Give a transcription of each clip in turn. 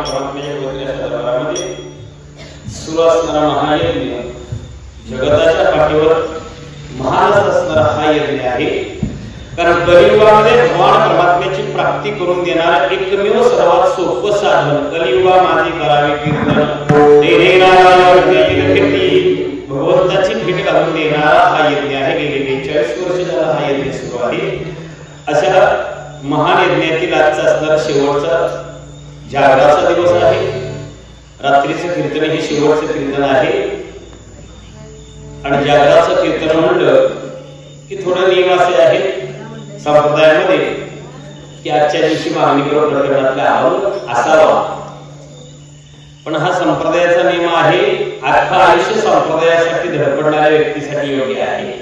परमात्म्याच्या पवित्र दरबारामध्ये सुरू असणारा महायज्ञ, जगताच्या पाठीवर महान असणारा हा यज्ञ आहे. कारण कलियुगामध्ये भगवान परमात्म्याची प्राप्ती करून देणारा एकमेव सर्वात सोपं साधन, कलियुगा माझे करावे कीर्तन, भगवंताची भेट घालून देणारा हा यज्ञ आहे. गेले 42 वर्ष झाला हा यज्ञ सुरू आहे. अशा महान यज्ञातील आजचा असणारा शेवटचा जागराचा दिवस आहे. रात्रीचं कीर्तन हे शेवटचं कीर्तन आहे. आणि जागराचं कीर्तन म्हणलं की थोडे नियम असे आहेत संप्रदायामध्ये की आजच्या दिवशी मागणी प्रकरणातला अहवाल असावा. पण हा संप्रदायाचा नियम आहे. अख्खा आयुष्य संप्रदायासाठी धडपडणाऱ्या व्यक्तीसाठी योग्य आहे.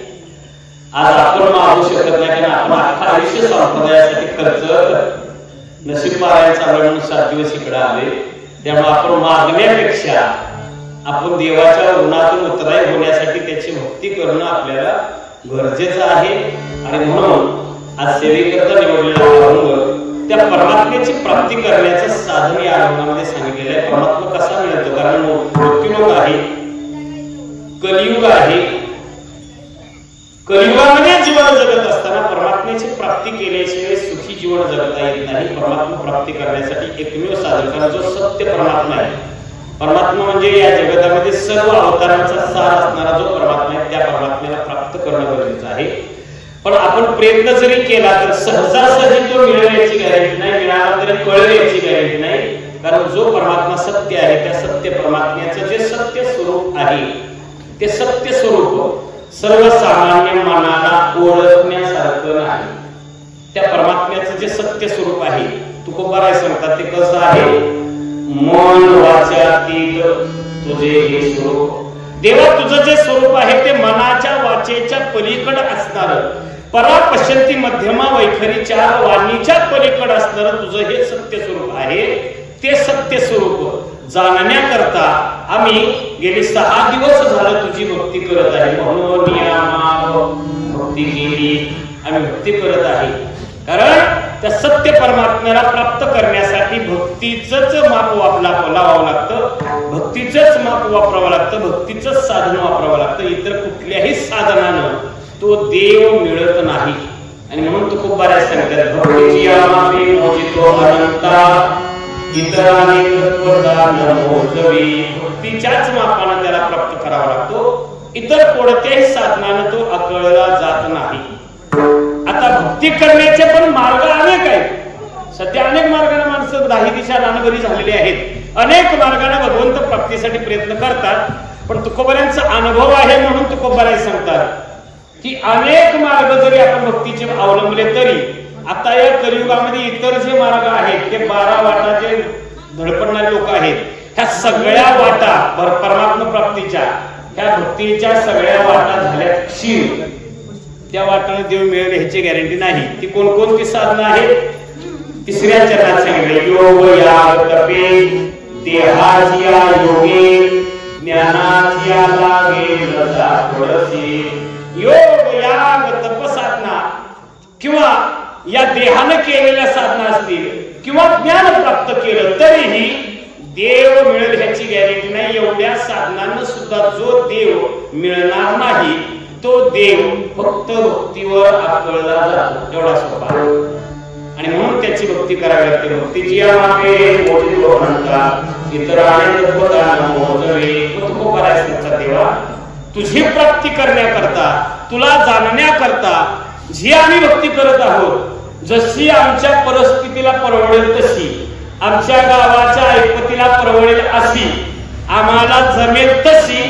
आज आपण मागू शकत नाही कारण आपण अख्खा आयुष्य संप्रदायासाठी खर्च नशीब मारायचा म्हणून 7 दिवस इकडे आले. त्यामुळे आपण मागण्यापेक्षा आपण देवाच्या ऋणातून उतराई होण्यासाठी त्याची भक्ती करणं आपल्याला गरजेचं आहे. आणि म्हणून आज सेवेकरता निवडलेला अभंग त्या परमात्म्याची प्राप्ती करण्याचं साधन या अभंगामध्ये सांगितलेलं आहे. परमात्मा कसा मिळतो? कारण मृत्यूलोक आहे, कलियुग आहे. कलियुगामध्ये जीवन जगत असताना परमात्म्याची प्राप्ती केल्याशिवाय सुखी जीवन जगता येत नाही. परमात्मा प्राप्ती करण्यासाठी एकमेव साधन, कारण जो सत्य परमात्मा आहे, परमात्मा म्हणजे या जगतामध्ये सर्व अवतारांचा सार असणारा जो परमात्मा आहे, त्या परमात्म्याला प्राप्त करणं गरजेचं आहे. पण आपण प्रयत्न जरी केला तर सहजासहजी तो मिळेल याची गॅरंटी नाही, मिळाला तरी कळेल याची गॅरंटी नाही. कारण जो परमात्मा सत्य आहे, त्या सत्य परमात्म्याचं जे सत्य स्वरूप आहे, ते सत्य स्वरूप सर्वसामान्य मनाला ओळखण्यासारखं नाही. त्या परमात्म्याचं जे सत्य स्वरूप आहे, तुकोबाराय सांगतात ते कसं आहे? मन वाचातीत तुझे हे स्वरूप. देवा तुझं जे स्वरूप आहे ते मनाच्या वाचेच्या पलीकडे असणार, परा पश्यंती मध्यमा वैखरीच्या वाणीच्या पलीकडे असणार तुझं हे सत्य स्वरूप आहे. ते सत्य स्वरूप जाणण्याकरता आम्ही गेली 6 दिवस झालं तुझी भक्ती करत आहे. म्हणून भक्ती केली, आम्ही भक्ती करत आहे. कारण त्या सत्य परमात्म्याला प्राप्त करण्यासाठी भक्तीचंच माप लावावं लागतं, भक्तीचंच माप वापरावं लागतं, भक्तीचंच साधन वापरावं लागतं. इतर कुठल्याही साधनानं तो देव मिळत नाही. आणि म्हणून तो खूप बऱ्याच सांगतात भक्तीची आमापे मोजितो अनंता इतरांनी तत्वदान मोजवी. भक्तीच्याच मापानं त्याला प्राप्त करावा लागतो, इतर कोणत्याही साधनानं तो अकळला जात नाही. आता भक्ती करण्याचे पण मार्ग अनेक आहेत. सध्या अनेक मार्गाने माणसं 10 दिशा रानगरी झालेली आहेत. अनेक मार्गाने भगवंत प्राप्तीसाठी प्रयत्न करतात. पण तुकोबारायांचा अनुभव आहे म्हणून तुकोबाराय सांगतात की अनेक मार्ग जरी आपण भक्तीचे अवलंबले तरी आता या कलियुगामध्ये इतर जे मार्ग आहेत ते 12 वाटाचे धडपडणारे लोक आहेत. ह्या सगळ्या वाटा परमात्मा प्राप्तीच्या ह्या भक्तीच्या सगळ्या वाटा झाल्या क्षीण. त्या वाटेने देव मिळेल ह्याची गॅरंटी नाही. ती कोणकोणती साधनं आहेत? 3ऱ्या चरणात सांगितले योग याग तपे देहाच्या योगे ज्ञानाच्या लागे लता पडसी. योग याग तप साधना किंवा या देहानं केलेल्या साधना असतील किंवा ज्ञान प्राप्त केलं तरीही देव मिळेल ह्याची गॅरंटी नाही. एवढ्या साधनांना सुद्धा जो देव मिळणार नाही तो देव फक्त भक्तीवर आकळला जातो, एवढा सोपा. आणि म्हणून त्याची भक्ती करावी लागते. भक्तीची आमापे मोजितो अनंता इतरांनी तत्वदान मोजवी. तो करायचा देवा तुझी प्राप्ती करण्याकरता, तुला जाणण्याकरता जी आम्ही भक्ती करत आहोत, जशी आमच्या परिस्थितीला परवडेल तशी, आमच्या गावाच्या ऐपतीला परवडेल अशी, आम्हाला जमेल तशी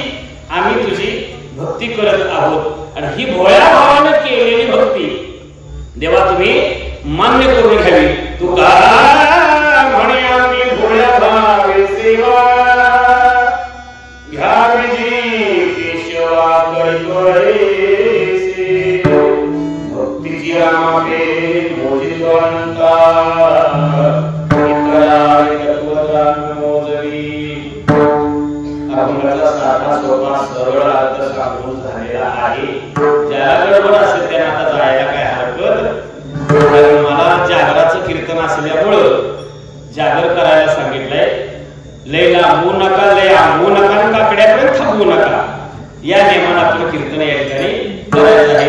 आम्ही तुझी भक्ती करत आहोत. आणि ही भोळ्या भावानं केलेली भक्ती देवा तुम्ही मान्य करून घ्यावी. तुका म्हणे आम्ही भोळ्या भावे सेवा घ्यावी जी केशवा कळकळेसे. भक्तीची आमापे मोजितो अनंता इतरांनी तत्वदान मोजवी. अभंगाचा साधा सोपा सरळ अर्थ सांगून झालेला आहे. ज्याला गडबड असेल त्याने आता जायला काय हरकत. मला जागराचं कीर्तन असल्यामुळं जागर करायला सांगितलंय. लय लांबू नका, लय आंबू नका, काकड्यापर्यंत थांबू नका. या नियमानं आपलं कीर्तन या ठिकाणी करायचं आहे.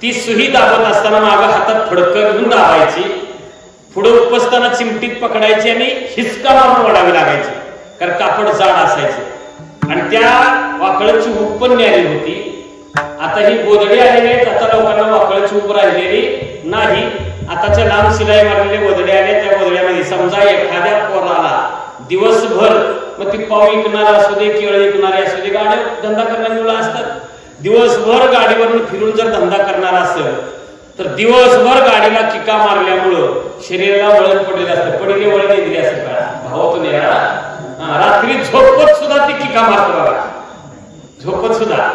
ती सुई दाबत असताना मागे हातात फडकं घेऊन दाबायची, पुढे उपसताना चिमटीत पकडायची आणि हिसका मारून ओढावी लागायची, कारण कापड जाड असायचं आणि त्या वाकळची ऊब पण न्यारी होती. आता ही गोदडी आलेली आहेत, आता लोकांना वाकळची ऊब राहिलेली नाही. आताच्या लांब शिलाई मारलेले गोदडे आले, त्या गोदड्यामध्ये समजा एखाद्या पोराला दिवसभर मग ती पाव विकणारा असू दे, केळ विकणारे असू दे, गाडी धंदा करणारी मुलं असतात, दिवसभर गाडीवरून फिरून जर धंदा करणारा असेल तर दिवसभर गाडीला किका मारल्यामुळं शरीराला वळण पडलेलं असतं. पडले वळण इंद्रिय असं का भावातून येणार. रात्री झोपत सुद्धा ती किका मारत बघा. झोपत सुद्धा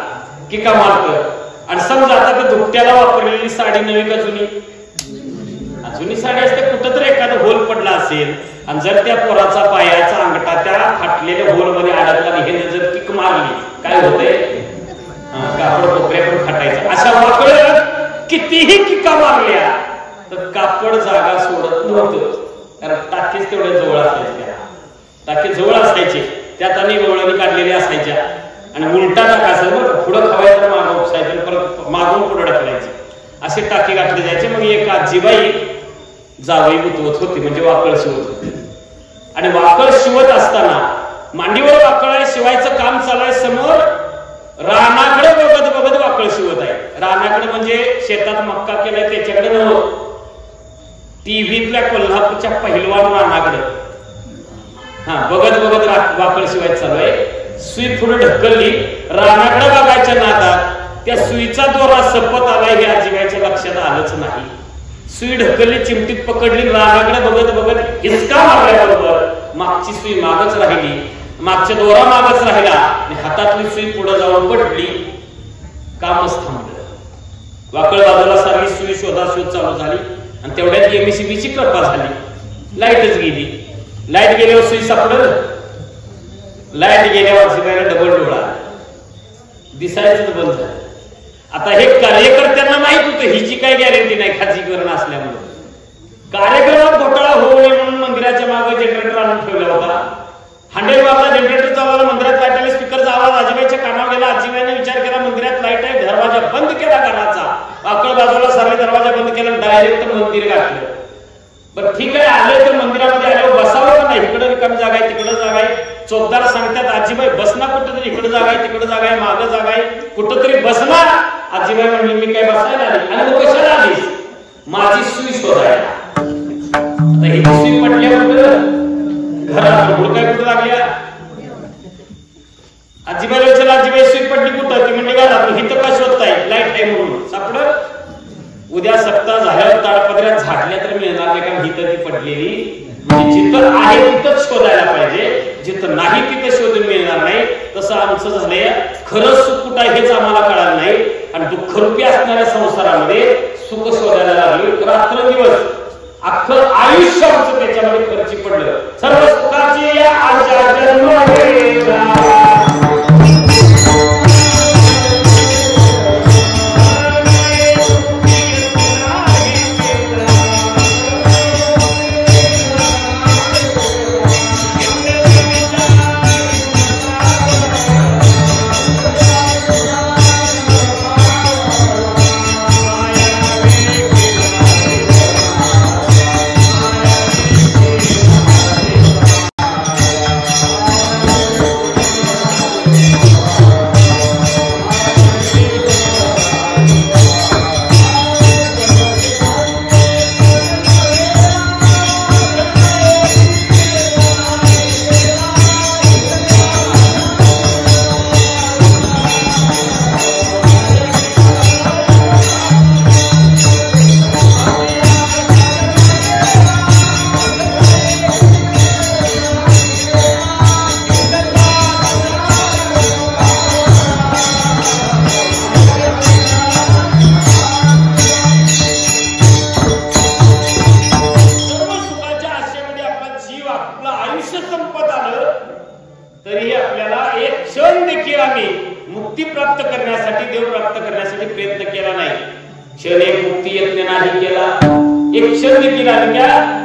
किका मारत. आणि समजा आता तर दुपट्याला वापरलेली साडी नवी का जुनी? जुनी साडी असते. कुठं तर एखादं होल पडला असेल आणि जर त्या पोराचा पायाचा अंगठा त्या फाटलेल्या होल मध्ये अडकला आणि हे जर किक मारली काय होतंय? कापड कोपऱ्याकडून फाटायचं. अशा वाकड कितीही किका मारल्या तर कापड जागा सोडत नव्हतं. कारण टाकीच तेवढ्या जवळ असायच्या. टाकी जवळ असायचे. त्यात अनेक वळणी काढलेल्या असायच्या. आणि उलटा टाका असेल बरं, पुढं खवायचं मागं उपसायचं परत मागून पुढं ढकलायचे. असे टाके घातले जायचे. मग एक आजीबाई जावई गुतवत होती म्हणजे वाकळ शिवत होती. आणि वाकळ शिवत असताना मांडीवर वाकळ शिवायचं काम चालू आहे. समोर रानाकडे बघत बघत वाकळ शिवत आहे. रानाकडे म्हणजे शेतात मक्का केलाय त्याच्याकडे नव्हतं. टीव्हीतल्या कोल्हापूरच्या पहिलवान रानाकडे बघत बघत वाकळ शिवायचं चालू आहे. सुई पुढे ढकलली. रानाकडे बघायच्या नादात त्या सुईचा दोरा सपत आलाय हे आजीबाईच्या लक्षात आलंच नाही. सुई ढकलली, चिमटीत पकडली. रानाकडे बघत बघत हिसका मारल्याबरोबर मागची सुई मागच राहिली. मागच्या दोरा मागच राहिला आणि हातातली सुई पुढे जाऊन पडली. कामच थांबलं. वाकळ बाजूला सारखी सुई शोधाशोध चालू झाली. आणि तेवढ्यात एमएससीबीची कृपा झाली. लाईटच गेली. लाईट गेल्यावर सुई सापडलं. लाईट गेल्यावर शिवायला डबल डोळा दिसायचं बंद झालं. आता हे कार्यकर्त्यांना माहित होतं हिची काही गॅरंटी नाही खाजगीकरण असल्यामुळे. कार्यक्रमात घोटाळा होऊ नये म्हणून मंदिराच्या मागे जनरेटर आणून ठेवला होता. हंड्रेड वाजता जनरेटर चालवला. मंदिरात लाईट आली. स्पीकरचा आवाज आजीबाईच्या कानावर गेला. आजीबाईने विचार केला मंदिरात लाईट आहे. दरवाजा बंद केला घराचा. वाकळ बाजूला सारे दरवाजा बंद केला. डायरेक्ट मंदिर गाठलं. बरं ठीक आहे, आले तर मंदिरामध्ये आल्यावर बसावं का नाही? इकडे रिकामी जागा आहे, तिकडे जागा आहे. चोपदार सांगतात आजीबाई बसना कुठं तरी. इकडे जागा आहे, तिकडे जागा आहे, मागं जागा आहे, कुठं तरी बसणार. आजीबाई म्हणली मी काय बसायला आली. आणि मग कशाला आलीस? माझी सुई शोधायला. आता ही सुई पडल्यावर घरात हुडकाय कुठं लागल्या? आजीबाईला विचारलं आजीबाई सुई पडली कुठं? ती म्हणली घरात. हिथं का शोधताय? लाईट आहे म्हणून. सापडत. उद्या सप्ताह झाल्यावर ताडपदऱ्यात झाडल्या तर मिळणार नाही. कारण हिथं ती पडलेली म्हणजे जिथं आहे तिथंच शोधायला पाहिजे. जिथं नाही तिथं शोधून मिळणार नाही. तसं आमचं झालंय. खरं सुख कुठं आहे हेच आम्हाला कळालं नाही. आणि दुःखरूपी असणाऱ्या संसारामध्ये सुख शोधायला लागली. रात्रंदिवस अख्खं आयुष्य आमचं त्याच्यामध्ये खर्ची पडलं. सर्व सुखाची या आशा जन्म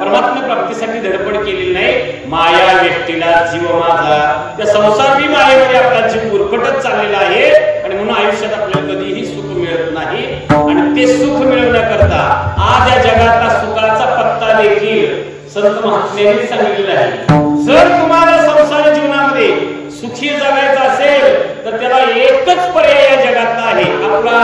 परमात्मा प्राप्तीसाठी धडपड केलेली नाही. माया व्यक्तीला जीव माझा. त्या संसारी मायेमध्ये आपला जीव गुरफटत चाललेला आहे. आणि म्हणून आयुष्यात आपल्याला कधीही सुख मिळत नाही. आणि ते सुख मिळवण्याकरता आज या जगातला सुखाचा पत्ता देखील संत महात्म्यांनी सांगितलेला आहे. जर तुम्हाला संसार जीवनामध्ये सुखी जगायचं असेल तर त्याला एकच पर्याय या जगातला आहे. आपला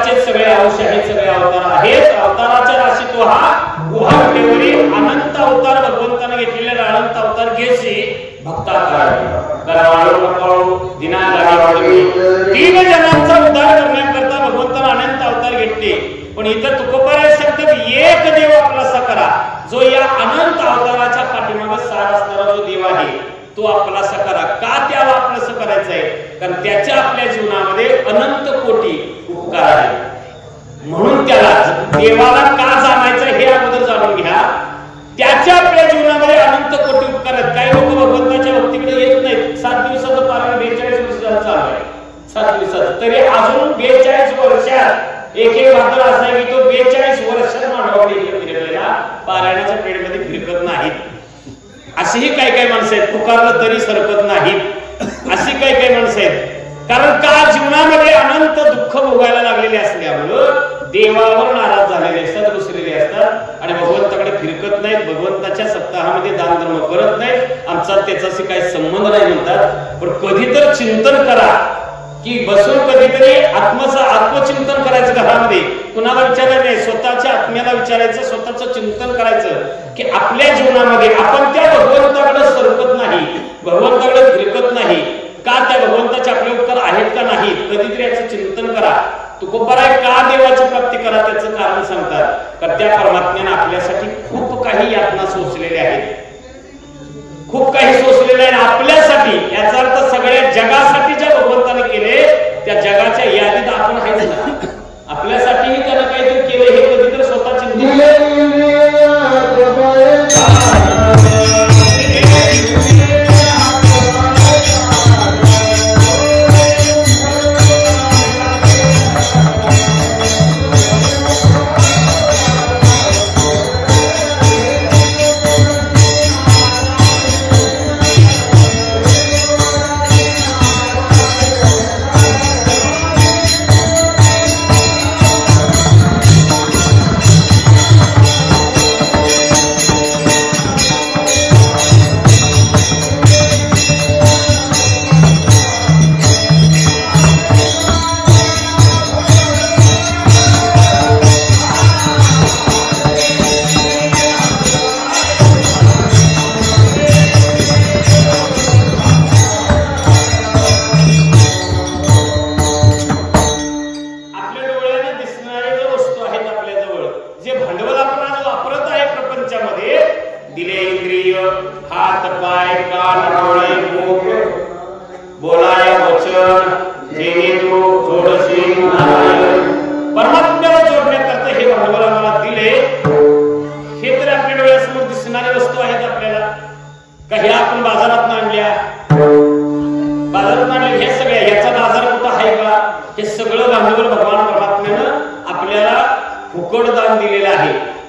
देवाचे सगळे अंश आहेत, सगळे अवतार आहेत. अवताराच्या राशीत तो हा उभा ठेवली अनंत अवतार भगवंताने घेतलेले अनंत अवतार घेशी भक्ता तीन जणांचा उद्धार करण्याकरता भगवंताने अनंत अवतार घेतले. पण इथं तुकोबाराय सांगतात एक देव आपलासा करा, जो या अनंत अवताराच्या पाठीमागे सार असणारा जो देव आहे तो आपलासा करा. का त्याला आपलंसं करायचंय? कारण त्याच्या आपल्या जीवनामध्ये अनंत कोटी उपकार आहेत. म्हणून त्याला देवाला का जाणायचं हे अगोदर जाणून घ्या. त्याच्या आपल्या जीवनामध्ये अनंत कोटी उपकार आहेत. काही लोक भगवंताच्या भक्तीकडे येत नाहीत. 7 दिवसाचं पारायण 42 वर्ष चालू आहे. 7 दिवसाचं तरी अजून 42 वर्षात एक मात्र असा आहे की तो 42 वर्षात मांडवाडी फिरलेला पारायणाच्या पिढीमध्ये फिरकत नाहीत. अशीही काही माणसं आहेत, पुकारलं तरी सरकत नाहीत. अशी काही माणसं आहेत. कारण का जीवनामध्ये अनंत दुःख भोगायला लागलेले असल्यामुळं देवावर नाराज झालेले असतात, रुसलेले असतात आणि भगवंताकडे फिरकत नाहीत. भगवंताच्या सप्ताहामध्ये दान धर्म करत नाहीत. आमचा त्याच्याशी काही संबंध नाही म्हणतात. पण कधी तर चिंतन करा की बसून कधीतरी आत्मचिंतन करायचं घरामध्ये. कुणाला विचारायचं नाही, स्वतःच्या आत्म्याला विचारायचं, स्वतःचं चिंतन करायचं की आपल्या जीवनामध्ये आपण त्या भगवंताकडे सरकत नाही, भगवंताकडे फिरकत नाही का? त्या भगवंताचे आपले उपकार आहेत का नाही? कधीतरी याचं चिंतन करा. तुकोबाराय का देवाची प्राप्ती करा त्याचं कारण सांगतात. कारण त्या परमात्म्याने आपल्यासाठी खूप काही यातना सोसलेल्या आहेत, खूप काही सोसलेलं आहे आपल्यासाठी. याचा अर्थ सगळ्या जगासाठी ज्या भगवंताने केले त्या जगाच्या यादीत आपण आहेच ना. आपल्यासाठीही त्यानं काहीतरी केले हे कधीतरी स्वतः चिंतित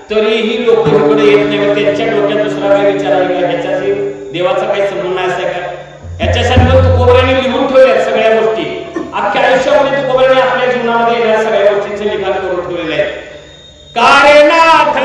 तरीही लोक इकडे येत नाही. त्यांच्या डोक्यात दुसरा काही विचार आहे का? ह्याच्याशी देवाचा काही संबंध आहे का? याच्यासाठी तुकोबाराने लिहून ठेवल्या सगळ्या गोष्टी. अख्ख्या आयुष्यामध्ये तुकोबाराने आपल्या जीवनामध्ये येणाऱ्या सगळ्या गोष्टींचे लिखाण करून ठेवलेले आहे. कारेनाथ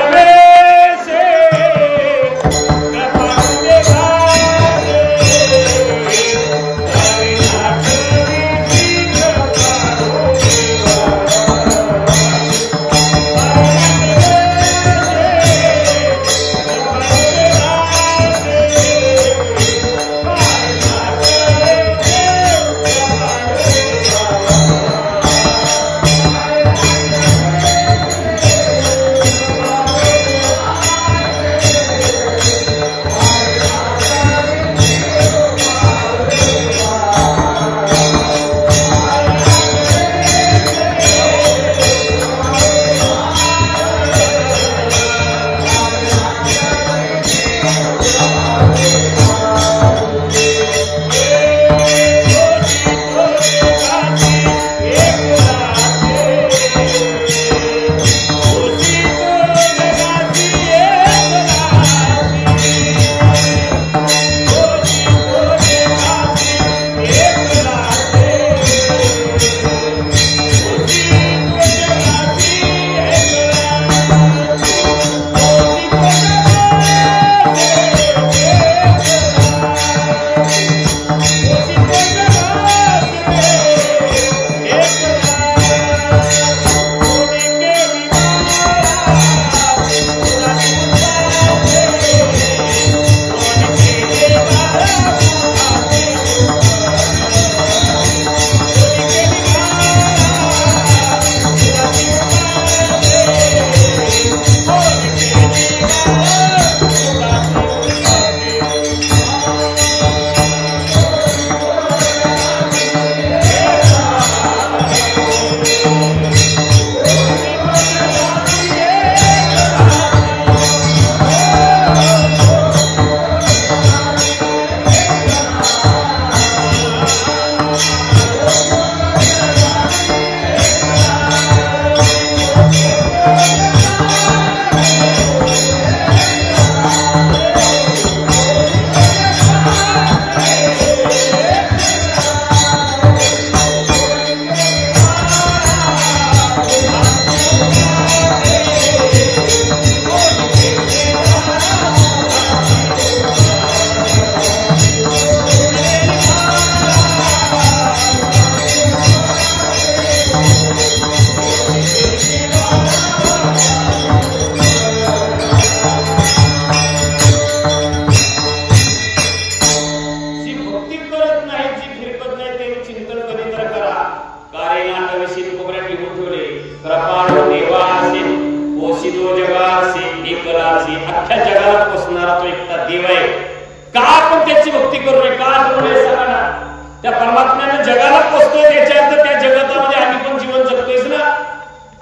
जगाला पोचतोय त्याच्या अर्थ त्या जगतामध्ये आम्ही पण जीवन जगतोयच ना.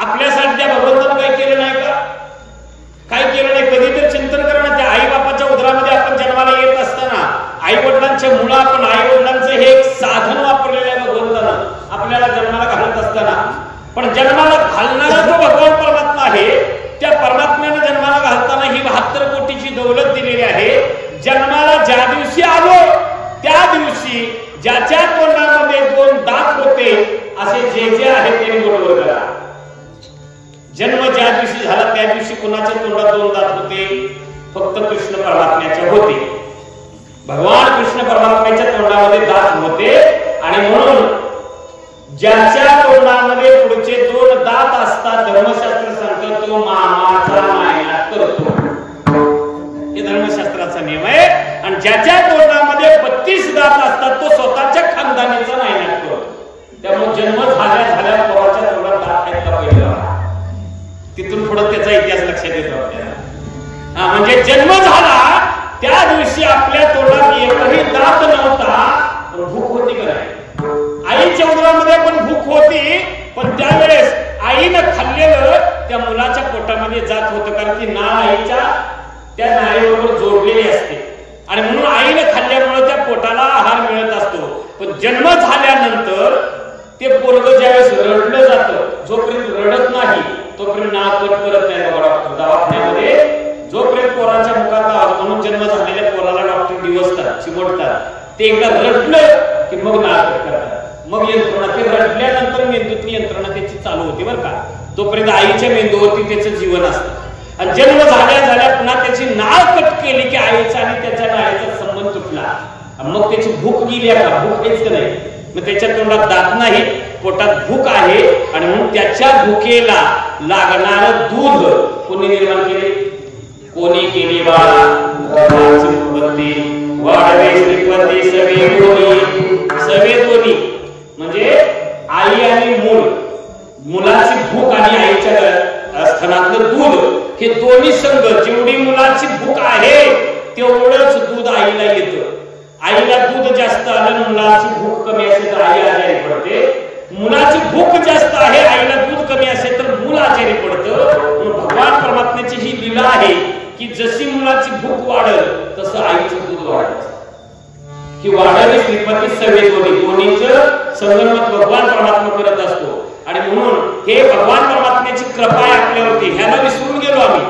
आपल्यासाठी त्या भगवंतानं काही केलं नाही का? काय केलं नाही? कधी तर चिंतन करा ना. त्या आई बापाच्या उदरामध्ये आपण जन्माला येत असताना आई वडिलांच्या मुलं आपण आई वडिलांचं हे एक साधन वापरलेलं आहे भगवंतानं आपल्याला जन्माला घालत असताना. पण जन्माला घालणारा जो भगवान परमात्मा आहे त्या परमात्म्याने जन्माला घालताना ही 72 कोटीची दौलत दिलेली आहे. जन्माला ज्या दिवशी आलो त्या दिवशी ज्याच्या तोंडामध्ये 2 दात होते असे जे आहेत त्यांनी बरोबर करा. जन्म ज्या दिवशी झाला त्या दिवशी कुणाच्या तोंडात 2 दात होते? फक्त कृष्ण परमात्म्याच्या होते. भगवान कृष्ण परमात्म्याच्या तोंडामध्ये दात होते आणि म्हणून ज्याच्या तोंडामध्ये पुढचे 2 दात असतात धर्मशास्त्र सांगतो तो मामाचा नायनाट करतो. हे धर्मशास्त्राचा नियम आहे. आणि ज्याच्या तोंडामध्ये 32 दात असतात तो स्वतःच्या खानदानीचा नायनाट करतो. त्यामुळे जन्म झाल्या पोराच्या तोंडात दात आहेत का पहिला? तिथून पुढे त्याचा इतिहास लक्षात येतो आपल्याला. म्हणजे जन्म झाला त्या दिवशी आपल्या तोंडात एकही दात नव्हता पण भूक होती का नाही? आईच्या उदरामध्ये पण भूक होती पण त्यावेळेस आईनं खाल्लेलं त्या मुलाच्या पोटामध्ये जात होतं कारण ती नाळ आईच्या त्या नाळीबरोबर जोडलेली असते आणि म्हणून आईनं खाल्ल्यामुळे त्या पोटाला आहार मिळत असतो. पण जन्म झाल्यानंतर ते पोरगं ज्यावेळेस रडलं जातं जोपर्यंत रडत नाही तोपर्यंत नाळ कट करत नाही. दवाखान्यामध्ये जोपर्यंत पोराच्या मुखात आवाज म्हणून जन्म झालेल्या पोराला डॉक्टर दिवसतात चिमटतात. ते एकदा रडलं की मग नाळ कट करतात. मग यंत्रणा ते रडल्यानंतर मेंदूतली यंत्रणा त्याची चालू होती बरं का. तोपर्यंत आईच्या मेंदूवरती त्याचं जीवन असतं आणि जन्म झाल्या पुन्हा त्याची नाळ कट केली की आईचा आणि त्याच्या नाळीचा संबंध तुटला. मग त्याची भूक गेली का? भूक हेच नाही. मग त्याच्या तोंडात दात नाही पोटात भूक आहे आणि म्हणून त्याच्या भुकेला लागणारं दूध कोणी निर्माण केले? कोणी केली बाळा वाढवे श्रीपती सवे दोन्ही म्हणजे आई आणि मूल मुलाची भूक आणि आईच्या स्तनातलं दूध हे दोन्ही संघ जेवढी मुलाची भूक आहे तेवढंच दूध आईला येतं. आईला दूध जास्त आलं मुलाची भूक कमी असेल तर आई आजारी पडते. मुलाची भूक जास्त आहे आईला दूध कमी असेल तर मूल आजारी पडतं. भगवान परमात्म्याची ही लीला आहे की जशी मुलाची भूक वाढल तसं आईचं दूध वाढत. ही वाढावी श्रीपती सवे दोन्हीचं संगमत भगवान परमात्मा करत असतो. आणि म्हणून हे भगवान परमात्म्याची कृपा आहे आपल्यावरती. ह्याला विसरून गेलो आम्ही.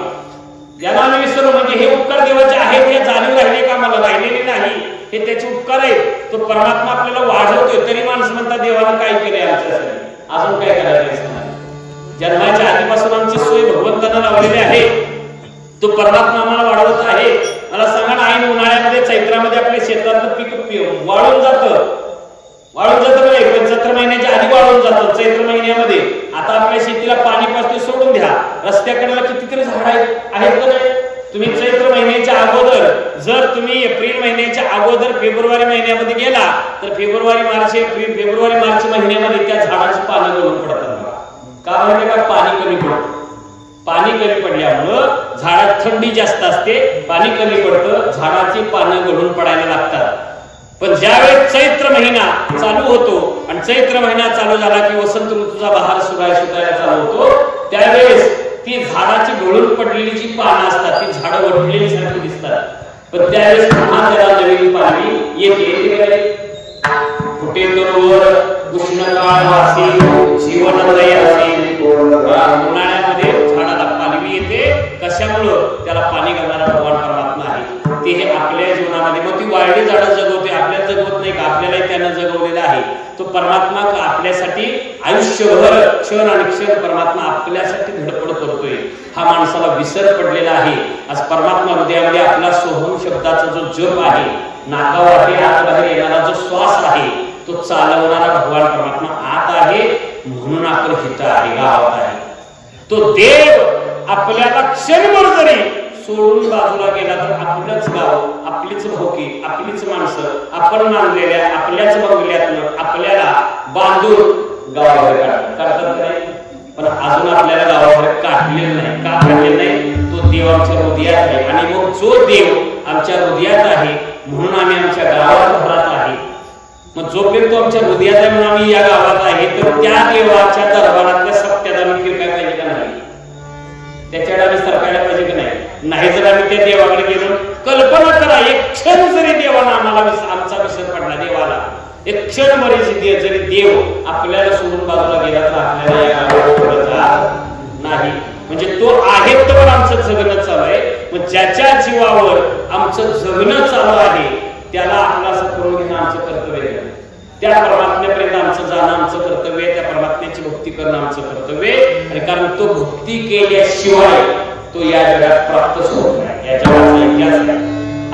ज्याला आम्ही विसरलो म्हणजे हे उपकार देवाचे आहेत हे जाणीव राहिले का? मला राहिलेले नाही. हे त्याचे उपकार आहेत. तो परमात्मा आपल्याला वाढवतोय तरी माणसं म्हणतात देवानं काय केलंय आमच्यासाठी अजून काय करायचं. जन्माच्या आधीपासून आमची सोय भगवंतानं लावलेली आहे. तो परमात्मा आम्हाला वाढवत आहे. मला सांगा ना ऐन उन्हाळ्यामध्ये चैत्रामध्ये आपल्या शेतातलं पीक वाळून जातं बरं. 75 महिन्याच्या आधी वाळून जातं चैत्र महिन्यामध्ये. आता आपल्या शेतीला पाणी पाजतोय सोडून द्या. रस्त्याकडेला कितीतरी झाड आहेत का नाही? तुम्ही चैत्र महिन्याच्या अगोदर जर तुम्ही एप्रिल महिन्याच्या अगोदर फेब्रुवारी महिन्यामध्ये गेला तर फेब्रुवारी मार्च महिन्यामध्ये त्या झाडाची पानं गळून पडतात. का म्हणजे का? पाणी कमी पडतं. पाणी कमी पडल्यामुळं झाडात थंडी जास्त असते. पाणी कमी पडतं झाडाची पानं गळून पडायला लागतात. पण ज्यावेळेस चैत्र महिना चालू होतो आणि चैत्र महिना चालू झाला की वसंत ऋतूचा बहार सुरायला चालू होतो त्यावेळेस ती झाडाची गळून पडलेली जी पानं असतात ती झाडं वडलेली सारखी दिसतात. पण त्यावेळेस पुन्हा त्याला नवीन पालवी येते. कुठे तर उष्णकाळ वासी जीवनदय असेल. उन्हाळ्यामध्ये झाडाला पालवी येते. कशामुळं? त्याला पाणी घालणारा भगवान परमात्मा आहे. ते हे आपल्या जीवनामध्ये मग ती वाढली झाडं जगवते. आपल्याला जगवत नाही का? आपल्यालाही त्यानं जगवलेलं आहे. तो परमात्मा आपल्यासाठी आयुष्यभर क्षण आणि क्षण परमात्मा आपल्यासाठी धडपड करतोय. हा माणसाला विसर पडलेला आहे. आज परमात्मा हृदयामध्ये आपला सोहम शब्दाचा जो जप आहे नाकावाटे आत बाहेर येणारा जो श्वास आहे तो चालवणारा भगवान परमात्मा आत आहे. म्हणून आपण हित आहे गावात आहे. तो देव आपल्याला क्षणभर जरी सोडून बाजूला गेला तर आपलंच गाव आपलीच भोकी आपलीच माणसं आपण मानलेल्या आपल्याच बंगल्यातनं आपल्याला बांधून गावाबाहेर काढतात नाही. पण अजून आपल्याला गावाबाहेर काढलेलं नाही. का काढलेलं नाही? तो देव आमच्या हृदयात आहे. आणि मग जो देव आमच्या हृदयात आहे म्हणून आम्ही आमच्या गावात घरात आहे. मग जोपर्यंत आमच्या हृदयात आहे म्हणून आम्ही या गावात आहे, तर त्या देवाच्या दरबारातल्या सत्यात आम्ही फिरकाय पाहिजे का नाही? त्याच्याकडे आम्ही सरकायला पाहिजे का नाही? नाही जर आम्ही त्या देवाकडे गेलो, कल्पना करा एक क्षण जरी देवाला आम्हाला आमचा विसर पडला, देवाला एक क्षण बरीच जरी देव आपल्याला सोडून बाजूला गेला तर आपल्याला या गावात नाही. म्हणजे तो आहे तर आमचं जगणं चालू आहे. मग ज्याच्या जीवावर आमचं जगणं चालू आहे त्याला आपला असं करून घेणं आमचं कर्तव्य आहे. त्या परमात्म्यापर्यंत आमचं जाणं आमचं कर्तव्य आहे. त्या परमात्म्याची भक्ती करणं आमचं कर्तव्य आहे. आणि कारण तो भक्ती केल्याशिवाय तो या जगात प्राप्तच होत नाही. या जगाचा इतिहास आहे,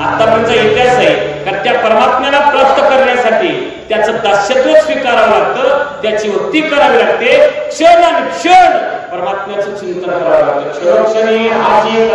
आतापर्यंतचा इतिहास आहे. कारण त्या परमात्म्याला प्राप्त करण्यासाठी त्याचं दास्यत्व स्वीकारावं लागतं, त्याची भक्ती करावी लागते. क्षण आणि क्षण परमात्म्याचं चिंतन करावं लागतं. क्षणोक्षणी हाची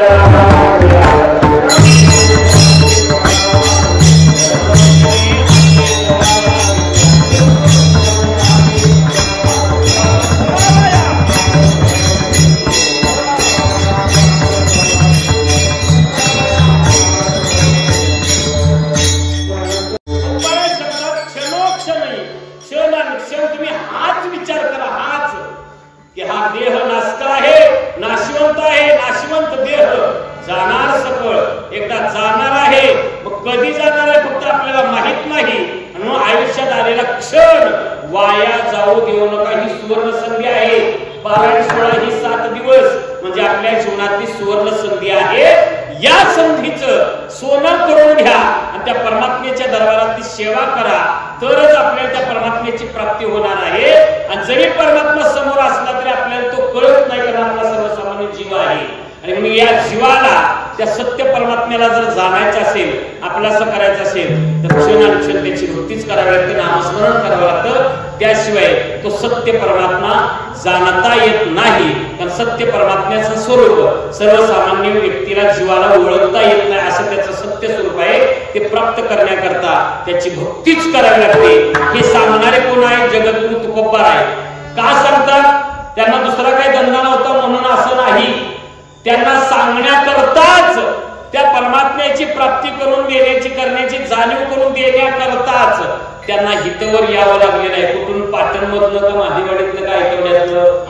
देह नासता आहे, नाशवंत आहे. नाशवंत देह जाणार सकळ, एकदा जाणार आहे. मग कधी जाणार आहे फक्त आपल्याला माहित नाही. आणि आयुष्यात आलेला क्षण वाया जाऊ देऊ नका. ही सुवर्ण संधी आहे. 12 16 ही 7 दिवस म्हणजे आपल्या जीवनातली सुवर्ण संधी आहे. या संधीचं सोनं करून घ्या आणि त्या परमात्म्याच्या दरबारातली सेवा करा, तरच आपल्याला त्या परमात्म्याची प्राप्ती होणार आहे. आणि जरी परमात्मा समोर असला तरी आपल्याला तो कळत नाही, कारण आपला सर्वसामान्य जीव आहे. आणि मग या जीवाला त्या सत्य परमात्म्याला जर जाणायचं असेल, आपलं असं करायचं असेल तर क्षणानुक्षण त्याची भक्तीच करावी लागते, नामस्मरण करावं लागतं. त्याशिवाय तो सत्य परमात्मा जाणता येत नाही. कारण सत्य परमात्म्याचं स्वरूप सर्वसामान्य व्यक्तीला जीवाला ओळखता येत नाही, असं त्याचं सत्य स्वरूप आहे. ते प्राप्त करण्याकरता त्याची भक्तीच करावी लागते. हे सांगणारे कोण आहे? जगद्गुरु तुकोबार आहे. का सांगतात? त्यांना दुसरा काही धंदा नव्हता म्हणून असं नाही. त्यांना सांगण्याकरताच, त्या परमात्म्याची प्राप्ती करून देण्याची करण्याची जाणीव करून देण्याकरताच त्यांना हितवर यावं लागलेलं आहे. कुठून? पाटणमधलं का महादेवाडीतलं का ऐकवण्यातलं?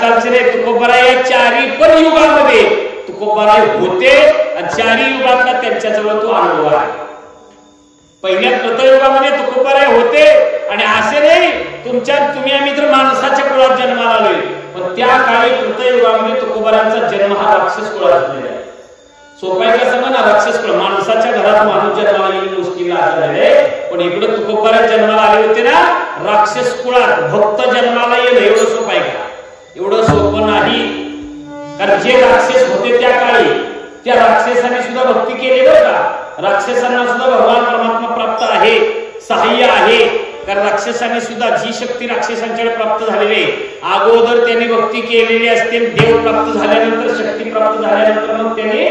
कालचे नाही, तुकोबाराय या चारी पण युगामध्ये तुकोबाराय होते आणि चारी युगातला त्यांच्याजवळ तो अनुभव आहे. पहिल्या कृतयुगामध्ये तुकोबाराय होते आणि असे नाही तुम्ही आम्ही तर माणसाच्या कुळात जन्माला आलोय, पण त्या काळी कृतयुगामध्ये तुकोबारांचा जन्म हा राक्षस कुळात झालेला आहे. सोपाय कसं म्हणा, राक्षस कुळ माणसाच्या घरात माणूस जन्माला येईल मुश्किल आहे, पण इकडे तुकोबाराय जन्माला आले होते ना राक्षस कुळात, भक्त जन्माला येणं एवढं सोपं आहे का? एवढं सोपं नाही. कारण जे राक्षस होते त्या काळी त्या राक्षसांनी सुद्धा भक्ती केली बरं का. राक्षसांना सुद्धा भगवान परमात्मा प्राप्त आहे, सहाय्य आहे. कारण राक्षसांनी सुद्धा जी शक्ती राक्षसांच्याकडे प्राप्त झालेली अगोदर त्यांनी भक्ती केलेली असते, देव प्राप्त झाल्यानंतर शक्ती प्राप्त झाल्यानंतर मग त्यांनी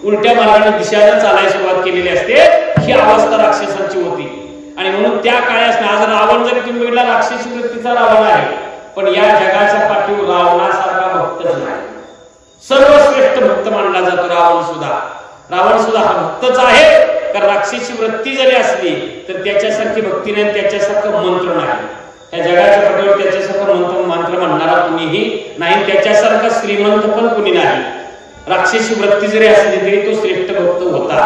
उलट्या मार्गाने दिशेने चालायला सुरुवात केलेली असते. ही अवस्था राक्षसांची होती आणि म्हणून त्या काळात आज रावण जरी तुम्ही बघितला राक्षसी वृत्तीचा रावण आहे, पण या जगाच्या पाठीवर रावणासारखा भक्तच नाही. सर्वश्रेष्ठ भक्त मानला जातो रावण सुद्धा हा भक्तच आहे. कारण राक्षसी वृत्ती जरी असली तर त्याच्यासारखी भक्ती नाही, त्याच्यासारखं मंत्र नाही. या जगाच्या पाठीवर त्याच्यासारखं मंत्र म्हणणारा कुणीही नाही, त्याच्यासारखा श्रीमंत पण कुणी नाही. राक्षसी वृत्ती जरी असली तरी तो श्रेष्ठ भक्त होता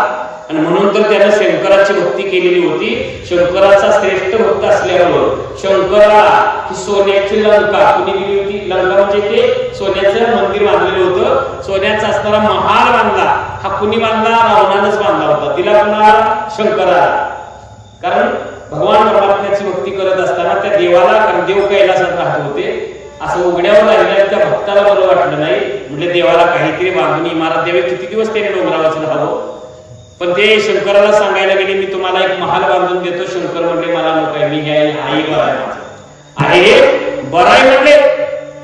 आणि म्हणून तर त्याने शंकराची भक्ती केलेली होती. शंकराचा श्रेष्ठ भक्त असल्यामुळे शंकराला ही सोन्याची लंका कुणी दिली होती. लंका म्हणजे ते सोन्याचं मंदिर बांधलेलं होतं. सोन्याचा असणारा महाल बांधला हा कुणी बांधला? रावणानंच बांधला होता. दिला कुणाला? शंकराला. कारण भगवान परमात्म्याची भक्ती करत असताना त्या देवाला, कारण देव कैलासात राहत होते, असं उघड्यावर राहिल्याने त्या भक्ताला बरं वाटलं नाही. म्हणजे देवाला काहीतरी बांधून इमारत द्यावी. किती दिवस त्याने डोंगरावरच राहावं. पण ते शंकराला सांगायला गेले मी तुम्हाला एक महाल बांधून देतो. शंकर म्हणले मला नको आहे, मी हे आई बराय म्हणले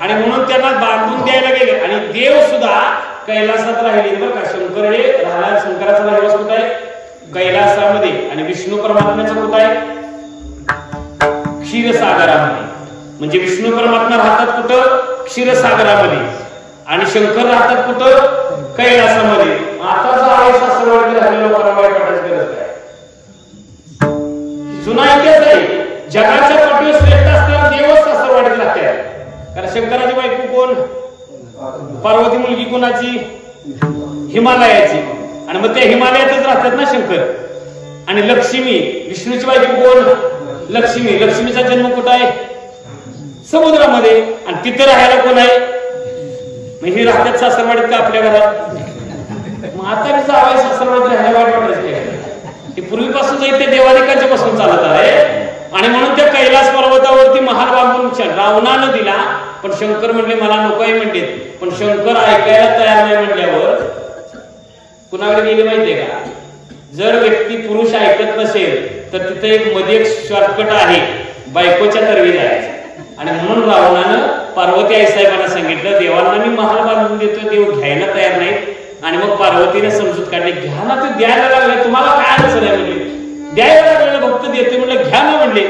आणि म्हणून त्यांना बांधून द्यायला गेले. आणि देव सुद्धा कैलासात राहिले बरं का. शंकर हे राहणार, शंकराचा निवास कुठं आहे? कैलासामध्ये. आणि विष्णू परमात्म्याचा कुठं आहे? क्षीरसागरामध्ये. म्हणजे विष्णू परमात्मा राहतात कुठं? क्षीरसागरामध्ये आणि शंकर राहतात कुठं? कैलासामध्ये. आता जो आहे सासरवाडीत राहिलेला लोकांना वाईट वाटायची गरज काय? जुना इतिहास आहे. जगाच्या पाठीवर श्रेष्ठ असताना देवच सासरवाडीत राहतात. कारण शंकराची बायको कोण? पार्वती मुलगी कोणाची? हिमालयाची. आणि मग त्या हिमालयातच राहतात ना शंकर. आणि लक्ष्मी विष्णूची बायको कोण? लक्ष्मी. लक्ष्मीचा जन्म कुठं आहे? समुद्रामध्ये. आणि तिथे राहायला कोण आहे? हे राहतात सासरवाडीत का आपल्या घरात? मग आता मी जावाय सासरवाडीत राहायला वाईट वाटायचं. ते पूर्वीपासून ते देवादिकांच्या पासून चालत आहे. आणि म्हणून त्या कैलास पर्वतावरती महाल बांधून रावणानं दिला. पण शंकर म्हणले मला नकोय म्हणले. पण शंकर ऐकायला तयार नाही म्हणल्यावर कुणाकडे गेले माहितीये का? जर व्यक्ती पुरुष ऐकत नसेल तर तिथे एक मध्ये एक शॉर्टकट आहे, बायकोच्या तरवी जायचं. आणि म्हणून रावणानं पार्वती आई साहेबांना सांगितलं देवांना मी महाल बांधून देतोय. देव घ्यायला तयार नाहीत. आणि मग पार्वतीने समजूत काढली घ्या ना. ते द्यायला लागले तुम्हाला काय अडचण आहे म्हणले. द्यायला लागलेलं भक्त देते म्हणलं घ्या ना म्हणले.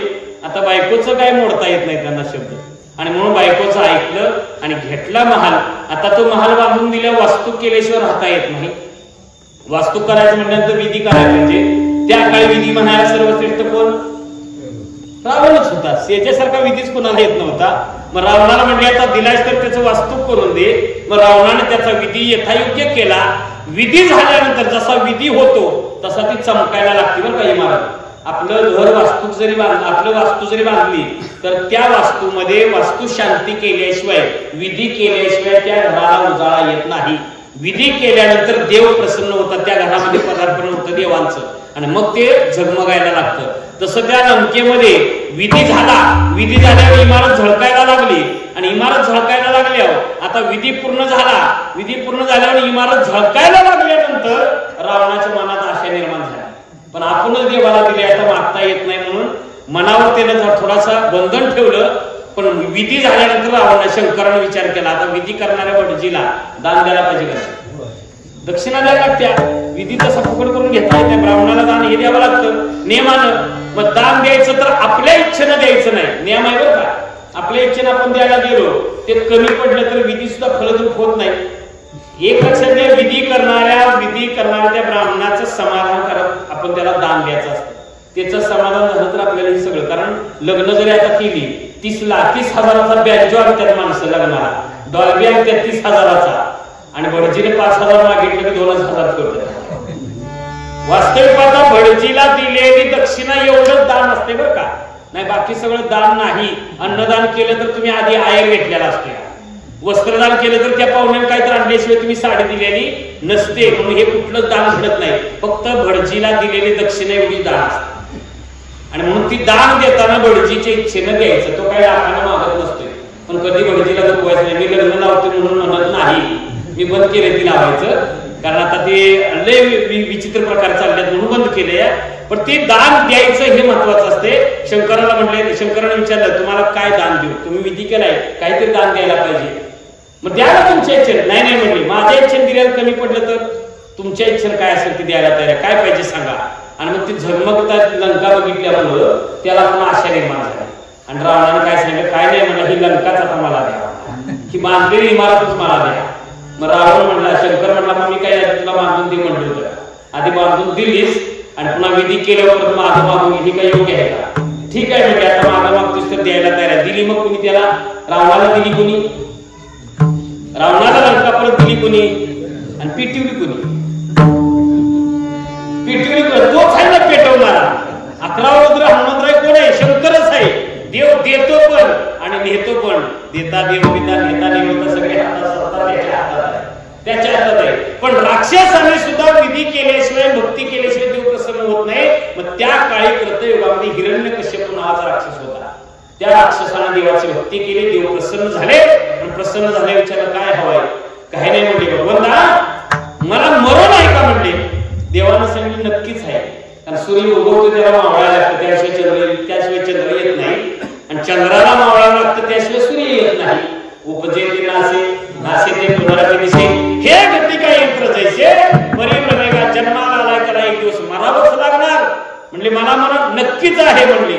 आता बायकोचं काय मोडता येत नाही त्यांना शब्द. आणि म्हणून बायकोचं ऐकलं आणि घेतला महाल. आता तो महाल बांधून दिल्या वास्तू केल्याशिवाय राहता येत नाही. वास्तू करायचं म्हटल्यानंतर विधी करायला पाहिजे. त्या काळी विधी म्हणायला सर्वश्रेष्ठ कोण? रावणच होता. याच्यासारखा विधीच कोणाला येत नव्हता. मग रावणाला म्हणले आता दिलास तर त्याचं वास्तूक करून दे. मग रावणाने त्याचा विधी यथायोग्य केला. विधी झाल्यानंतर जसा विधी होतो तसा ती चमकायला लागते बरं का इमारत. आपलं घर वास्तू जरी आपलं वास्तू जरी बांधली तर त्या वास्तूमध्ये वास्तू शांती केल्याशिवाय, विधी केल्याशिवाय त्या घराला उजाळा येत नाही. विधी केल्यानंतर देव प्रसन्न होतात. त्या घरामध्ये पदार्पण होतं देवांचं आणि मग ते झगमगायला लागतं. तसं त्या लंकेमध्ये विधी झाला. विधी झाल्यावर इमारत झळकायला लागली आणि इमारत झळकायला लागल्यावर आता विधी पूर्ण झाला. विधी पूर्ण झाल्यावर इमारत झळकायला लागल्यानंतर रावणाच्या मनात आशा निर्माण झाल्या. पण आपणच देवाला दिले आता मागता येत नाही म्हणून मनावर त्यानं थोडासा बंधन ठेवलं. पण विधी झाल्यानंतर रावण शंकराने विचार केला आता विधी करणाऱ्या भटजीला दान द्यायला पाहिजे का? दक्षिणा द्यायला लागत्या. विधी तसा फुकट करून घेता येत नाही. ब्राह्मणाला दान हे द्यावं लागतं नियमानं. मग दान द्यायचं तर आपल्या इच्छेनं द्यायचं नाही. नियम आहे बरं का. आपल्या इच्छेनं आपण द्यायला गेलो ते कमी पडलं तर विधी सुद्धा फलद्रूप होत नाही. एक लक्षात घ्या, विधी करणाऱ्या त्या ब्राह्मणाचं समाधान करत आपण त्याला दान द्यायचं असतं. त्याचं समाधान झालं तर आपल्याला हे सगळं. कारण लग्न जरी आता केली 30,000चा बॅजो आणतात माणसं लग्नाला. डॉल्बी आणि 33,000चा आणि भटजीने 5,000 मागितलं की 2,000 करतो. वास्तविक पाहता भटजीला दिलेली दक्षिणा एवढंच दान असते बरं का, नाही बाकी सगळं दान नाही. अन्नदान केलं तर तुम्ही आधी आयर घेतलेला असतो, वस्त्रदान केलं तर त्या पाहुण्याने काहीतरी आणल्याशिवाय तुम्ही साडी दिलेली नसते, म्हणून हे कुठलं दान घडत नाही. फक्त भटजीला दिलेली दक्षिणा एवढी दान असते. आणि म्हणून ती दान देताना भटजीच्या इच्छेनं द्यायचं, तो काही लाखानं मागत नसतोय. पण कधी भटजीला दुखवायचं नाही. मी लग्न लावते म्हणून म्हणत नाही, मी बंद केले ती लावायचं, कारण आता ते लय विचित्र प्रकार चालल्यात म्हणून बंद केले. पण ते दान द्यायचं हे महत्वाचं असते. शंकराला म्हटले, शंकराने विचारलं तुम्हाला काय दान देऊ, तुम्ही विधी केलाय काहीतरी दान द्यायला पाहिजे, मग द्यायला तुमच्या इच्छेने. नाही नाही म्हणले, माझ्या इच्छेने दिल्याला कमी पडलं तर तुमच्या इच्छेने काय असेल ते द्यायला तयार, काय पाहिजे सांगा. आणि मग ती झगमगतात लंका बघितल्यामुळं त्याला पण आशा निर्माण झाली. आणि रावणाने काय सांगितलं, काय नाही म्हणलं, ही लंकाच आता मला द्या, ही बांधलेली इमारतच मला द्या. मग रावण म्हणला, शंकर म्हणला मग मी काय तुला बांधून दे म्हणलं होतं, आधी बांधून दिलीस आणि पुन्हा विधी केल्यावर माझं मागून ही काय योग्य आहे का? ठीक आहे म्हणजे आता माझं मागतोस तर द्यायला तयार दिली. मग कुणी त्याला रावणाला दिली, कुणी रावणाला लंका परत दिली, कुणी आणि पिटिवली, कुणी पिटिवली तोच आहे ना पेटवणारा. 11वा रुद्र हनुमंतराय कोण आहे? शंकरच आहे. देव देतो पण आणि नेतो पण. देता देव पिता नेता देवता सगळे त्याच्या हातात आहे. पण राक्षसाने सुद्धा विधी केल्याशिवाय भक्ती केल्याशिवाय देव प्रसन्न होत नाही. मग त्या काळी कृतयुगामध्ये हिरण्यकश्यप नावाचा राक्षस होता. त्या राक्षसाने देवाची भक्ती केली, देव प्रसन्न झाले. आणि प्रसन्न झाल्या विचारलं काय हवंय, काही नाही म्हणले, भगवंता मला मरण आहे का म्हणले. देवानं सांगितलं नक्कीच आहे, कारण सूर्य उगवतो त्याला मावळायला लागतं, त्याशिवाय चंद्र येत नाही. आणि चंद्राला मावळायला लागतं त्याशिवाय सूर्य येत नाही. उपजे ते नासे नासे ते पुनरापी दिसे, हे गती काय यंत्र जैसे परिभ्रमेगा जन्माला आलाय त्याला एक दिवस मरावंच लागणार. म्हणले मला मरण नक्कीच आहे म्हणले,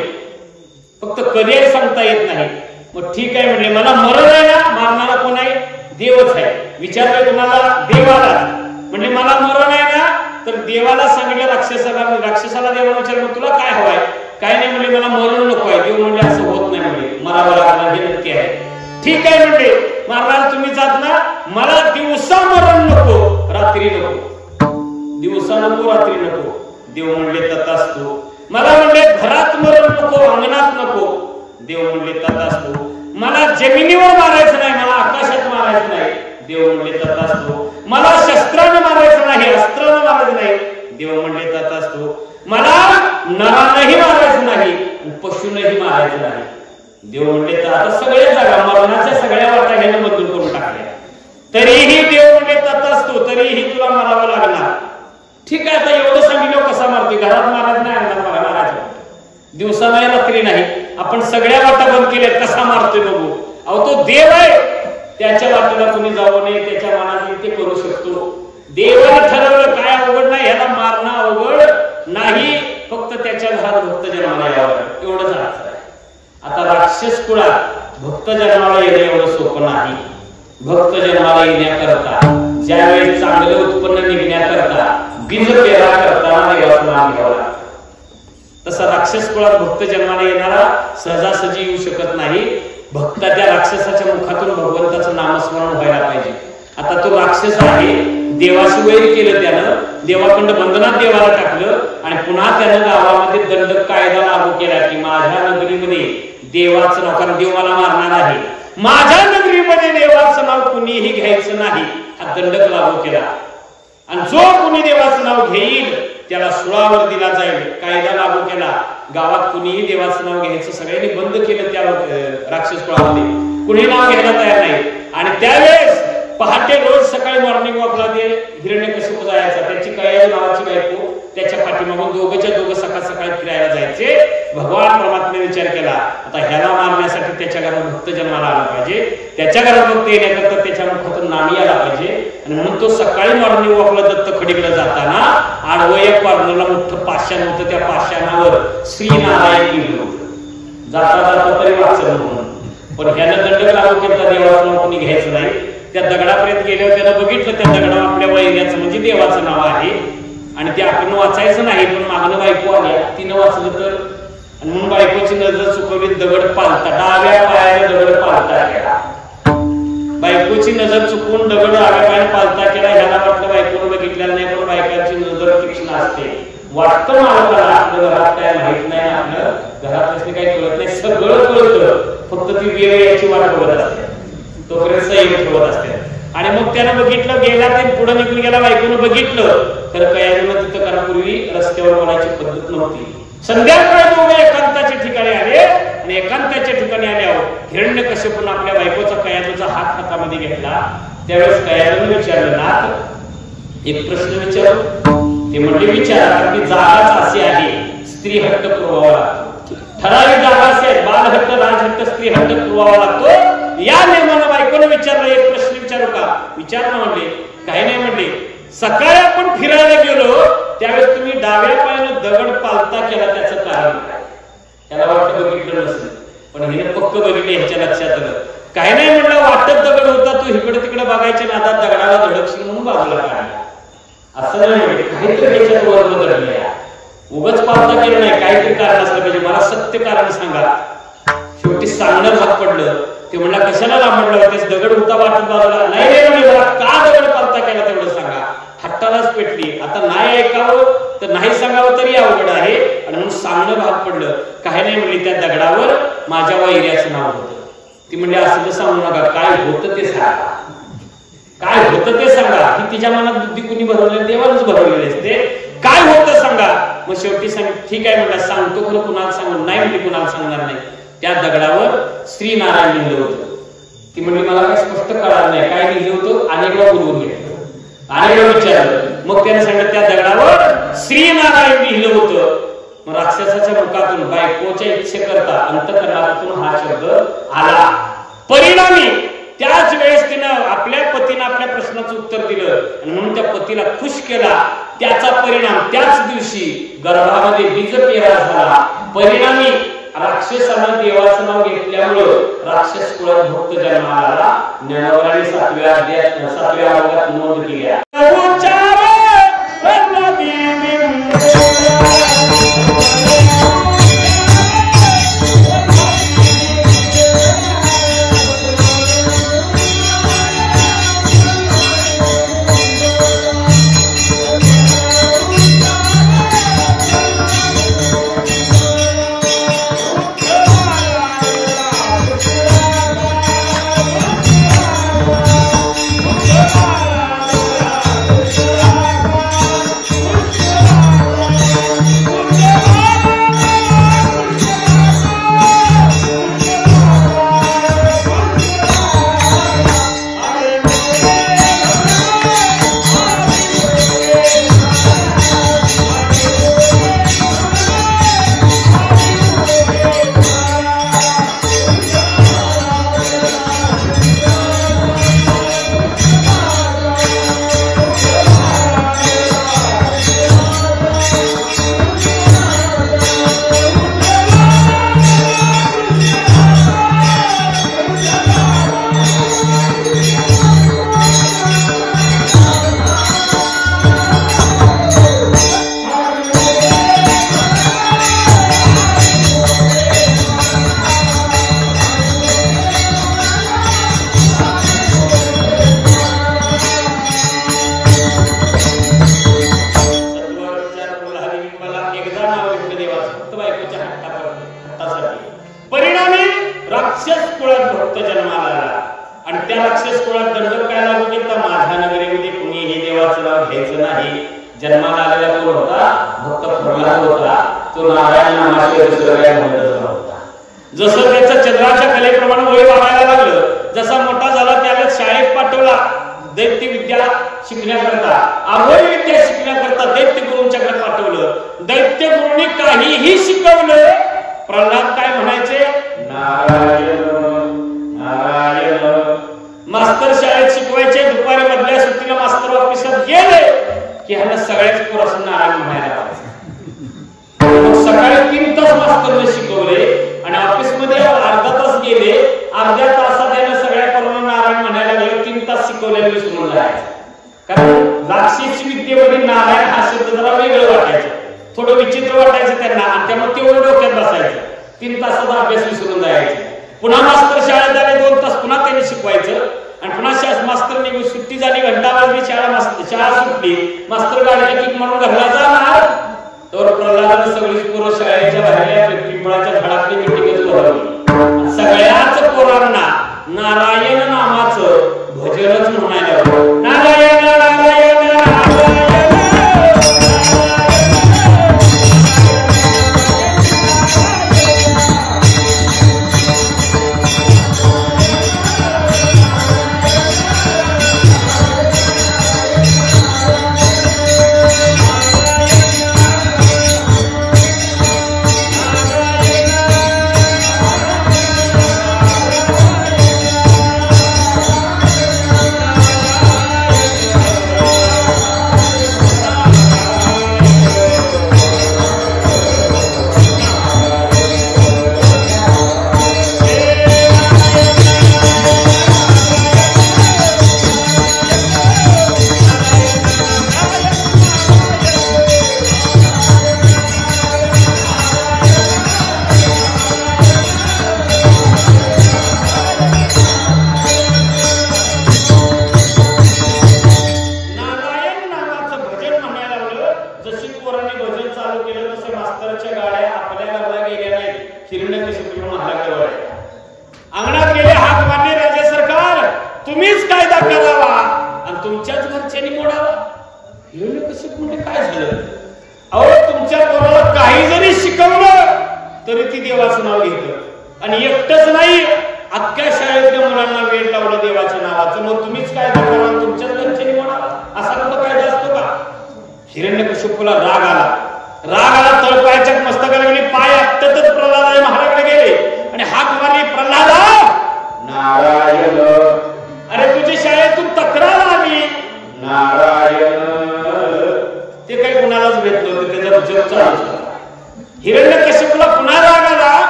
फक्त कधी सांगता येत नाही. मग ठीक आहे म्हणले, मला मरण आहे ना, मारणारा कोण आहे? देवच आहे. विचारलं तुम्हाला? देवाला. म्हणले मला मरण आहे ना, तर देवाला सांगितलं राक्षसाला देवाला विचारलं तुला काय हवंय? काय नाही म्हणले, मला मरण नको आहे. देव म्हणले असं होत नाही म्हणले, मरावं लागणार हे नक्की आहे. ठीक आहे म्हणले, मारणार तुम्ही जात ना, मला दिवसा मरण नको, रात्री नको. दिवसा नको, रात्री नको. देव म्हणले तथास्तु. मला म्हणले घरात मरण नको, अंगणात नको. देव म्हणले तथास्तु. मला जमिनीवर मारायचं नाही, मला आकाशात मारायचं नाही. देव म्हणले तथास्तु. मला शस्त्राने मारायचं नाही, अस्त्राने मारायचं नाही. देव म्हणले तथास्तु. मला नरानेही मारायचं नाही आणि पशूनेही मारायचं नाही. देव म्हणले तर आता सगळ्या जागा मरणाच्या सगळ्या वाटा ह्यानं मंजूर करून टाकल्या. तरीही देव म्हणले तथास्तु, तरीही तुला मारावं लागणार. ठीक आहे, आता एवढं सांगितलं कसा मारतोय? घरात मारायचं नाही, अंगणात मारायचं, दिवसा नाही रात्री नाही. आपण सगळ्या वाटा बंद केल्या, कसा मारतोय बघू. अहो तो देव आहे, त्याच्या वाटेला तुम्ही जाऊ नये, त्याच्या मनात ते करू शकतो. देवाने ठरवलं काय अवघड नाही, ह्याला मारणं अवघड नाही, फक्त त्याच्या घरात भक्त जन्माला यावं एवढंच आहे. आता राक्षस कुळात भक्त जन्माला येणं एवढं सोपं नाही. भक्त जन्माला येण्याकरता, ज्यावेळी चांगले उत्पन्न निघण्याकरता, बीज पेरा करताना देवाचं नाम घ्यावं लागतं. तसा राक्षस कुळात भक्त जन्माला येणारा सहजासहजी येऊ शकत नाही. भक्त त्या राक्षसाच्या मुखातून भगवंताचं नामस्मरण व्हायला पाहिजे. आता तो राक्षस आहे, देवाशी वैर केलं त्यानं, देवाकडं बंधनात देवाला टाकलं आणि पुन्हा त्यानं गावामध्ये दंड कायदा लागू केला की माझ्या नगरीमध्ये देवाचं नाव, कारण देव मला मारणार आहे, माझ्या नगरीमध्ये देवाचं नाव कुणीही घ्यायचं नाही, हा दंडक लागू केला. आणि जो कुणी देवाचं नाव घेईल त्याला सुळावर दिला जाईल, कायदा लागू केला. गावात कुणीही देवाचं नाव घ्यायचं सगळ्यांनी बंद केलं. त्या राक्षस कुळामध्ये कुणी नाव घ्यायला तयार नाही. आणि त्यावेळेस पहाटे रोज सकाळी मॉर्निंग वॉकला ते हिरण्यकश्यप जायचा, त्याची कयाळू नावाची बायको त्याच्या पाठीमागून दोघं सकाळ सकाळी फिरायला जायचे. भगवान परमात्म्याने विचार केला आता ह्याला मारण्यासाठी त्याच्या घरात भक्त जन्माला आला पाहिजे, त्याच्या घरात भक्त येण्याकरता त्याच्या मुखातून नाणी आला पाहिजे. आणि म्हणून तो सकाळी मॉर्निंग वॉकला दत्त खडीकडे जाताना आडवं एक कॉर्नरला मोठं पाषाण होतं, त्या पाषाणावर श्रीनारायण लिहिलं होतं. जाता जाता तरी वाचलं म्हणून. पण ह्यानं दंड लागू केला, देवाचं नाव कोणी घ्यायचं नाही. त्या दगडापर्यंत गेल्यावर त्यानं बघितलं, त्या दगडावर आपल्या वैर्याचं म्हणजे देवाचं नाव आहे. आणि ते आपण वाचायचं नाही, पण मागणं बायको आल्या, तिनं वाचलं तर. आणि म्हणून बायकोची नजर चुकवली, दगड पालता, डाव्या पायाने दगड पालता गेला. बायको कोण दगड आगापायन पालता केला ह्याला वाटलं बायकोनं बघितलेलं नाही, पण बायकांची नजर तीक्ष्ण असते. वाटतं मालकाला आपल्या घरात काय माहित नाही, आपल्या घरात असले काही कळत नाही, सगळं कळतं, फक्त ती वेळ याची वाट बघत असते, तोपर्यंत संयम ठेवत असते. आणि मग त्यानं बघितलं, गेला ते पुढे निघून गेला, बायकोनं बघितलं तर कयानं तिथं करापूर्वी रस्त्यावर बोलायची पद्धत नव्हती. संध्याकाळी दोघे एकांताच्या ठिकाणी आले आणि एकांताच्या ठिकाणी आल्यावर हिरण्यकश्यपून आपल्या बायकोचा कयानूचा हात हातामध्ये घेतला. त्यावेळेस कयानूने विचारलं, नाथ एक प्रश्न विचारू? ते म्हणजे विचारा, की जागाच अशी आहे, स्त्री हट्ट पुरवावा लागतो, ठराविक जागा असे आहेत, बालहट्ट, राजहट्ट, स्त्री हट्ट पुरवावा लागतो. या नियमानं बायकोने विचारलं, एक प्रश्न विचारू का? विचारणं म्हणले, काही नाही म्हणले. सकाळी आपण फिरायला गेलो त्यावेळेस तुम्ही डाव्या पायानं दगड पालता केला, त्याचं कारण काय? त्याला वाटतं बघितलं नसेल, पण हिने पक्क बघितले, ह्याच्या लक्षात आलं. काही नाही म्हणलं, वाटत दगड होता, तू इकडे तिकडे बघायच्या नादात दगडाला धडकशील म्हणून बाजूला काढला. असं नाही म्हणजे काहीतरी त्याच्यात वर बदललंय, उगाच पालता केलं नाही, काहीतरी कारण असलं पाहिजे, मला सत्य कारण सांगा. शेवटी सांगणं भाग पडलं. ते म्हणला, कशाला लांबडलं होतेस, दगड होता वाटत बाजूला? नाही रे म्हणजे, मला का दगड पालता केला तेवढं सांगा. हट्टालाच पेटली. आता नाही ऐकावं तर नाही सांगावं तरी अवघड आहे, आणि म्हणून सांगणं भाग पडलं. काही नाही म्हणली, त्या दगडावर माझ्या वैर्याचं नाव होतं. ती म्हणली, असं सांगू नका, काय होतं ते सांगा, काय होतं ते सांगा. ही तिच्या मनात बुद्धी कुणी भरवलेली? देवानच भरवलेली असते. काय होतं सांगा. मग शेवटी सांग, ठीक आहे म्हणला, सांगतो, खरं कुणाला सांगू नाही म्हणजे, कुणाला सांगणार नाही. त्या दगडावर श्री नारायण लिहिलं होतं. ती म्हणली, मला काय स्पष्ट कळालं नाही, काय लिहिलं होतं? अनेकदा बोलवून घेतलं, अनेकदा विचारलं. मग त्याने सांगितलं, त्या दगडावर श्री नारायण लिहिलं होतं. मग राक्षसाच्या मुखातून, बायकोच्या इच्छेकरता अंतःकरणातून हा शब्द आला. परिणामी त्याच वेळेस तिनं आपल्या पतीनं आपल्या प्रश्नाचं उत्तर दिलं, आणि म्हणून त्या पतीला खुश केला. त्याचा परिणाम त्याच दिवशी गर्भामध्ये बीज पेरा झाला. परिणामी राक्षसानं देवाचं नाव घेतल्यामुळं राक्षस कुळात भक्त जन्माला आला. ज्ञानोबांनी 7व्या भागात नोंद केल्या. परिणामी राक्षस कुळात भक्त जन्माला आला. आणि त्या राक्षस कुळात दंड काय लागू केला? माझ्या नगरीमध्ये कुणीही देवाचं नाव घ्यायचं नाही. जन्माला आलेला कोण होता? भक्त प्रल्हाद होता. तो नारायण नामाशिवाय दुसरं काय म्हणत नव्हता. जसं त्याचं चंद्राच्या कलेप्रमाणे वय वाढायला लागलं, जसा मोठा झाला त्यावेळेस शाळेत पाठवला दैत्य विद्या शिकण्याकरता, अभय विद्या शिकण्याकरता दैत्य गुरूंच्याकडे पाठवलं. दैत्य गुरूंनी काहीही शिकवलं, प्रल्हाद काय म्हणायचे? नारायण नारायण. मास्तर शाळेत शिकवायचे, दुपारी मधल्या सुट्टीला मास्तर ऑफिसात गेले की ह्याला सगळ्याच पोरांना नारायण म्हणायला लावायचे. सकाळी 3 तास मास्तरने शिकवले आणि ऑफिस मध्ये अर्धा तास गेले. अर्ध्या तासात त्याने सगळ्या पोरांना नारायण म्हणायला लागले. 3 तास शिकवलेलं विसरून जायचं. कारण राक्षसी विद्येमध्ये नारायण हा शब्द जरा वेगळं वाटायचं, थोडं विचित्र वाटायचं त्यांना, आणि त्यामुळे तेवढं डोक्यात बसायचं. 3 तासाचा अभ्यास विसरून जायचा. पुन्हा मास्तर शाळेत आले, 2 तास पुन्हा त्यांनी शिकवायचं, आणि पुन्हा मास्तरने सुटली, मास्तर गाडीला किक म्हणून घरला जाणार, तर प्रल्हादाने सगळी पोरं शाळेच्या बाहेरच्या पिंपळाच्या झाडातली मिटिंगच बोलावली. सगळ्याच पोरांना नारायण नामाचं भजनच म्हणायला लागलं. नारायण नारायण नारायण.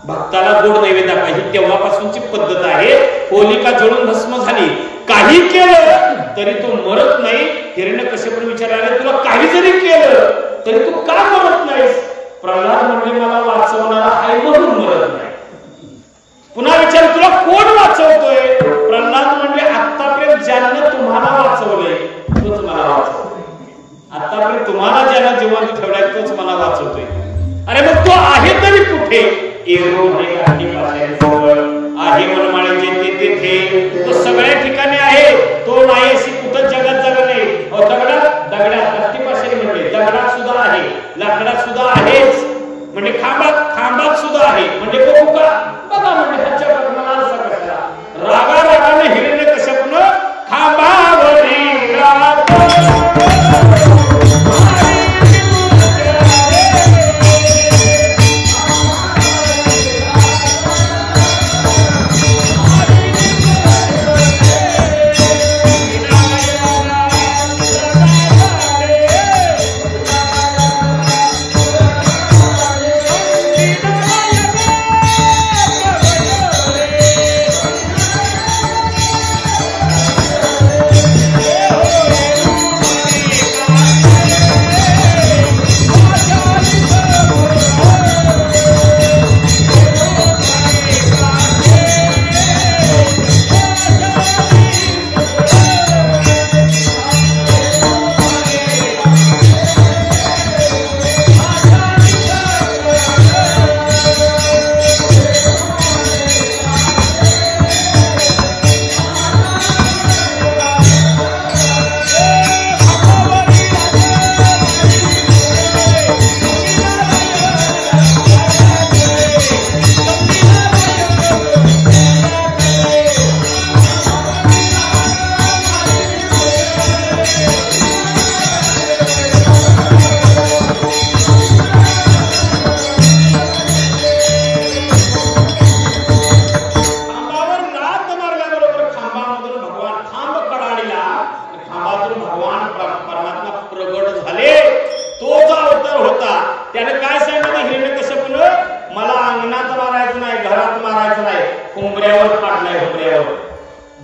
भक्ताला गोड नैवेद्य ही तेव्हापासूनची पद्धत आहे. होलिका जळून भस्म झाली, काही केलं तरी तो मरत नाही. हिरण्यकश्यपूने विचारले, तुला काही जरी केलं तरी तू का मरत नाहीस? प्रल्हाद म्हणजे मला वाचवणारा आहे म्हणून मरत नाही. पुन्हा विचार, तुला कोण वाचवतोय? प्रल्हाद म्हणजे आतापर्यंत ज्यानं तुम्हाला वाचवलंय तोच मला वाचवतोय. आतापर्यंत तुम्हाला ज्याला जिवंत ठेवलाय तोच मला वाचवतोय. अरे मग तो आहे तरी कुठे? एरो म्हणे काठीपासून आहे मनमाळीचे तेथे, तो सगळ्या ठिकाणी आहे. तो नाही अशी कुठं जगात जागा नाही. दगडात काठीपासून म्हणजे दगडात सुद्धा आहे, लाकडात सुद्धा आहेच, म्हणजे खांबात सुद्धा आहे. म्हणजे बघू का बघा, म्हणजे ह्याच्या बघण्याला असा कसा रागाने हिरण्यकश्यपून खांबावरी राहतो.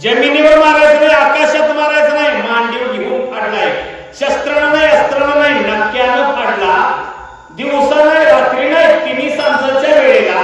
जमिनीवर मारायचं नाही, आकाशात मारायचं नाही, मांडीवर घेऊन फाडलाय. शस्त्रानं नाही, अस्त्रानं नाही, नक्क्यानं फाडला. दिवसा नाही, रात्री नाही, तिन्ही सांजेच्या वेळेला.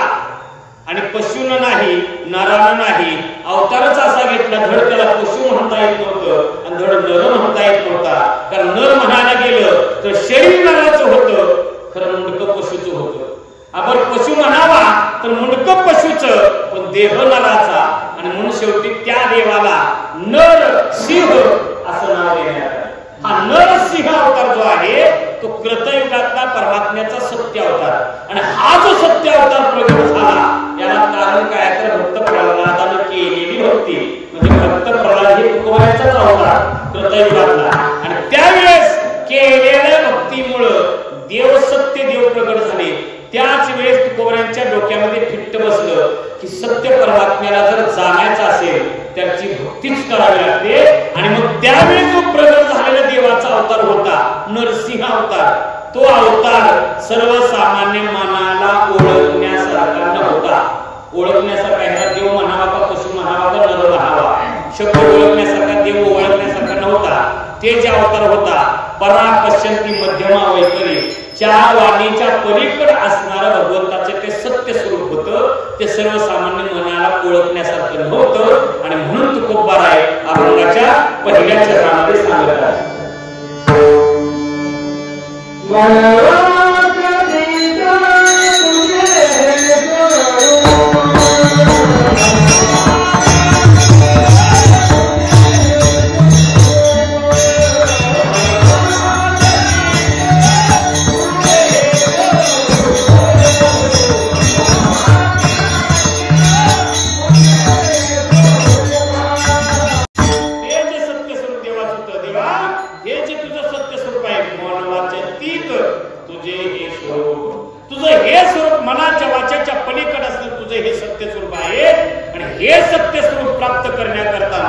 आणि पशूनं नाही, नरानं नाही, अवतारच असा घेतला. धड त्याला पशु म्हणता येत नव्हतं आणि धड नर म्हणता येत नव्हता. कारण नर म्हणायला गेलं तर शरीर नराचं होतं, खरं मुंडकं पशुचं होतं. आपण पशु म्हणावा तर मुंडकं पशुचं, पण देह नराचा. आणि म्हणून शेवटी त्या देवाला नर सिंह असं नाव देण्यात आलं. हा नरसिंह अवतार जो आहे तो कृतयुगातला परमात्म्याचा सत्य अवतार. आणि हा जो सत्य अवतार प्रगट झाला याला कारण काय तर भक्त प्रल्हादाने केलेली भक्ती. म्हणजे भक्त प्रल्हाद हे तुकोबांचाच अवतार कृतयुगातला. आणि त्यावेळेस केलेल्या भक्तीमुळं देव सत्य देव प्रगट झाले. त्याच वेळेस तुकोबांच्या डोक्यामध्ये फिट्ट बसलं की सत्य परमात्म्याला जर जाणायचं असेल त्याची भक्तीच करावी लागते. आणि मग त्यावेळेस जो प्रगट झालेला देवाचा अवतार होता नरसिंह अवतार, तो अवतार सर्वसामान्य मनाला ओळखण्यासारखा नव्हता. ओळखण्यासारखा ह्याला देव म्हणावा का पशु म्हणावा का नर म्हणावा, शब्द ओळखण्यासारखा देव ओळखण्यासारखा नव्हता. ते जे अवतार होता परा पश्यंती मध्यमा वैखरी, चार वाणीच्या पलीकडे असणारं भगवंताचे ते सत्य स्वरूप होतं. ते सर्वसामान्य मनाला ओळखण्यासारखं नव्हतं. आणि म्हणून तुकोबाराय अभंगाच्या पहिल्या चरणामध्ये सांगत आहे. हे सत्य स्वरूप प्राप्त करण्याकरता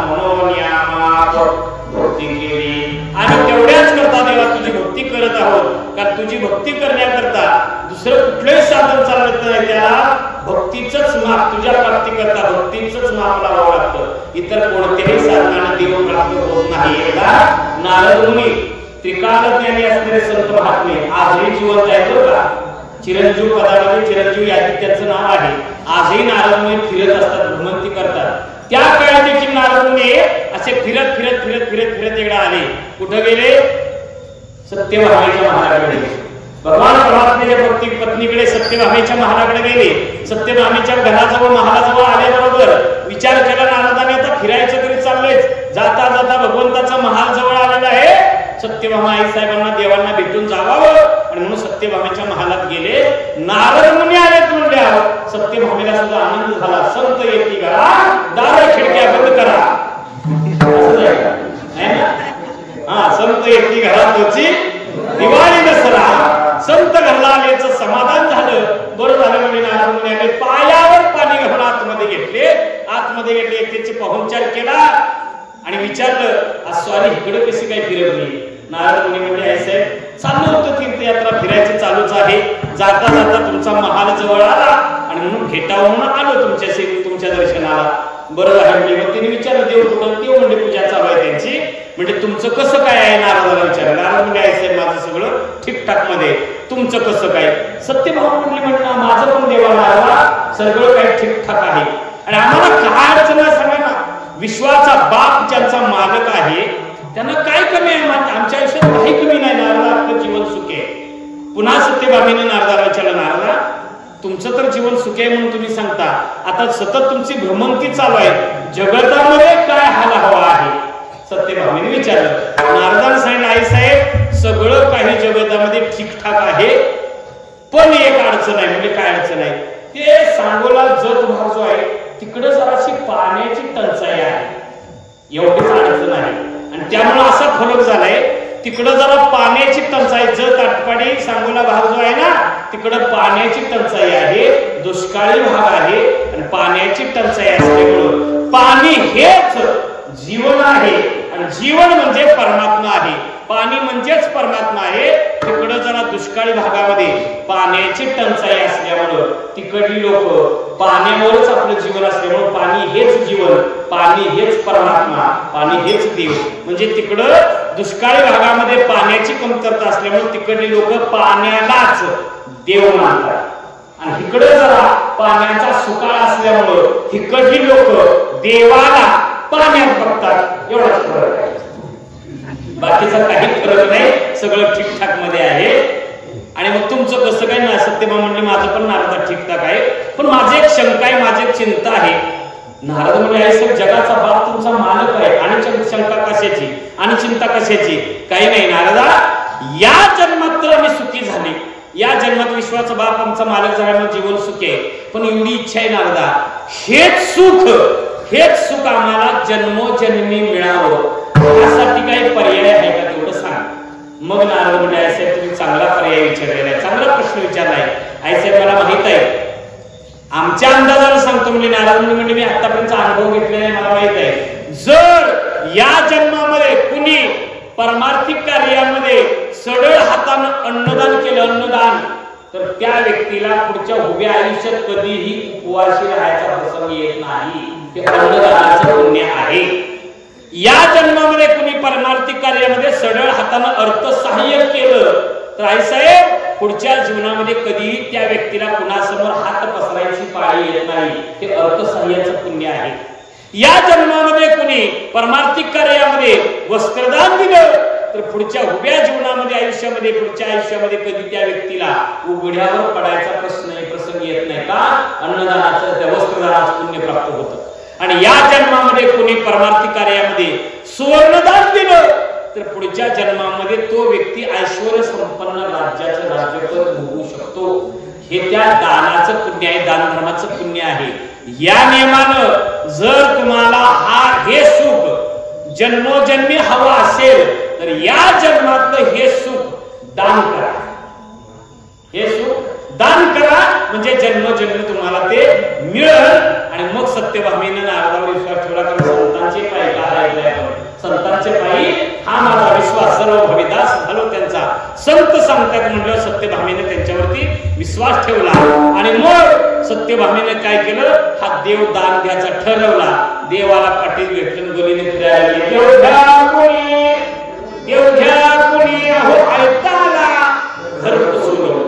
भक्ती केली. आणि तेवढ्याच करता देवा तुझी भक्ती करत आहोत. कारण तुझी भक्ती करण्याकरता दुसरं कुठलंही साधन चालत नाही. त्याला भक्तीचंच माप, तुझ्या प्राप्ती करता भक्तीचंच माप लावावं लागतं. इतर कोणत्याही साधनाने देव प्राप्त होत नाही. एकदा नारद मुनी त्रिकालज्ञानी असणारे संत महात्मे आजही जिवंत आहेत बघा. चिरंजीव पदामध्ये चिरंजीव यादी त्याचं नाव आहे. आजही नारद मुनी फिरत असतात, भ्रमंती करतात. त्या काळात देखील नारद मुनी असे फिरत एकदा आले. कुठं गेले? सत्यभामेच्या महालाकडे गेले. भगवान परमात्म्याच्या प्रत्येक पत्नीकडे सत्यभामेच्या महालाकडे गेले. सत्यभामेच्या घराजवळ महालाजवळ आल्याबरोबर विचार केला नारदाने, आता फिरायचं तरी चाललंय, जाता जाता भगवंताचा महाल जवळ आलेला आहे, सत्यभामा आई साहेबांना देवांना भेटून जावावं, आणि म्हणून सत्यभामेच्या महालात गेले. नारद मुनी आलेत म्हणल्यावर सत्यभामेला सुद्धा आनंद झाला. संत येती घरा, दार खिडक्या बंद करा. हा, संत येती घरा तोची दिवाळी दसरा. संत घरला आल्याचं समाधान झालं. बरं झालं म्हणजे नारद मुनी आले, पायावर पाणी घालून आतमध्ये घेतले. त्याचे पाहुणचार केला आणि विचारलं, स्वारी इकडे कशी काय फिरवली? नारद मुनी म्हणजे आई साहेब, चालू होतं तीर्थयात्रा, फिरायचं चालूच आहे, जाता जाता तुमचा महाल जवळ आला आणि म्हणून भेटावं म्हणून आलो तुमच्या दर्शनाला. बरं झालं म्हणजे. मग तिने विचारलं, देव कुठं? देव म्हणजे पूजा चालू आहे त्यांची. म्हणजे तुमचं कसं काय आहे? नारदाला विचारलं. नारद म्हणजे आई साहेब, माझं सगळं ठीकठाक मध्ये, तुमचं कसं काय? सत्यभामा म्हणली, म्हणलं माझं पण देवा नारदा सगळं काही ठीकठाक आहे. आणि आम्हाला काय अडचण आहे सांगा ना. विश्वाचा बाप ज्यांचा मालक आहे त्यांना काय कमी आहे? आमच्या आयुष्यात काही कमी नाही, नारदा आपलं जीवन सुखी आहे. पुन्हा सत्यभामेने नारदाला विचारलं, नारदा तुमचं तर जीवन सुखी आहे म्हणून तुम्ही सांगता, आता सतत तुमची भ्रमंती चालू आहे, जगतामध्ये काय हाल हवा आहे? सत्यभामेने विचारलं. नारदाने सांगितलं, आई साहेब सगळं काही जगतामध्ये ठीकठाक आहे, पण एक अडचण आहे. म्हणजे काय अडचण आहे? ते सांगोला जत भाग जो आहे तिकडे जराशी पाण्याची टंचाई आहे, एवढीच अडचण आहे. आणि त्यामुळे असा फरक झालाय, तिकडं जरा पाण्याची टंचाई, जत आटपाडी सांगोला भाग जो आहे ना तिकडं पाण्याची टंचाई आहे, दुष्काळी भाग आहे. आणि पाण्याची टंचाई असल्यामुळं पाणी हेच जीवन आहे, आणि जीवन म्हणजे परमात्मा आहे, पाणी म्हणजेच परमात्मा आहे. तिकडं जरा दुष्काळी भागामध्ये पाण्याची टंचाई असल्यामुळं तिकडली लोक पाण्यावरच आपलं जीवन असल्यामुळं पाणी हेच जीवन, पाणी हेच परमात्मा, पाणी हेच देव. म्हणजे तिकडं दुष्काळी भागामध्ये पाण्याची कमतरता असल्यामुळे तिकडली लोक पाण्यालाच देव मानतात, आणि इकडे जरा पाण्याचा सुकाळ असल्यामुळं तिकडली लोक देवाला पाण्यात बघतात. एवढाच फरक आहे, बाकीचा काही फरक नाही, सगळं ठीकठाक मध्ये आहे. आणि मग तुमचं कसं काय ना? सत्यभामा म्हणली, माझं पण नारदा ठीकठाक आहे, पण माझी एक शंका आहे, माझी एक चिंता आहे. नारद म्हणजे आहे साहेब, जगाचा बाप तुमचा मालक आहे, आणि शंका कशाची आणि चिंता कशाची? काही नाही नारदा, या जन्मात तर आम्ही सुखी झाले, या जन्मात विश्वाचा बाप आमचा मालक झाल्यामुळे जीवन सुखी आहे. पण एवढी इच्छा आहे नारदा, हेच सुख आम्हाला जन्मोजन्मी मिळावं, यासाठी काही पर्याय आहे का तेवढं सांग. मग नारद म्हणजे आई साहेब, तुम्ही चांगला पर्याय विचारलेला आहे, चांगला प्रश्न विचारलाय. आई साहेब मला माहित आहे, आमच्या अंदाजानं सांगतो म्हणजे नारद म्हणजे मी आतापर्यंत अनुभव घेतलेला आहे, मला माहित आहे, जर या जन्मामध्ये कुणी परमार्थिक कार्यामध्ये सडळ हातानं अन्नदान केलं, अन्नदान, तर त्या व्यक्तीला पुढच्या उभ्या आयुष्यात कधीही उपवासी राहायचा प्रसंग येत नाही. ते अन्नदानाचं पुण्य आहे. या जन्मामध्ये कुणी परमार्थिक कार्यामध्ये सडळ हातानं अर्थसहाय्य केलं तर आई साहेब पुढच्या जीवनामध्ये कधीही त्या व्यक्तीला कुणासमोर हात पसरायची पाळी येत नाही. ते अर्थसहाय्याचं पुण्य आहे. या जन्मामध्ये कुणी परमार्थिक कार्यामध्ये वस्त्रदान दिलं तर पुढच्या उभ्या जीवनामध्ये आयुष्यामध्ये पुढच्या आयुष्यामध्ये कधी त्या व्यक्तीला उघड्यावर पडायचा प्रसंग येत नाही का? अन्नदानाचं त्या वस्त्रदानाचं पुण्य प्राप्त होतं. आणि या जन्मामध्ये कोणी परमार्थिक कार्यामध्ये सुवर्णदान दिलं तर पुढच्या जन्मामध्ये तो व्यक्ती ऐश्वर्य संपन्न राज्याचं राज्यपद भोगू शकतो. हे त्या दानाचं पुण्य आहे, दान धर्माचं पुण्य आहे. या नियमानं जर तुम्हाला हे सुख जन्मोजन्मी हवं असेल तर या जन्मातलं हे सुख दान करा. हे सुख दान करा म्हणजे जन्मोजन्मी तुम्हाला ते मिळेल. आणि मग सत्यभामेने नारदावर विश्वास ठेवला, कारण संतांचे पायी काय संतांचे पायी हा माझा विश्वास, सर्व भविदास झालो त्यांचा. संत सांगतात म्हणलं सत्यभामेने त्यांच्यावरती विश्वास ठेवला. आणि मग सत्यभामेने काय केलं? हा देव दान द्यायचा ठरवला. देवाला पाटील भेटून गोलीने फिरायला गेले. देव घ्या कुणी अहो ऐकायला घर बसवलं.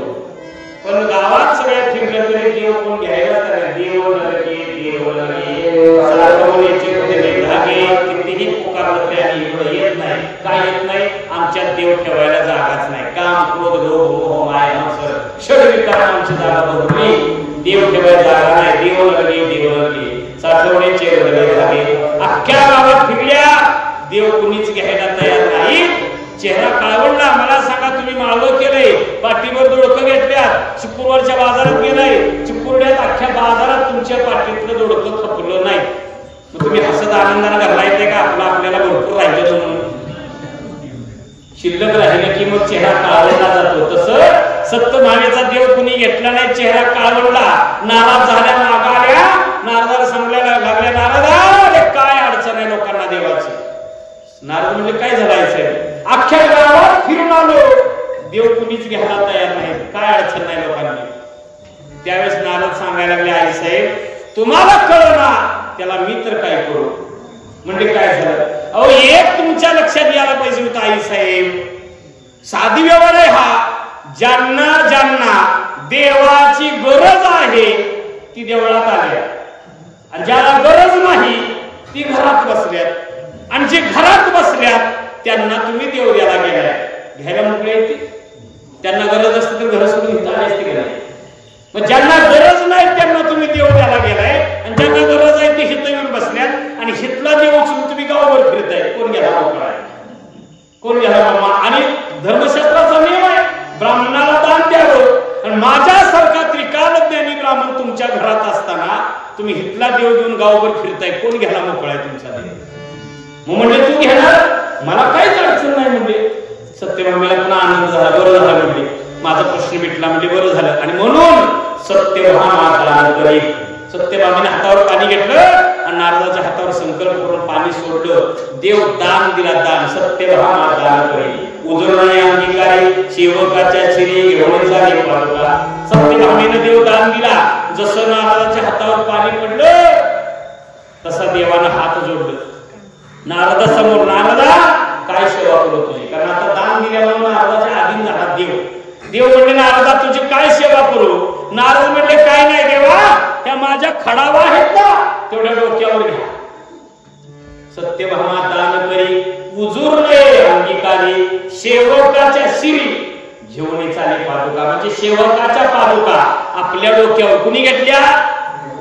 पण गावात सगळ्या फिरलं तरी देव कोण घ्यायला तर देव नरके देव नरके सारवण्याचे धागे कितीही पुकार मारलं तरी आम्ही इकडे येत नाही. काय येत नाही? आमच्यात देव ठेवायला जागाच नाही. काम क्रोध लोभ मोह माया मत्सर षडविकार आमची जागा भरली. देव ठेवायला जागा नाही. देव लागली साठवण्याचे हृदय झाले. अख्ख्या गावात फिरल्या, देव कुणीच घ्यायला तयार नाही. चेहरा काळवंडला. मला सांगा, तुम्ही माळवं केलंय, पाठीवर दोडकं घेतल्यात, शुक्रवारच्या बाजारात गेलाय, चिकुरड्यात अख्ख्या बाजारात तुमच्या पाठीतलं दोडकं खपलं नाही. मग तुम्ही हसत आनंदाने घरला येते का? आपल्याला भरपूर राहिलं म्हणून शिल्लक राहिलं की मग चेहरा काळवंडला जातो. तसं सत्यभामेचा देव कुणी घेतला नाही. चेहरा काळवंडला. नाराज झाल्या, मागाल्या. नारदाला सांगायला लागल्या, नारदा काय अडचण आहे लोकांना देवाची. नारद म्हणजे काय झालायचं? अख्ख्या गावात फिरून आलो, देव कुणीच घ्यायला तयार नाही. काय अडचण नाही लोकांनी. त्यावेळेस नारद सांगायला लागले, आई साहेब तुम्हाला कळना, त्याला मी तर काय करू. म्हणजे काय झालं? अहो एक तुमच्या लक्षात यायला पाहिजे होतं आई साहेब, साधी व्यवहार आहे हा. ज्यांना देवाची गरज आहे ती देवळात आल्या, आणि ज्याला गरज नाही ती घरात बसल्यात. आणि जे घरात बसल्यात त्यांना तुम्ही देव द्यायला गेलाय. घ्यायला मोकळे येते. त्यांना गरज असते तर घर सोडून इथं आले असते गेलाय. मग ज्यांना गरज नाही त्यांना तुम्ही देव द्यायला गेलाय, आणि ज्यांना गरज आहे ते हित येऊन बसल्यात, आणि हितला देव उचलून तुम्ही गावभर फिरताय. कोण घ्यायला मोकळा आहे? कोण घ्यायला मामा? आणि धर्मशास्त्राचा नियम आहे, ब्राह्मणाला दान द्यावं. आणि माझ्यासारखा त्रिकालज्ञानी ब्राह्मण तुमच्या घरात असताना तुम्ही हितला देव घेऊन गावभर फिरताय. कोण घ्यायला मोकळा आहे तुमचा देव? मग म्हणजे तू घेणार, मला काहीच अडचण नाही. म्हणजे सत्यभामेला पुन्हा आनंद झाला. बरं झालं म्हणजे माझा प्रश्न मिटला. म्हणजे बरं झालं. आणि म्हणून सत्यभामा दान करी. सत्यभामेने हातावर पाणी घेतलं आणि नारदाच्या हातावर संकल्प करून पाणी सोडलं. देव दान दिला. दान. सत्यभामा दान करी. उजळणे अंगीकारी सेवकाच्या शिरी घेऊन झाले पादुका. सत्यभामेने देव दान दिला. जसं नारदाच्या हातावर पाणी पडलं तसा देवानं हात जोडलं नारदासमोर. नारदा काय सेवा करू तुझी? कारण आता दान दिल्यामुळे नारदाच्या आधीन झाला देव. देव म्हणले, नारदा तुझी काय सेवा करू? नारद म्हणले, काय नाही देवा, त्या माझ्या खडावा आहेत ना तेवढ्या डोक्यावर घ्या. सत्यभामा दान करी. उजूरले अंगीकारी सेवकाच्या शिरी घेऊन चाले पादुका. म्हणजे सेवकाच्या पादुका आपल्या डोक्यावर कुणी घेतल्या?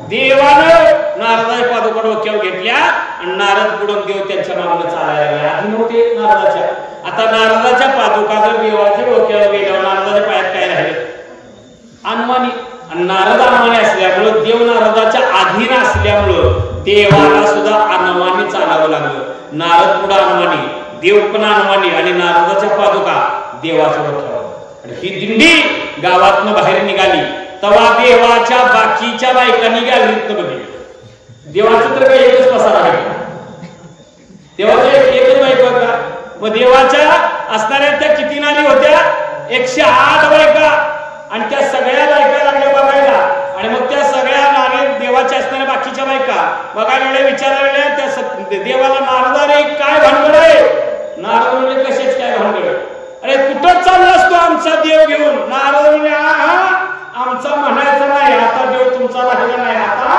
देवानं नारदाच्या पादुका डोक्यावर घेतल्या, आणि नारद बुडून देव त्यांच्या मागणं चालायला लागले. आधी नव्हते नारदाच्या. आता नारदाच्या पादुका जर देवाच्या डोक्यावर गेल्यावर नारदाच्या पायात काय राहिले? अनवाणी. आणि नारद अनवाणी असल्यामुळं, देव नारदाच्या अधीन असल्यामुळं देवाला सुद्धा अनवाणी चालावं लागलं. नारद पुढे अनवाणी, देव पण अनवाणी, आणि नारदाच्या पादुका देवाच्या डोक्यावर. आणि ही दिंडी गावातनं बाहेर निघाली. तेव्हा देवाच्या बाकीच्या बायकांनी गॅलरीत बघितलं. देवाचं तर काही एकच पसारा आहे. देवाच्या एकच बायका होता. मग देवाच्या असणाऱ्या त्या किती नारी होत्या? 108 बायका. आणि त्या सगळ्या बायका लागल्या बघायला. आणि मग त्या सगळ्या नारी देवाच्या असणाऱ्या बाकीच्या बायका बघायला लागल्या, विचारायला लागल्या त्या देवाला, नारदाने काय भानगड आहे? नारद म्हणजे कशाच काय भानगड? अरे कुठं चालला असतो आमचा देव घेऊन? नारद म्हणजे आमचा म्हणायचा नाही, आता देव तुमचा राहिला नाही. आता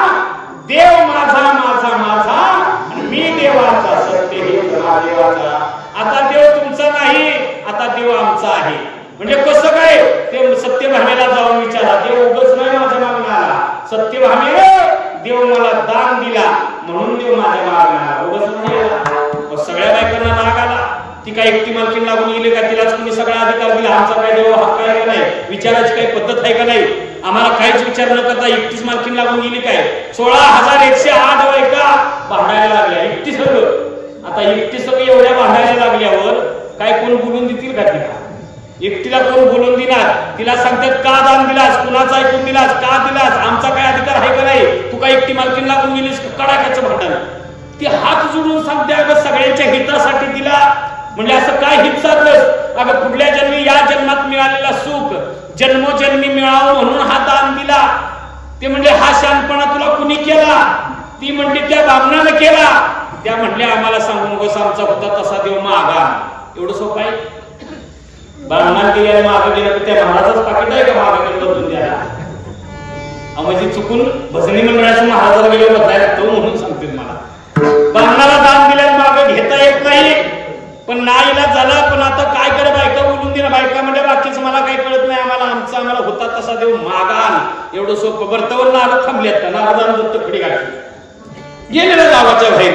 देव माझा माझा माझा आणि मी देवाचा. सत्य हे देवाचा. आता देव तुमचा नाही, आता देव आमचा आहे. म्हणजे कसं काय? ते सत्यभामेला जाऊन विचारा. देव उगाच नाही माझ्या मागणं आला. सत्यभामे, देव मला दान दिला म्हणून देव माझ्या मागणं आला, उगाच नाही आला. सगळ्या बायकांना राग आला. ती काय एकटी मालकीन लागून गेली का? तिलाच कोणी सगळा अधिकार दिला? आमचा काय देव हक्क आहे का नाही? विचारायची काही पद्धत आहे का नाही? आम्हाला काहीच विचार न करता एकटीच मालकीन लागून गेली काय? 16,108 बायका भांडायला लागल्या. एकटी सगळं. आता एकटी सगळं एवढ्या भांडायला लागल्यावर काय कोण बोलून देतील का तिला? एकटीला कोण बोलून देणार? तिला सांगतात, का दान दिलास? कुणाचा ऐकून दिलास? का दिलास? आमचा काय अधिकार आहे का नाही? तू काय एकटी मालकीन लागून गेलीस? कडाक्याचं भांडण. ती हात जोडून सांगते, अगं सगळ्यांच्या हितासाठी दिला. म्हणजे असं काय हित साधलंस? अगं पुढल्या जन्मी या जन्मात मिळालेला सुख जन्मोजन्मी मिळावं म्हणून हा दान दिला. ते म्हणजे हा शानपणा तुला कुणी केला? ती म्हणली त्या ब्राह्मणानं केला. त्या म्हणल्या, आम्हाला सांगून बस, आमचा होता तसा देव मागा. एवढं सोपं आहे? ब्राह्मणाने दिल्याला मागं गेलं तर त्या महाराजाच पाकिट आहे का मागं गेलं बदलून द्यायला? म्हणजे चुकून भजनी मंडळाच्या महाराजाला गेलं बदलायला लागतो म्हणून सांगते मला. ब्राह्मणाला दान दिल्याला मागं घेता येत इलाज झाला, पण आता काय करा, बायका बोलून दिला. बायका म्हणजे बाकीचं मला काही कळत नाही, आम्हाला होता तसा देव मागाल, एवढं सोपं. बर्तावर नारद थांबलेत का, नारदानं दत्त खडी घातली, गेलेलं गावाच्या बाहेर.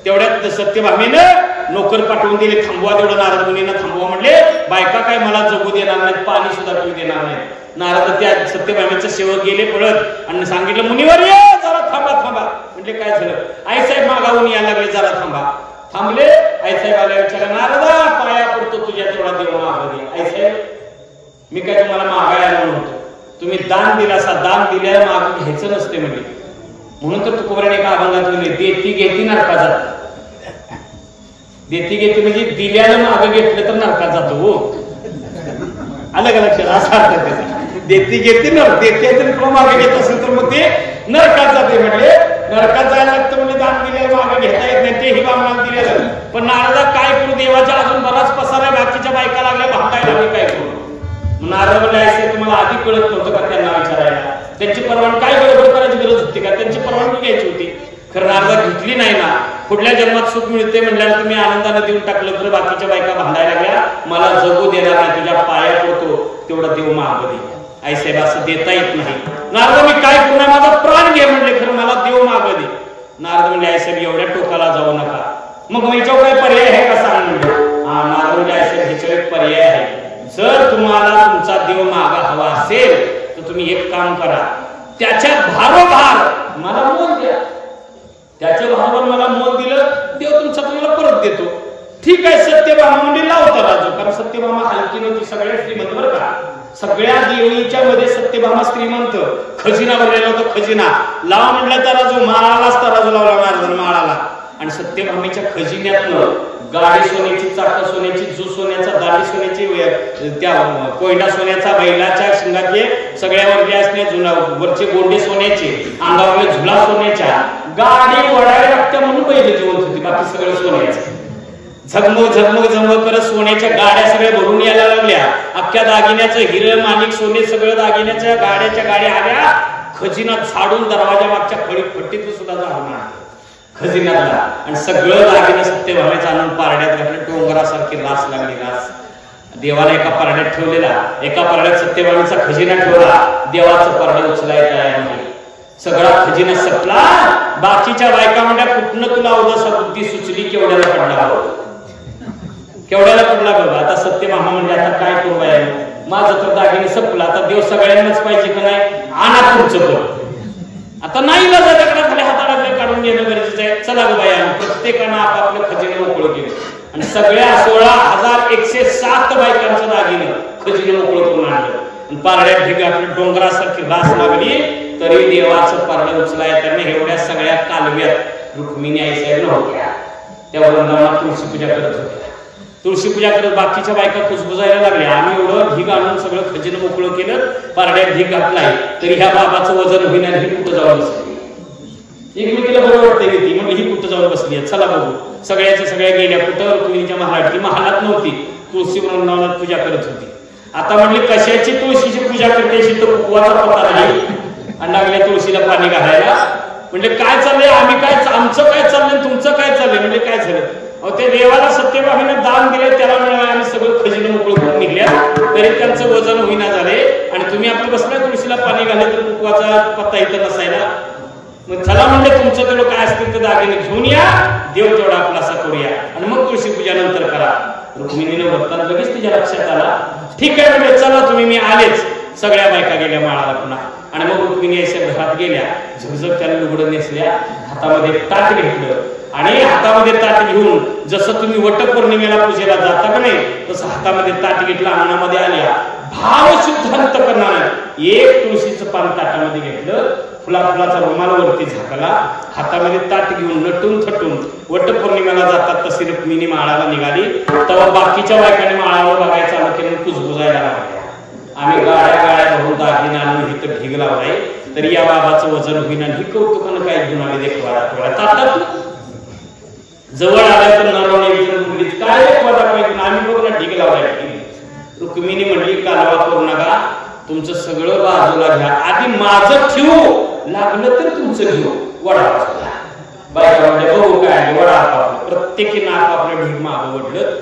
तेवढ्यात सत्यभामेनं नोकर पाठवून दिले, थांबवा तेवढं. नारद मुनींना थांबवा म्हणले. बायका काय मला जगू देणार नाहीत, पाणी सुद्धा पिऊ देणार नाही. नारद त्या सत्यभामेचे सेवक गेले पळत आणि सांगितलं, मुनीवर ये, जरा थांबा थांबा. म्हणजे काय झालं, आईसाहेब मागावून यायला लागले, जरा थांबा. थांबले. आईसाहेब आल्या, विचारला, नारदा पाया पडतो तुझ्या, तेवढा देव माग दे. आईसाहेब मी काय तुम्हाला मागायला म्हणतो, तुम्ही दान दिला असा, दान दिल्याला माग घ्यायचं नसते म्हणजे. म्हणून तर तुकोबाराने एका अभंगात लिहिले, देती घेती नरकात जात. देती घेती म्हणजे दिल्याला माग घेतलं तर नरकात जातो. हो, आलं का लक्षात? असा अर्थ त्याचा. देती घेती न देते तरी तुला मागे घेत असेल तर मग ते नरकात जाते. म्हणजे नरकात जायला लागतं, म्हणजे दान दिल्याला मागे घेता येत नाही, तेही बामणाला दिलेलं. पण नारदा काय करू, देवाच्या अजून बराच पसार आहे, बाकीच्या बायका लागल्या भांडायला, मी काय करू. नारद म्हणले, ऐसे तुम्हाला आधी कळत नव्हतं का त्यांना विचारायला? त्यांची परवानगी काय गडबड करायची गरज होती का? त्यांची परवानगी घ्यायची होती. खरं नारदा घेतली नाही ना. पुढल्या जन्मात सुख मिळते म्हणल्यावर तुम्ही आनंदाने देऊन टाकलं, तर बाकीच्या बायका भांडायला लागल्या, मला जगू देणार नाही, तुझ्या पाया पडतो तेवढा देव माग दे. आईसाहेब असं देता येत नाही. नारद मी काय करू, माझा प्राण घे म्हणले, खरं मला देव माग दे. नारद म्हणले, आईसाहेब एवढ्या टोकाला जाऊ नका, मग याच्यावर काय पर्याय आहे का सांग म्हणले. हा, नारद म्हणले, आईसाहेब ह्याच्यावर एक पर्याय आहे. जर तुम्हाला तुमचा देव मागा हवा असेल तर तुम्ही एक काम करा, त्याच्या भारोभार मला मोल द्या. त्याच्या भारोभार मला मोल दिलं, देव तुमचा तुम्हाला परत देतो. ठीक आहे. सत्यभामा म्हणजे लावता राजू, कारण सत्यभामा हलकी नव्हती, सगळ्या श्रीमंत बरं का. सगळ्या देवीच्या मध्ये सत्यभामा श्रीमंत. खजिना भरलेला होता, खजिना लाव म्हणलं तराजू, माळालाच तराजू लावला नारदानं माळाला. आणि सत्यभामेच्या खजिन्यातनं गाडी सोन्याची, चाक सोन्याची, जू सोन्याचा, दाढी सोन्याची, त्या कोयना सोन्याचा, बैलाच्या शिंगातले सगळ्यावर असणे जुना वरचे गोंडे सोन्याचे, अंगावरले झुला सोन्याच्या, गाडी वडायला लागत्या म्हणून बैल जिवंत होती, बाकी सगळं सोन्याचं. झगमग झगमग झगमग करत सोन्याच्या गाड्या सगळ्या भरून यायला लागल्या. अख्ख्या दागिन्याचं हिरं माणिक सोने सगळं दागिन्याच्या गाड्या आल्या. खजिना झाडून दरवाजा मागच्या फटीतून सुद्धा झाडून खजिन्यातला, आणि सगळं दागिनं सत्यभामेचं आणून पारड्यात घातलं. डोंगरासारखी रास लागली, रास. देवाला एका पारड्यात ठेवलेला, एका पारड्यात सत्यभामेचा खजिना ठेवला. देवाचं पारडं उचलायचं आहे. सगळा खजिना सपला. बाकीच्या बायका म्हणल्या, कुठनं तुला अवदसा बुद्धी सुचली, केवढ्याला पडला केवढ्याला पडला बघ. आता सत्यभामा म्हणजे, आता काय करू बाया, माझं तर दागिने सपला, आता देव सगळ्यांनाच पाहिजे का नाही, आणा तुमचं पण. आता नाही त्याकडे खाली हाताला काढून घेणं गरजेचं आहे. चला ग बाया, प्रत्येकानं आपापलं खजिने मोकळं केलं आणि सगळ्या 16,107 बायकांचं दागिनं खजिने मोकळं करून आणलं. पारड्यात ढिग आपल्या डोंगरासारखी रास लागली, तरी देवाचं पारडं उचलाय त्यांना एवढ्या सगळ्या कालव्यात रुक्मिणी आईसाहेब नव्हत्या. त्या वृंदावनात तुळशी पूजा करत होत्या. तुळशी पूजा करत बाकीच्या बायका कुजबुजायला लागल्या. आम्ही एवढं ढिग आणून सगळं खजिनं मोकळं केलं, पारड्यात ढिग घातलाय, तरी ह्या बाबाचं वजन होईना, ही कुठं जाऊन बसली. एकमेकीला बरं वाटतंय ती म्हणजे ही कुठं जाऊन बसली, चला बघू. सगळ्याच्या सगळ्या गेल्या. कुठं रुक्मिणीच्या महालात, ती महालात नव्हती, तुळशी वृंदावनात पूजा करत होती. आता म्हणली कशाची तुळशीची पूजा करते, अशी तो कुकवाचा पत्ता नाही, आणि लागल्या तुळशीला पाणी घालायला. म्हणजे काय चाललंय, आम्ही काय, आमचं काय चाललंय, तुमचं काय चाललंय. म्हणजे काय झालं, अहो ते देवाला सत्यभामेनं दान दिले, त्याला मिळालं, आम्ही सगळं खजिनं मोकळं करून निघल्या, तरी त्यांचं वजन होईना झाले. आणि तुम्ही आपलं बसलाय तुळशीला पाणी घालत, तर कुकवाचा पत्ता इथं नसायला. मग चला म्हणले, तुमचं तेवढं काय असतील तर दागिने घेऊन या, देव तेवढा आपला असा करूया, आणि मग तुळशी पूजा नंतर करा. रुक्मिणीने वृत्तांत लगेच तिच्या लक्षात आला. ठीक आहे म्हणजे, चला तुम्ही, मी आलेच. सगळ्या बायका गेल्या माळाला पुन्हा. आणि मग रुक्मिणी अशा घरात गेल्या, झगझग त्याला लुगडं नेसल्या, हातामध्ये ताट घेतलं, आणि हातामध्ये ताट घेऊन जसं तुम्ही वटपौर्णिमेला पूजेला जाता का नाही, तसं हातामध्ये ताट घेतलं, अंगणामध्ये आल्या. भावशुद्ध अंतकरणानं एक तुळशीचं पान ताटामध्ये घेतलं, फुलाचा रुमाल वरती झाकला, हातामध्ये ताट घेऊन नटून थटून वटपौर्णिमेला जातात तशी रुक्मिणी माळाला निघाली. तेव्हा बाकीच्या बायकांनी माळावर बघायचं आलं की कुजबुजायला लागल्या. आम्ही गाड्या भरून दागिने आणून इथं ढिग लावलाय, तरी या बाबाचं वजन होईना, ही कौतुकानं काय घेऊन आले देखवाडा ताटात. जवळ आल्या तर नरवणे विचारून काय देखवाडा, आम्ही बघ ना ढिग लावलाय. रुक्मिणी म्हणली, कालवा करू नका, तुमचं सगळं बाजूला घ्या, आधी माझं ठेवू, लागलं तर तुमचं घेऊ. वडा बायका म्हणजे बघू काय वडा आपापलं, प्रत्येकीनं आपापलं ढीग मागं वडलं.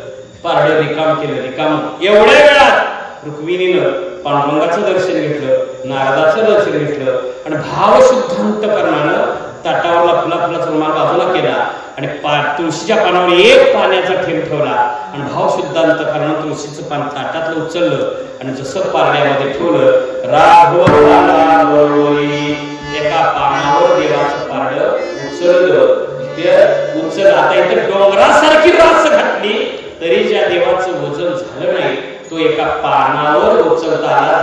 पारडं रिकाम केलं, रिकाम. एवढ्या वेळात रुक्मिणीनं पांडुरंगाचं दर्शन घेतलं, नारदाचं दर्शन घेतलं आणि भावशुद्ध अंतकरणानं ताटावरला फुलाचा रुमाल बाजूला केला आणि तुळशीच्या पानावर एक पाण्याचा थेंब ठेवला आणि भावशुद्ध अंतकरणानं तुळशीचं पान ताटातलं उचललं आणि जसं पारड्यामध्ये ठेवलं, एका पानावर देवाचं पारडं उचललं. उचल आता इथे डोंगरासारखी रास घातली तरी ज्या देवाचं वजन झालं नाही तो एका पानावर उचलता आला,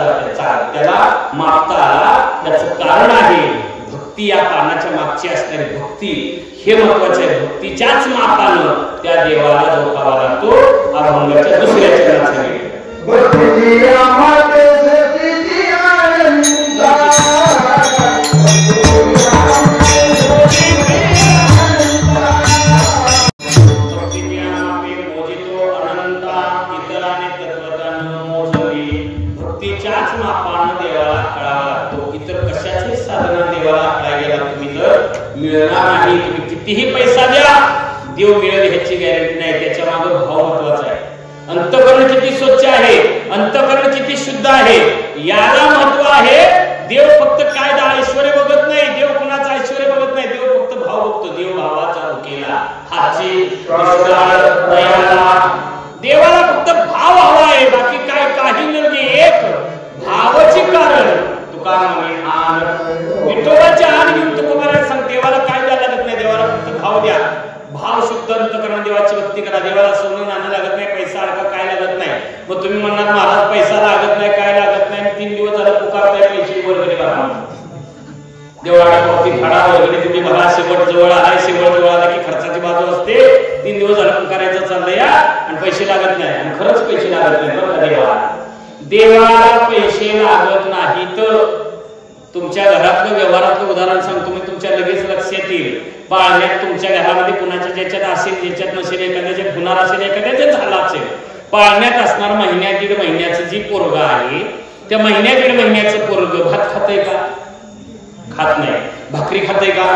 त्याला मापता आला. त्याचं कारण आहे भक्ती. या पानाच्या मागची असणारी भक्ती हे महत्वाचे आहे. भक्तीच्याच मापानं त्या देवाला झोपावा लागतो. अभंगाच्या दुसऱ्या चरणाचा भक्तीच्याच मापानं देवाला कळावा लागतो. इतर कशाचे साधना देवाला कळायला गेला तुम्ही तर मिळणार नाही. तुम्ही कितीही पैसा द्या, देव मिळेल ह्याची गॅरंटी नाही. त्याच्या मागे भाव महत्वाचा आहे. अंतःकरण किती स्वच्छ आहे, अंतःकरण किती शुद्ध आहे याला महत्व आहे. देव फक्त कायदा ऐश्वर्य बघत नाही, देव कुणाचं ऐश्वर्य बघत नाही, देव फक्त भाव बघतो. देव भावाचा उकेला हाची देवाला फक्त भाव हवा आहे, बाकी काय काही नाही. एक भावाचे कारण तुका म्हणे आन विठोबाचे आन घेऊन तुकोबाला सांग. देवाला काय द्यायला लागत नाही, देवाला फक्त भाव द्या. भाव शुद्ध अंतःकरण देवाची भक्ती करा. देवाला सोनं नाणं लागत नाही, पैसा अडका काय लागत नाही. मग तुम्ही म्हणणार महाराज पैसा लागत नाही, काय लागत नाही, 3 दिवस झालं पुकारताय पैसे वर्गणी भरा. देवळाची खडा वर्गणी तुम्ही भरा. शेवट जवळ आलाय, शेवट जवळ आला की खर्चाची बाजू असते. 3 दिवस झालं पुकारायचं चाललंय आणि पैसे लागत नाही. आणि खरंच पैसे लागत नाही बरं का देवाला. देवाला पैसे लागत नाही तर तुमच्या घरातलं व्यवहारातलं उदाहरण सांगतो मी, तुमच्या लगेच लक्षात येईल. पाळण्यात तुमच्या घरामध्ये कुणाच्या ज्याच्यात असेल ज्याच्यात नसेल, एखाद्याच्या गुन्हा असेल, एखाद्याच्या झाला असेल. पाळण्यात असणार महिन्या 1.5 महिन्याचं जी पोरग आहे त्या महिन्या 1.5 महिन्याचं पोरग भात खातंय का? खात नाही. भाकरी खातंय का?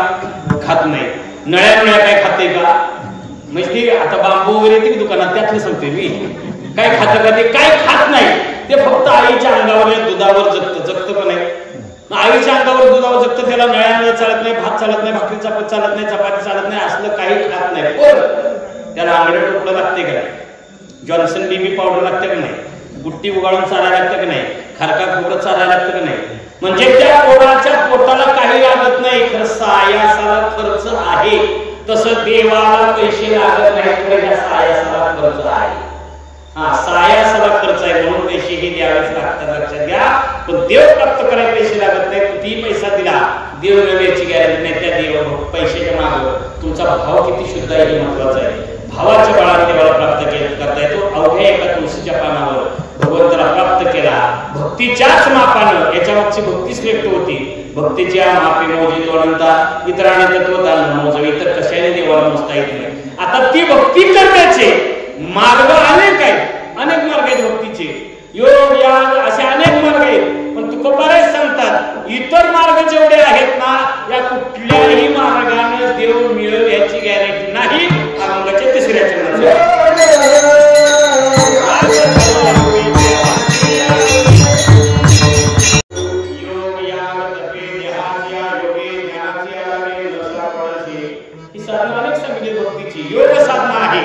खात नाही. नळ्या काय खातंय का? म्हणजे आता बांबू वगैरे येते दुकानात त्यातलं सांगते मी. काय खातं का? ते काय खात नाही. ते फक्त आईच्या अंगावर दुधावर जगत पण आहे. आईच्या अंगावर दुधावर जगत. त्याला नळ्या चालत नाही, भात चालत नाही, भाकरी चालत नाही, चपाती चालत नाही, असलं काही खात नाही. पण त्याला आंगडे टोपलं लागते का नाही? जॉन्सन बेबी पावडर लागते का नाही? गुट्टी उगाळून चालायला लागतं का नाही? खारका खोबरं चालायला लागतं का नाही? म्हणजे त्या पोराच्या पोटाला काही लागत नाही, खरं सायासाला खर्च आहे. तसं देवाला पैसे लागत नाही, तर सायासाला खर्च आहे. सायासाला खर्च आहे म्हणून पैसे हे द्यावेच लागतात, लक्षात घ्या. पण देव प्राप्त करायला पैसे लागत नाही. किती पैसा दिला देव मिळण्याची गॅरंटी नाही. त्या देव पैशाच्या मागे तुमचा भाव किती शुद्ध आहे हे महत्वाचं आहे. भावाच्या बळाने देवाला प्राप्त करता येतो. अवघ्या एका तुळशीच्या पानावर भगवंताला प्राप्त केला भक्तीच्याच मापानं. याच्या मागची भक्ती श्रेष्ठ होती. भक्तीच्या मापे मोजितो अनंता इतराने तत्वता मोज. इतर कशाने देवाला मोजता येत नाही. आता ती भक्ती करण्याचे मार्ग अनेक आहेत. अनेक मार्ग आहेत भक्तीचे. योग याग असे अनेक मार्ग आहेत. पण तुकोबाराय सांगतात इतर मार्ग जेवढे आहेत ना, या कुठल्याही मार्गाने देव मिळेल याची गॅरंटी नाही. अभंगाच्या 3ऱ्या चरणात योग साधना आहे.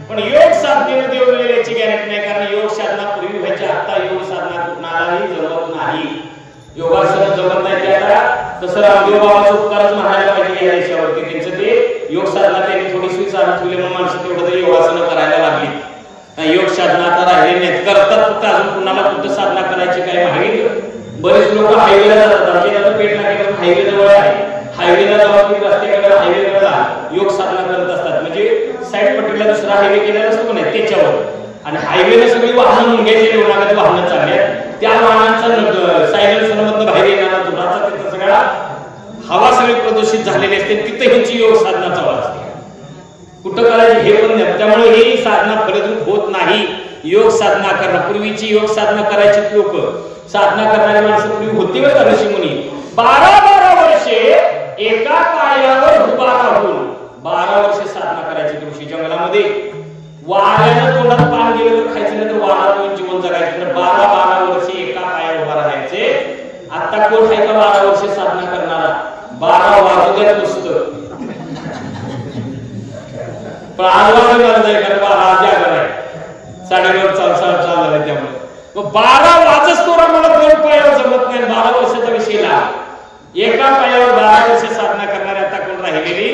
पण योग साधनेने देव मिळेल याची गॅरंटी नाही. कारण योग साधना पूर्वी व्हायची, आता योग साधना कुणालाही जमत नाही. योगासन जमत नाही ते आता तसं रामदेव बाबाचं उपकारच म्हणायला पाहिजे या देशावरती. त्यांचं ते योग साधना त्यांनी थोडीशी चालू ठेवली म्हणून माणसं तेवढं तरी योगासनं करायला लागली. योग साधना आता राहिले नाहीत, करतात फक्त. अजून कुणाला कुठं साधना करायची काय माहिती. बरेच लोक हायवेला जातात. आमच्या पेट नाक्यावर हायवे जवळ आहे. हायवेला जाऊन रस्त्याकडे हायवेला योग साधना करत असतात. म्हणजे साईड पट्टीला दुसरा हायवे केलेला असतो नाही त्याच्यावर. आणि हायवेला सगळी वाहनं मुंग्याचे निवडणाऱ्यात वाहनं चालल्यात. त्या वाहनांचा सायलेन्सर मधनं बाहेर येणारा धुराचा तिथं सगळा हवा सगळी प्रदूषित झालेली असते. तिथं ह्यांची योग साधना चालू असते. कुठं करायची हे पण नाही. त्यामुळे ही साधना फलद्रूप होत नाही. योग साधना करणं पूर्वीची योग साधना करायची लोक साधना करणारी माणसं पूर्वी होती बरं का. ऋषी मुनी 12 वर्षे एका पायावर उभा राहून 12 वर्षे साधना करायची ऋषी जंगलामध्ये. वाऱ्यानं तोंडात पान गेलं तर खायचं नाही तर वारा पिऊन जीवन जगायचं. तर 12 वर्षे एका पायावर उभा राहायचे. आता कोण आहे का 12 वर्षे साधना करणारा? 12 वाजू द्यात नुसतं पण आजवाज जाय कारण 12 जागर आहे 9:30 चालू त्यामुळे मग 12 वाजच तोरा मला दोन पायावर जमत नाही. 12 वर्षाचा विषय ला एका पायावर 12 वर्षे साधना करणारे आता कोण राहिलेली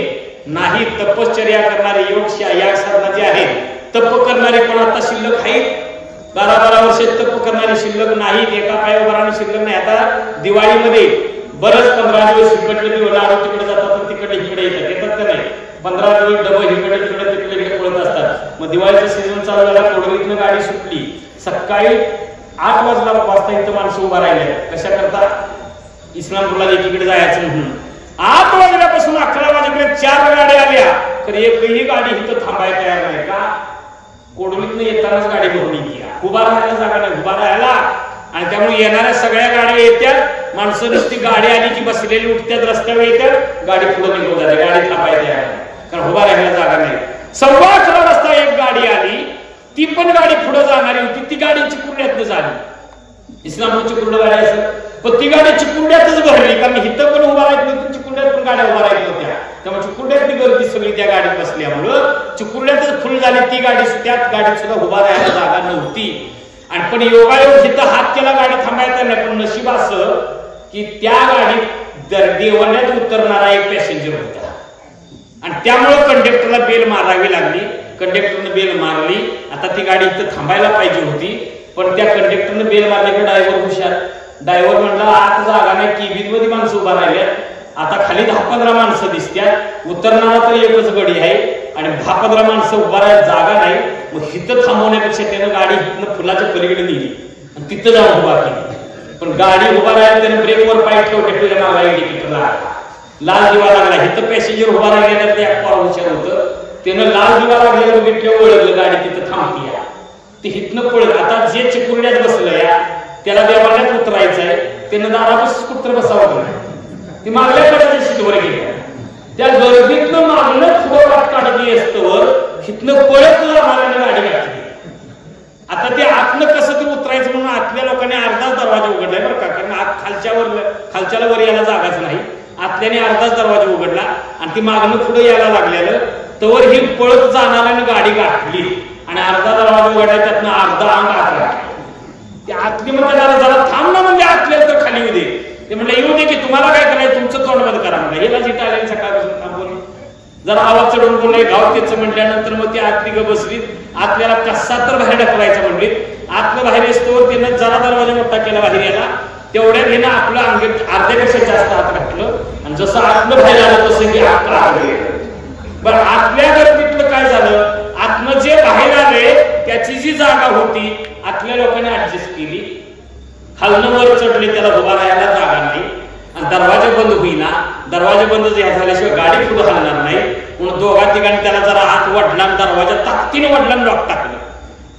नाही. तपश्चर्या करणारे योग या साधना जे आहेत तप करणारे पण आता शिल्लक आहेत. 12 वर्षे तप करणारे शिल्लक नाहीत. एका पायावर उभारणारे शिल्लक नाही. आता दिवाळीमध्ये बरंच 15 दिवस इकडले दिवस लाडू तिकडे जातात तिकडे इकडे येतात का नाही. 15 दिवस डबं इकडे तिकडे तिकडे पळत असतात. मग दिवाळीचं सीझन चालू झाला कोडवीतनं गाडी सुटली. सकाळी 8 वाजता इथं माणसं उभा राहिले. कशा करता? इस्लामपूरला एकीकडे जायचं म्हणून 8 वाजल्यापासून 11 वाजेपर्यंत 4 गाड्या आल्या तर एकही गाडी इथं थांबायला तयार नाही. का? कोडवीतनं येतानाच गाडी भरून येते. उभा राहायला जागा नाही उभा राहायला. आणि त्यामुळे येणाऱ्या सगळ्या गाड्या येतात. माणसं नुसती गाडी आली की बसलेली उठतात रस्त्यावर येतात गाडी पुढे निघून जाते. गाडी थांबायला तयार नाही कारण उभा राहायला जागा नाही. 11:15 वाजता एक गाडी आली. ती पण गाडी पुढे जाणारी होती. ती गाडी चिकुर्ड्यातनं झाली. इस्लामपूरची पूर्ण गाडी असेल पण ती गाडी चिकुर्ड्यातच भरली कारण इथं पण उभा राहत नव्हती चिकुर्ड्यात पण गाड्या उभा राहत नव्हत्या. त्यामुळे चिकुर्ड्यातली गर्दी सगळी त्या गाडीत बसल्यामुळं चिकुर्ड्यातच फुल झाली. ती गाडी त्यात गाडीत सुद्धा उभा राहायला जागा नव्हती. आणि पण योगायोग जिथं हात केला गाडी थांबायचा नाही. पण नशीब असं की त्या गाडीत देवण्यात उतरणारा एक पॅसेंजर होता आणि त्यामुळे कंडक्टरला बेल मारावी लागली. कंडक्टरने बेल मारली. आता ती गाडी इथं थांबायला पाहिजे होती पण त्या कंडक्टरने बेल मारली की ड्रायव्हर हुशार. ड्रायव्हर म्हणला आत जागा नाही केबिन मध्ये माणसं उभा राहिल्यात. आता खाली 10-15 माणसं दिसत्यात. उतरणारा तर एकच गडी आहे आणि 10-15 माणसं उभा राहायला जागा नाही. मग हिथं थांबवण्यापेक्षा त्यानं गाडी हिथनं फुलाच्या पलीकडे नेली आणि तिथं जाऊन उभा केली. पण गाडी उभा राहायला त्यानं ब्रेकवर पाय ठेवल्या मागायला इंडिकेटरला लाल दिवा लागला. हिथं पॅसेंजर उभा राहिलेला ते एक हुशार होतं. त्यानं लाल दिवा लागलेलं बघितलं ओळखलं गाडी तिथं थांबती. ते हिथनं पळत आता जे चिकुर्ड्यात बसलं या त्याला देवाण्यात उतरायचं आहे. त्यानं दारापास कुठं बसावं ती मागल्याकडे सीटवर गेली. त्या गर्दीतनं मागणं थोडं वाट काढली असतं हिथनं पळत मागाने गाडी घातली. आता ते आतनं कसं ते उतरायचं म्हणून आतल्या लोकांनी अर्धाच दरवाजा उघडलाय बरं का कारण आत खालच्याला वर यायला जागाच नाही. आतल्याने अर्धाच दरवाजा उघडला आणि ती मागणं पुढे यायला लागलेलं तवर ही पळत जाणाऱ्याने गाडी गाठली आणि अर्धा दरवाजा उघडला त्यातनं अर्धा अंग आत राहिला. ते आतली म्हणजे जरा थांब ना म्हणजे आतल्या तर खाली येऊ दे. ते म्हणलं येऊ दे की तुम्हाला काय करायचं तुमचं तोंड बंद करा म्हणलं. हेला जिथं आले सकाळपासून काम बोलले जरा आवाज चढून बोलले गाव त्याचं म्हटल्यानंतर मग ती आतली ग बसली. आतल्याला कसा तर बाहेर ढकलायचं म्हणली. आतलं बाहेर असतो त्यानं जरा दरवाजा मोठा केला बाहेर याला तेवढ्यात हे ना आपलं अंग अर्ध्यापेक्षा जास्त हात घातलं आणि जसं आतलं बाहेर आलं तसं की बरं आतल्या गर्दीतलं काय झालं. आतनं जे बाहेर आले त्याची जी जागा होती आतल्या लोकांनी ऍडजस्ट केली. खालनं वर चढले त्याला उभा राहायला जागा नाही आणि दरवाजा बंद होईना. दरवाजा बंद झाल्याशिवाय गाडी पुढे हलणार नाही म्हणून दोघा ठिकाणी त्याला जरा आत वडला दरवाजा ताकदीने वडला लॉक टाकलं.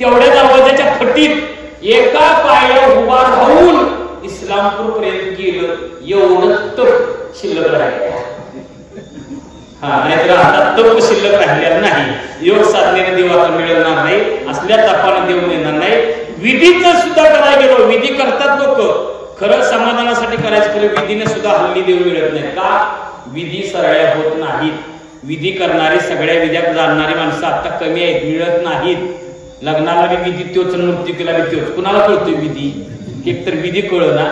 तेवढ्या दरवाजाच्या फटीत एका पायावर उभा राहून इस्लामपूर पर्यंत गेलं. एवढंच तप शिल्लक राहिलं. नाहीतर आता तप शिल्लक राहिलेला नाही. योग साधनेने देवाला मिळणार नाही. असल्या तपाने देव मिळणार नाही. विधीचं सुद्धा करायला गेलो विधी करतात लोक खरं समाधानासाठी करायचं खरं विधीने सुद्धा हल्ली देव मिळत नाही. का? विधी सरळ्या होत नाहीत. विधी करणारी सगळ्या विद्या जाणणारी माणसं आता कमी आहेत मिळत नाहीत. लग्नाला बी विधी तोच मृत्यूला बी तोच. कुणाला कळतोय विधी? एक तर विधी कळना.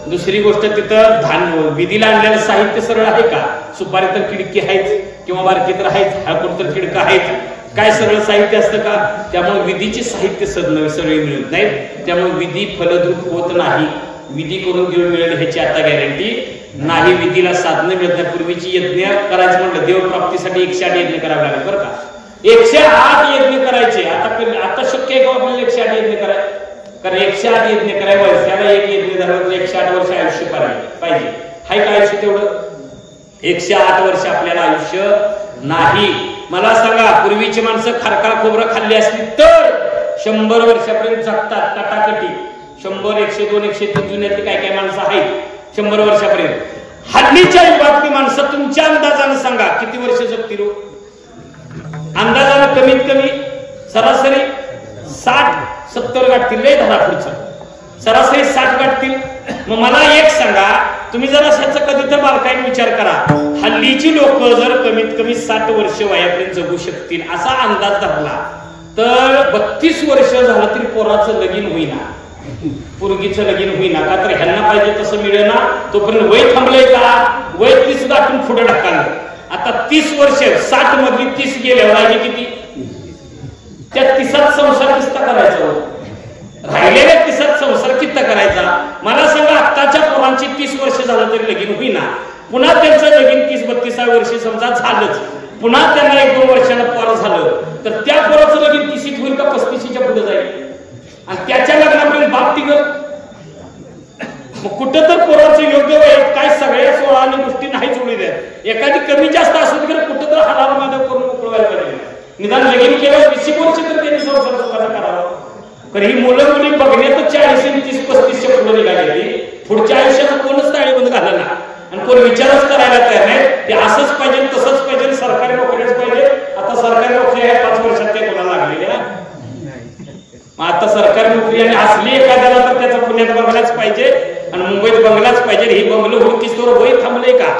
दुसरी गोष्ट तिथं धान्य विधीला आणलेलं साहित्य सरळ आहे का? सुपारी तर खिडकी आहेच किंवा बारकी तर आहेच हाकून तर खिडका आहेच. काय सरळ साहित्य असतं का? त्यामुळे विधीचे साहित्य सरळ मिळत नाही. त्यामुळे विधी फलद्रूप होत नाही. विधी करून देव मिळेल ह्याची आता गॅरंटी नाही. विधीला साधनं मिळत नाही. पूर्वीची यज्ञ करायचं म्हटलं देव प्राप्तीसाठी 108 यज्ञ करावे लागेल बरं का. 108 यज्ञ करायचे. आता शक्य आहे का आपल्याला 108 यज्ञ करायचं? कारण 108 यज्ञ करायला वर्षाला एक यज्ञ झालं तर 108 वर्ष आयुष्य पाहिजे. हाय का आयुष्य तेवढं? 108 वर्ष आपल्याला आयुष्य नाही. मला सांगा पूर्वीची माणसं खारका खोबरं खाल्ली असली तर 100 वर्षापर्यंत जगतात कटाकटी. 100, 102, 103 जुन्यातली काय काय माणसं आहेत 100 वर्षापर्यंत. हल्लीच्या युगातली माणसं तुमच्या अंदाजानं सांगा किती वर्ष जगतील? अंदाजानं कमीत कमी सरासरी 60-70 गाठतील, लय धरा पुढचं, सरासरी 60 गाठतील. मग मला एक सांगा, तुम्ही जरा त्याचा कधी तर बारकाईने विचार करा, हल्लीची लोक जर कमीत कमी 60 वर्ष वयापर्यंत जगू शकतील असा अंदाज धरला तर 32 वर्ष झालं तरी पोराचं लगीन होईना, पोरगीचं लगीन होईना. का तर ह्यांना पाहिजे तसं मिळेना. तोपर्यंत वय थांबलंय का? वय 30 गाठून पुढे ढकललं. आता 30 वर्ष 60 मधली 30 गेल्यावर आहे किती? त्या 30 संसार किस्ता करायचा, राहिलेल्या 30 संसार किस्ता करायचा. मला सांगा, आत्ताच्या पोरांची 30 वर्ष झालं तरी लगीन होईना, पुन्हा त्यांचं लगीन 30-32 वर्षी समजा झालंच, पुन्हा त्यांना 1-2 वर्षानं पोर झालं तर त्या पोराचं लगीन 30 होईल का 35च्या पुढे जाईल? आणि त्याच्या लग्नापर्यंत बाप तिघं. मग कुठं तर पोराचं योग्य वय काय सगळ्या 16 गोष्टी नाही जोडली द्या. एखादी कमी जास्त असू दे, कुठं तर हाडाला मध्ये करून मोकळवायला पाहिजे. निदान लगीन केलं 20 वर्ष तर त्यांनी संसार सुखाचा करावा. कारण ही मुलं मुली बघण्यात 40-30-35च्या पुढे निघाली, पुढच्या आयुष्याचं कोणच ताळीबंद घाललं ना, आणि कोण विचारच करायला तयार नाही. ते असंच पाहिजे, तसंच पाहिजे, सरकारी नोकरीच पाहिजे. आता सरकारी नोकरी आहे 5 वर्षात ते कोणाला लागलेल्या. आता सरकारी नोकरी आणि असली एखाद्याला तर त्याचा पुण्यात बंगलाच पाहिजे आणि मुंबईत बंगलाच पाहिजे. ही बंगलो होतीच तर वय थांबले का?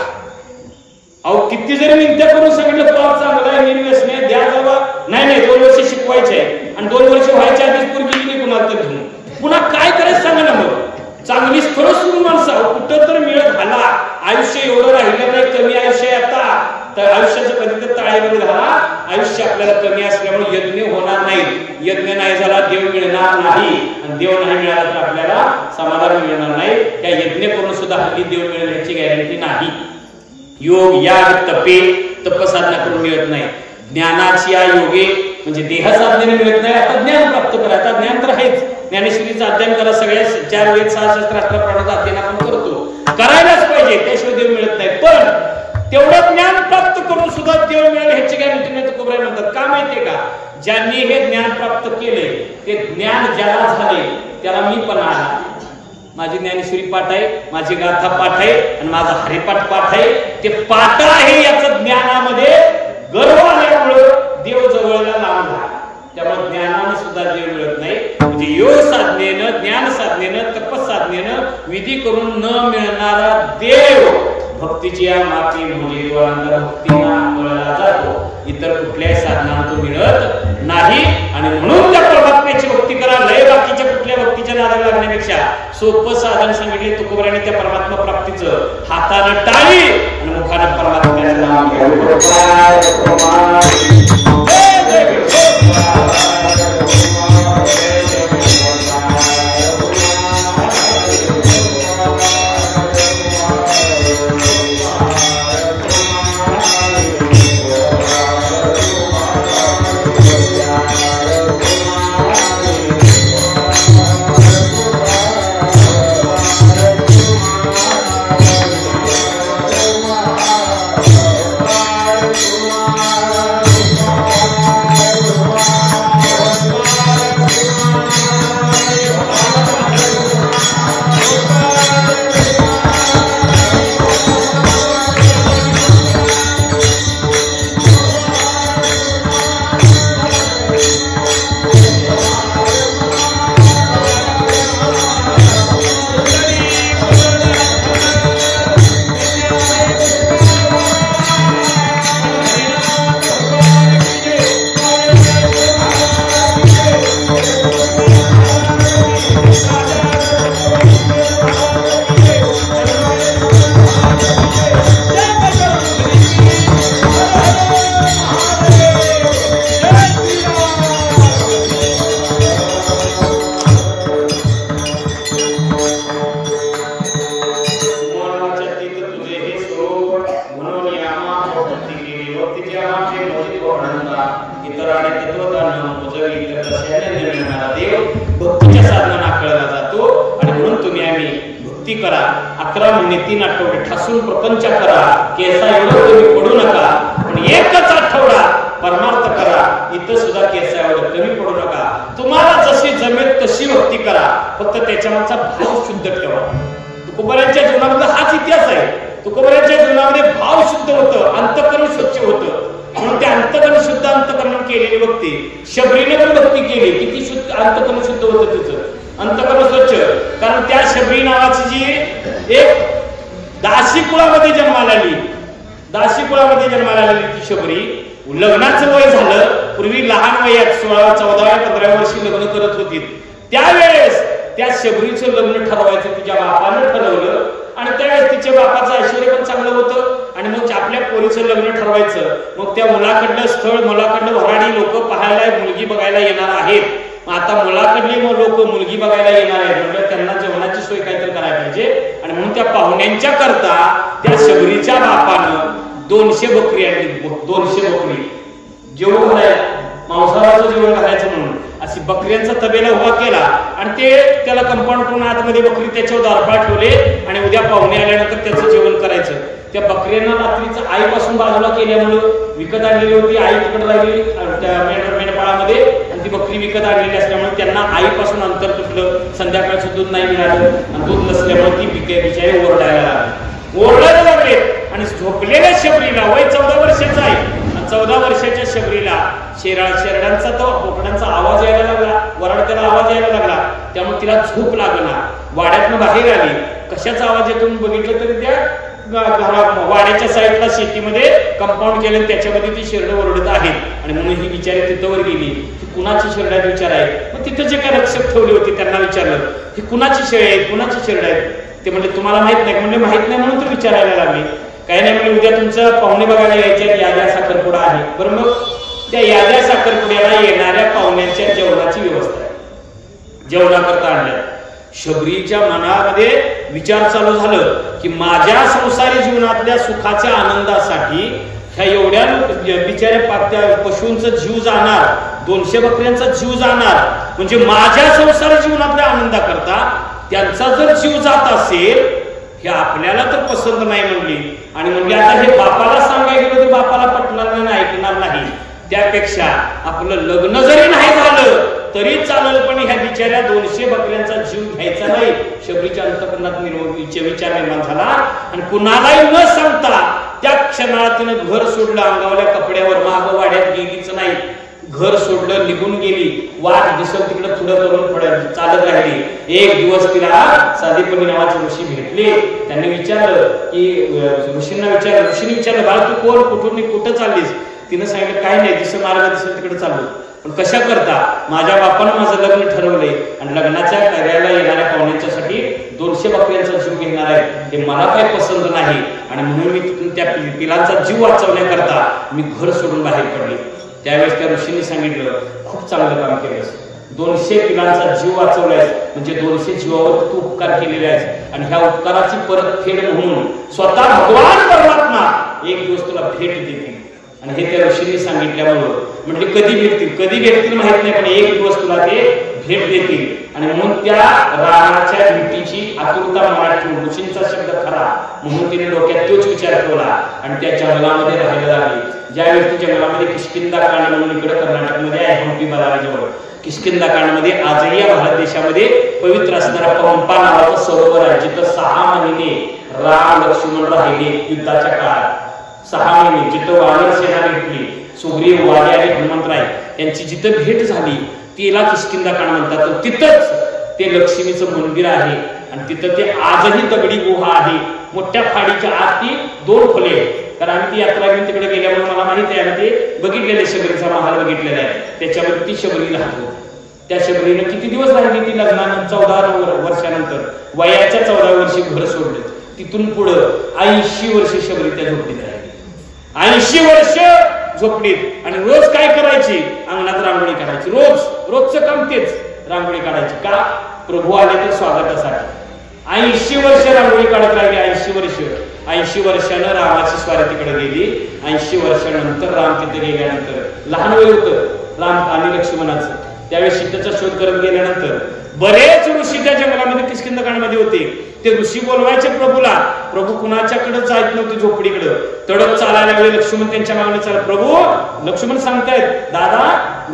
अहो किती जरी विनंत्या करून सांगितलं पार चांगला आहे, निर्व्यसनी आहे, द्या जावा. नाही 2 वर्ष शिकवायचे आहे आणि 2 वर्ष व्हायच्या आधीच पोरगी गेली कुणाला तर घेऊन. पुन्हा काय करायचं सांगा ना. मग चांगली स्थळं सोडून माणसं कुठं तर मिळ घाला. आयुष्य एवढं राहिलं नाही, कमी आयुष्य आहे आता, तर आयुष्याचं कधी तर ताळेबंद घाला. आयुष्य आपल्याला कमी असल्यामुळे यज्ञ होणार नाही. यज्ञ नाही झाला देव मिळणार नाही, आणि देव नाही मिळाला तर आपल्याला समाधान मिळणार नाही. त्या यज्ञ करून सुद्धा हल्ली देव मिळेल याची गॅरंटी नाही. योग याग तपे तपसाधना करून मिळत नाही. ज्ञानाची या योगे म्हणजे देह साधनेने मिळत नाही. आता ज्ञान प्राप्त करा. आता ज्ञान तर आहेच, ज्ञानेश्वरीचं अध्ययन करा. सगळ्या 4 वेद 6 शास्त्र 18 प्राणांचं अध्ययन आपण करतो, करायलाच पाहिजे, त्याशिवाय देव मिळत नाही. पण तेवढं ज्ञान प्राप्त करून सुद्धा देव मिळेल ह्याची गॅरंटी नाही. तुकोबराय म्हणतात का माहितीये का? ज्यांनी हे ज्ञान प्राप्त केले ते ज्ञान ज्याला झाले त्याला मी पण आला. माझी ज्ञानेश्वरी पाठ आहे, माझी गाथा पाठ आहे आणि माझा हरिपाठ पाठ आहे. ते पाठ आहे याचं ज्ञानामध्ये गर्व आल्यामुळे देव जवळला लावला. त्यामुळे ज्ञानाने सुद्धा देव मिळत नाही. म्हणजे योग साधनेनं, ज्ञान साधनेनं, तपस साधनेनं, विधी करून न मिळणारा देव भक्तीची या माती म्हणजे तो अंतर भक्तीना मिळला जातो. इतर कुठल्याही साधनाने तो मिळत नाही. आणि म्हणून त्या परमात्म्याची भक्ती करा. लय बाकीच्या कुठल्या भक्तीच्या नादाला लागण्यापेक्षा सोपं साधन सांगितले तुकोबराने त्या परमात्मा प्राप्तीचं. हातानं टाळी आणि मुखानं परमात्म्याचं नाम घ्या. भक्तीच्या साधनाने आकळला जातो. आणि म्हणून तुम्ही आम्ही भक्ती करा. 11 महिने 3 आठवडे ठासून प्रपंच करा. केसा एवढं तुम्ही पडू नका, पण एकच आठवडा परमार्थ करा. इथं सुद्धा केसा एवढं कमी पडू नका. तुम्हाला जशी जमेल तशी भक्ती करा, फक्त त्याच्यावरचा भाव शुद्ध ठेवा. तुकोबराच्या जीवनामध्ये हाच इतिहास आहे. तुकोबराच्या जीवनामध्ये भाव शुद्ध होतं, अंतःकरण स्वच्छ होतं. म्हणून ते अंतकरण शुद्ध अंतकरण केलेली भक्ती. शबरीने पण भक्ती केली, किती शुद्ध अंतकरण शुद्ध होतं तिचं, अंतकरण स्वच्छ. कारण त्या शबरी नावाची जी एक दासी कुळामध्ये जन्माला आली, दासी कुळामध्ये जन्माला आलेली ती शबरी, लग्नाचं वय झालं. पूर्वी लहान वयात 16, 14, 15 वर्षी लग्न करत होती. त्यावेळेस त्या शबरीचं लग्न ठरवायचं तिच्या बापानं ठरवलं. आणि त्यावेळेस तिच्या बापाचं ऐश्वर्य पण चांगलं होतं. आणि मग आपल्या पोरीचं लग्न ठरवायचं. मग त्या मुलाकडलं स्थळ, मुलाकडलं वऱ्हाडी लोक पाहायला, मुलगी बघायला येणार आहेत. आता मुलाकडली लोक मुलगी बघायला येणार आहेत म्हणजे त्यांना जेवणाची सोय काहीतरी करायला पाहिजे. आणि म्हणून त्या पाहुण्यांच्या करता त्या शबरीच्या बापानं 200 बकरी आणली. 200 बकरी जेवण घालायला, मांसाहाराचं जेवण घालायचं म्हणून अशी बकऱ्यांचा तबेला उभा केला. आणि ते त्याला कंपाऊंड करून आतमध्ये बकरी त्याच्यावर दारफळा ठेवले. आणि उद्या पाहुणे आल्यानंतर त्याचं जेवण करायचं. त्या बकऱ्यांना रात्रीचं आईपासून बाजूला केल्यामुळं विकत आणलेली होती, आई तिकडे राहिली त्या मेंढपाळामध्ये, आणि ती बकरी विकत आणलेली असल्यामुळे त्यांना आईपासून अंतर तुटलं. संध्याकाळचं दूध नाही मिळालं आणि दूध नसल्यामुळे ती बिचारी ओरडायला लागली, ओरडायला लागले. आणि झोपलेल्या शबरीला, वय 14 वर्षाचं आहे, 14 वर्षाच्या शबरीला शेरडांचा तो बोकडांचा आवाज यायला लागला, वरडत्याला आवाज यायला लागला. त्यामुळे तिला झोप लागणार. वाड्यातनं बाहेर आली. कशाचा आवाज येतो बघितलं तरी त्या वाड्याच्या साईडला शेतीमध्ये कंपाऊंड केलं, त्याच्यामध्ये ती शेरडं ओरडत आहेत. आणि म्हणून ही बिचारी तिथवर गेली. ती कुणाची शेरड आहे विचार आहे. मग तिथं जे काय रक्षक ठेवले होते त्यांना विचारलं, ही कुणाची शेळ आहे, कुणाची शेरड आहे. ते म्हणजे तुम्हाला माहित नाही. म्हणजे माहित नाही म्हणून ते विचारायला लागले. काही नाही म्हणजे उद्या तुमचं पाहुणे बघायला यायच्या याद्या साखरपुडा आहे. बरं, मग त्या याद्या साखरपुड्याला येणाऱ्या पाहुण्यांच्या जेवणाची व्यवस्था आहे. जेवणाकरता आणल्या. शबरीच्या मनामध्ये विचार चालू झालं की माझ्या संसारी जीवनातल्या सुखाच्या आनंदासाठी ह्या एवढ्या बिचाऱ्या पशूंचा जीव जाणार, 200 बकऱ्यांचा जीव जाणार, म्हणजे माझ्या संसारी जीवनातल्या आनंदाकरता त्यांचा जर जीव जात असेल, हे आपल्याला तर पसंत नाही म्हणली. आणि म्हणजे आता हे बापाला सांगायला गेलं तर बापाला पटणार नाही, ऐकणार नाही. त्यापेक्षा आपलं लग्न जरी नाही झालं तरी चालेल, पण ह्या बिचाऱ्या 200 बकऱ्यांचा जीव घ्यायचा नाही. शबरीच्या अंतकरणात विचार निर्माण झाला. आणि कुणालाही न सांगता त्या क्षणात तिने घर सोडलं. अंगावल्या कपड्यावर मागं वाड्यात गेलीच नाही. घर सोडलं, निघून गेली. वाट दिसत तिकडे पुढं करून चालत राहिली. एक दिवस तिला साधेपणी नावाचे ऋषी भेटले. त्यांनी विचारलं की ऋषींनी विचारलं बाळ तू कोण, कुठून, कुठं चाललीस. तिनं सांगितलं काय नाही, दिसं मार्ग दिसत तिकडे चाललो. पण कशा करता, माझ्या बापानं माझं लग्न ठरवलंय आणि लग्नाच्या कार्याला येणाऱ्या पाहुण्यांच्यासाठी 200 बकऱ्यांचा जीव घेणार आहे. हे मला काय पसंत नाही. आणि म्हणून मी तिथून त्या पिलांचा जीव वाचवण्याकरता मी घर सोडून बाहेर पडले. त्यावेळेस त्या ऋषींनी सांगितलं खूप चांगलं काम केलंस, 200 पिलांचा जीव वाचवलायस म्हणजे 200 जीवावर तू उपकार केलेले आहेस. आणि ह्या उपकाराची परतफेड म्हणून स्वतः भगवान परमात्मा एक दिवस तुला भेट देतील. आणि हे त्या ऋषींनी सांगितल्यामुळं म्हणजे कधी भेटतील माहित नाही, पण एक दिवस तुला ते भेट देतील. आणि म्हणून त्या रामाच्या भेटीची आतुरता मनात ठेवून ऋषींचा शब्द खरा म्हणून तिने डोक्यात तोच विचार ठेवला आणि त्या जंगलामध्ये राहायला लागली. ज्यावेळी ती जंगलामध्ये किष्किंधा कांड म्हणून इकडे कर्नाटकमध्ये आहे, हंपी बलाजवळ किष्किंधा कांडमध्ये आजही या भारत देशामध्ये पवित्र असणारा पंपा नावाचं सरोवर आहे, जिथं 6 महिने राम लक्ष्मण राहिले युद्धाच्या काळात. 6 महिने जिथं वानर सेना भेटली, सुग्रीव, वाली आणि हनुमंतराय यांची जिथं भेट झाली तिला किष्किंधा कांड म्हणतात. तर तिथंच ते लक्ष्मीचं मंदिर आहे आणि तिथं ते आजही दगडी गुहा आहे. मोठ्या फाडीच्या आत ती 2 खोले आहेत. कारण आम्ही ती यात्रा घेऊन तिकडे गेल्यामुळे मला माहिती आहे, ते बघितलेले शबरीचा महाल बघितलेला आहे. त्याच्यामध्ये ती शबरी राहतो. त्या शबरीनं किती दिवस राहिली ती लग्नानंतर 14 वर्षानंतर, वयाच्या 14 वर्षी घर सोडलं. तिथून पुढं 80 वर्ष शबरी त्या झोपडीत राहिली. 80 वर्ष झोपडीत. आणि रोज काय करायची, अंगणात रांगोळी काढायची. रोजचं काम तेच, रांगोळी काढायची. का, प्रभू आले तर स्वागतासाठी. 80 वर्ष रांगोळी काढत राहिली. 80 वर्षानं रामाची स्वारी तिकडे गेली. 80 वर्षानंतर राम तिथे गेल्यानंतर लहान वय होतं राम आणि लक्ष्मणाचं. त्यावेळी सीतेचा शोध करत गेल्यानंतर बरेच ऋषी त्या जंगलामध्ये किष्किंधा कांडमध्ये होते. ते ऋषी बोलवायचे प्रभूला. प्रभू कुणाच्याकडे जायत नव्हते झोपडीकडे. तडक चालायला लागले. लक्ष्मण त्यांच्या मागणे चाल. प्रभू, लक्ष्मण सांगतायत दादा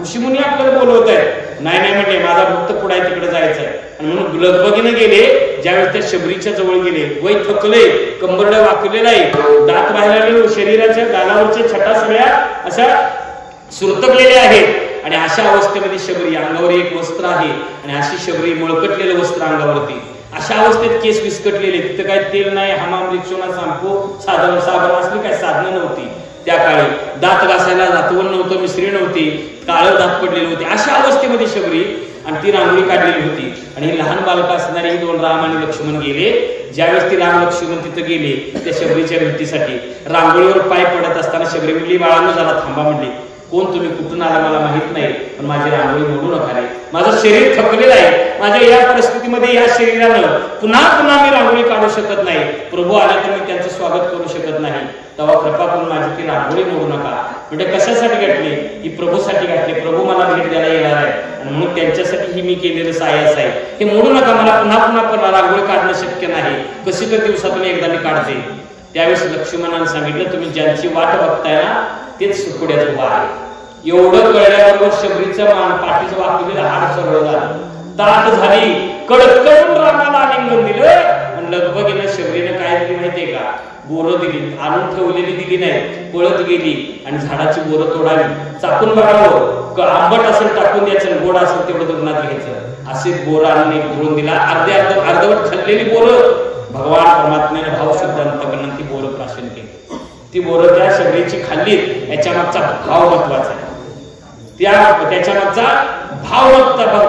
ऋषीमुनी आपल्याला बोलवत आहेत. नाही म्हणले, माझा भक्त पुढे तिकडे जायचं आहे. आणि म्हणून लगबगीने गेले. ज्यावेळेस त्या शबरीच्या जवळ गेले, वय थकले, कंबरड वाकलेलं आहे, दात बाहेर आले, शरीराच्या गालावरच्या छटा सगळ्या अशा सुरतकलेल्या आहेत आणि अशा अवस्थेमध्ये शबरी, अंगावर एक वस्त्र आहे आणि अशी शबरी मळकटलेलं वस्त्र अंगावरती, अशा अवस्थेत केस विस्कटलेले, तिथं काय तेल नाही, हमाम, रिक्षोना, शॅम्पू, साधन साबण असली काय साधनं नव्हती त्या काळी, दात घासायला दातवण नव्हतं, मिसरी नव्हती, काळं दात पडलेली होती, अशा अवस्थेमध्ये शबरी आणि ती रांगोळी काढलेली होती. आणि लहान बालक असणारे दोन राम आणि लक्ष्मण गेले. ज्यावेळेस ती राम लक्ष्मण तिथं गेले त्या शबरीच्या भेटीसाठी, रांगोळीवर पाय पडत असताना शबरी म्हणली, बाळांनो जरा थांबा म्हणली, कोण तुम्ही, कुठून आला मला माहित नाही, पण माझी रांगोळी मोडू नका रे, माझं शरीर थकलेलं आहे, माझ्या या परिस्थितीमध्ये या शरीरानं पुन्हा पुन्हा मी रांगोळी काढू शकत नाही, प्रभू आले तर मी त्यांचं स्वागत करू शकत नाही, तेव्हा कृपा करून माझी ती रांगोळी मोडू नका. म्हणजे कशासाठी घातली, ही प्रभूसाठी घातली, प्रभू मला भेट द्यायला येणार आहे आणि म्हणून त्यांच्यासाठी ही मी केलेलं सायास आहे, हे मोडू नका, मला पुन्हा पुन्हा रांगोळी काढणं शक्य नाही, कशी तर दिवसातून एकदा मी काढते. त्यावेळेस लक्ष्मणाने सांगितलं, तुम्ही ज्यांची वाट बघताय ना तेच सुखड्यात उभा आहे. एवढं कळल्याबरोबर शबरीच्या पाठीचं वाकलेलं हाड सरळ झालं, दात झाली, कडकडून रामाला आलिंगन दिलं आणि लगबगीनं शबरीने काय दिली माहितीये का, बोरं दिली, आणून ठेवलेली दिली नाही, पळत गेली आणि झाडाची बोरं तोडावी, चाकून बघावं, आंबट असेल टाकून द्यायचं, गोड असेल तेवढं दुर्नात घ्यायचं, असे बोरं आणून एक धुळून दिला, अर्धवट खाल्लेली बोरं भगवान परमात्म्याने भावशुद्ध अंतकरणाने ती बोरं प्राशन केली. ती बोरं त्या शबरीची खाल्ली, याच्या मागचा भाव महत्वाचा आहे, त्याच्या मागचा भाव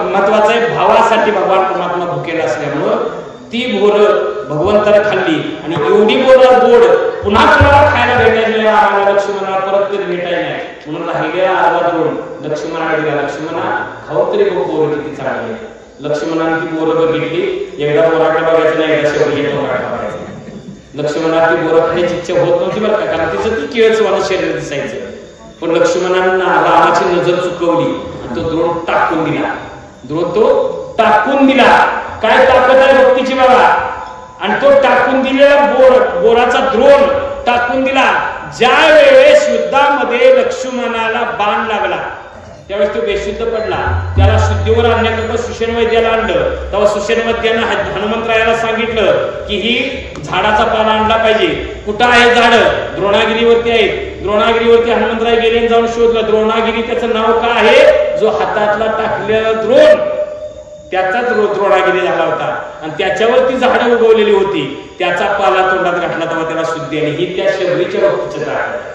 महत्वाचा आहे. भावासाठी भगवान परमात्मा भुकेला असल्यामुळं ती बोरं भगवंताने खाल्ली आणि एवढी बोरं गोड पुन्हा कुणाला खायला भेटायला आम्हाला लक्ष्मणाला परत कधी भेटायला नाही, म्हणून राहिलेला आवाज देऊन लक्ष्मणाला दिला, लक्ष्मणा खाऊ तरी बोरं किती चांगली. लक्ष्मणाने ती बोरं बघितली, एकदा बोराकडे बघायचं नाही, एकदा शबरीच्या बोराकडे बघायचं. लक्ष्मणाला ती बोरं खाण्याची इच्छा होत नव्हती बरं का, कारण तिचं ती केळचवानं शरीर दिसायचं, पण लक्ष्मणांना रामाची नजर चुकवली आणि तो द्रोण टाकून दिला, टाकून दिला. काय ताकद आहे भक्तीची बघा, आणि तो टाकून दिलेला बोराचा द्रोण टाकून दिला. ज्या वेळेस युद्धामध्ये लक्ष्मणाला बाण लागला त्यावेळेस तो बेशुद्ध पडला, त्याला शुद्धीवर आणण्याकरता सुषेण वैद्याला आणलं, तेव्हा सुषेण वैद्यानं हनुमंतरायाला सांगितलं की ही झाडाचा पाला आणला पाहिजे. कुठं आहे झाड, द्रोणागिरीवरती आहे. द्रोणागिरीवरती हनुमंतराय गेले, जाऊन शोधलं. द्रोणागिरी त्याचं नाव का आहे, जो हातातला टाकलेला द्रोण त्याचाच द्रोणागिरी झाला होता आणि त्याच्यावरती झाडं उगवलेली होती, त्याचा पाला तोंडात घातला तेव्हा त्याला शुद्धी आली. ही त्या शबरीच्या भक्तीचं ताकद.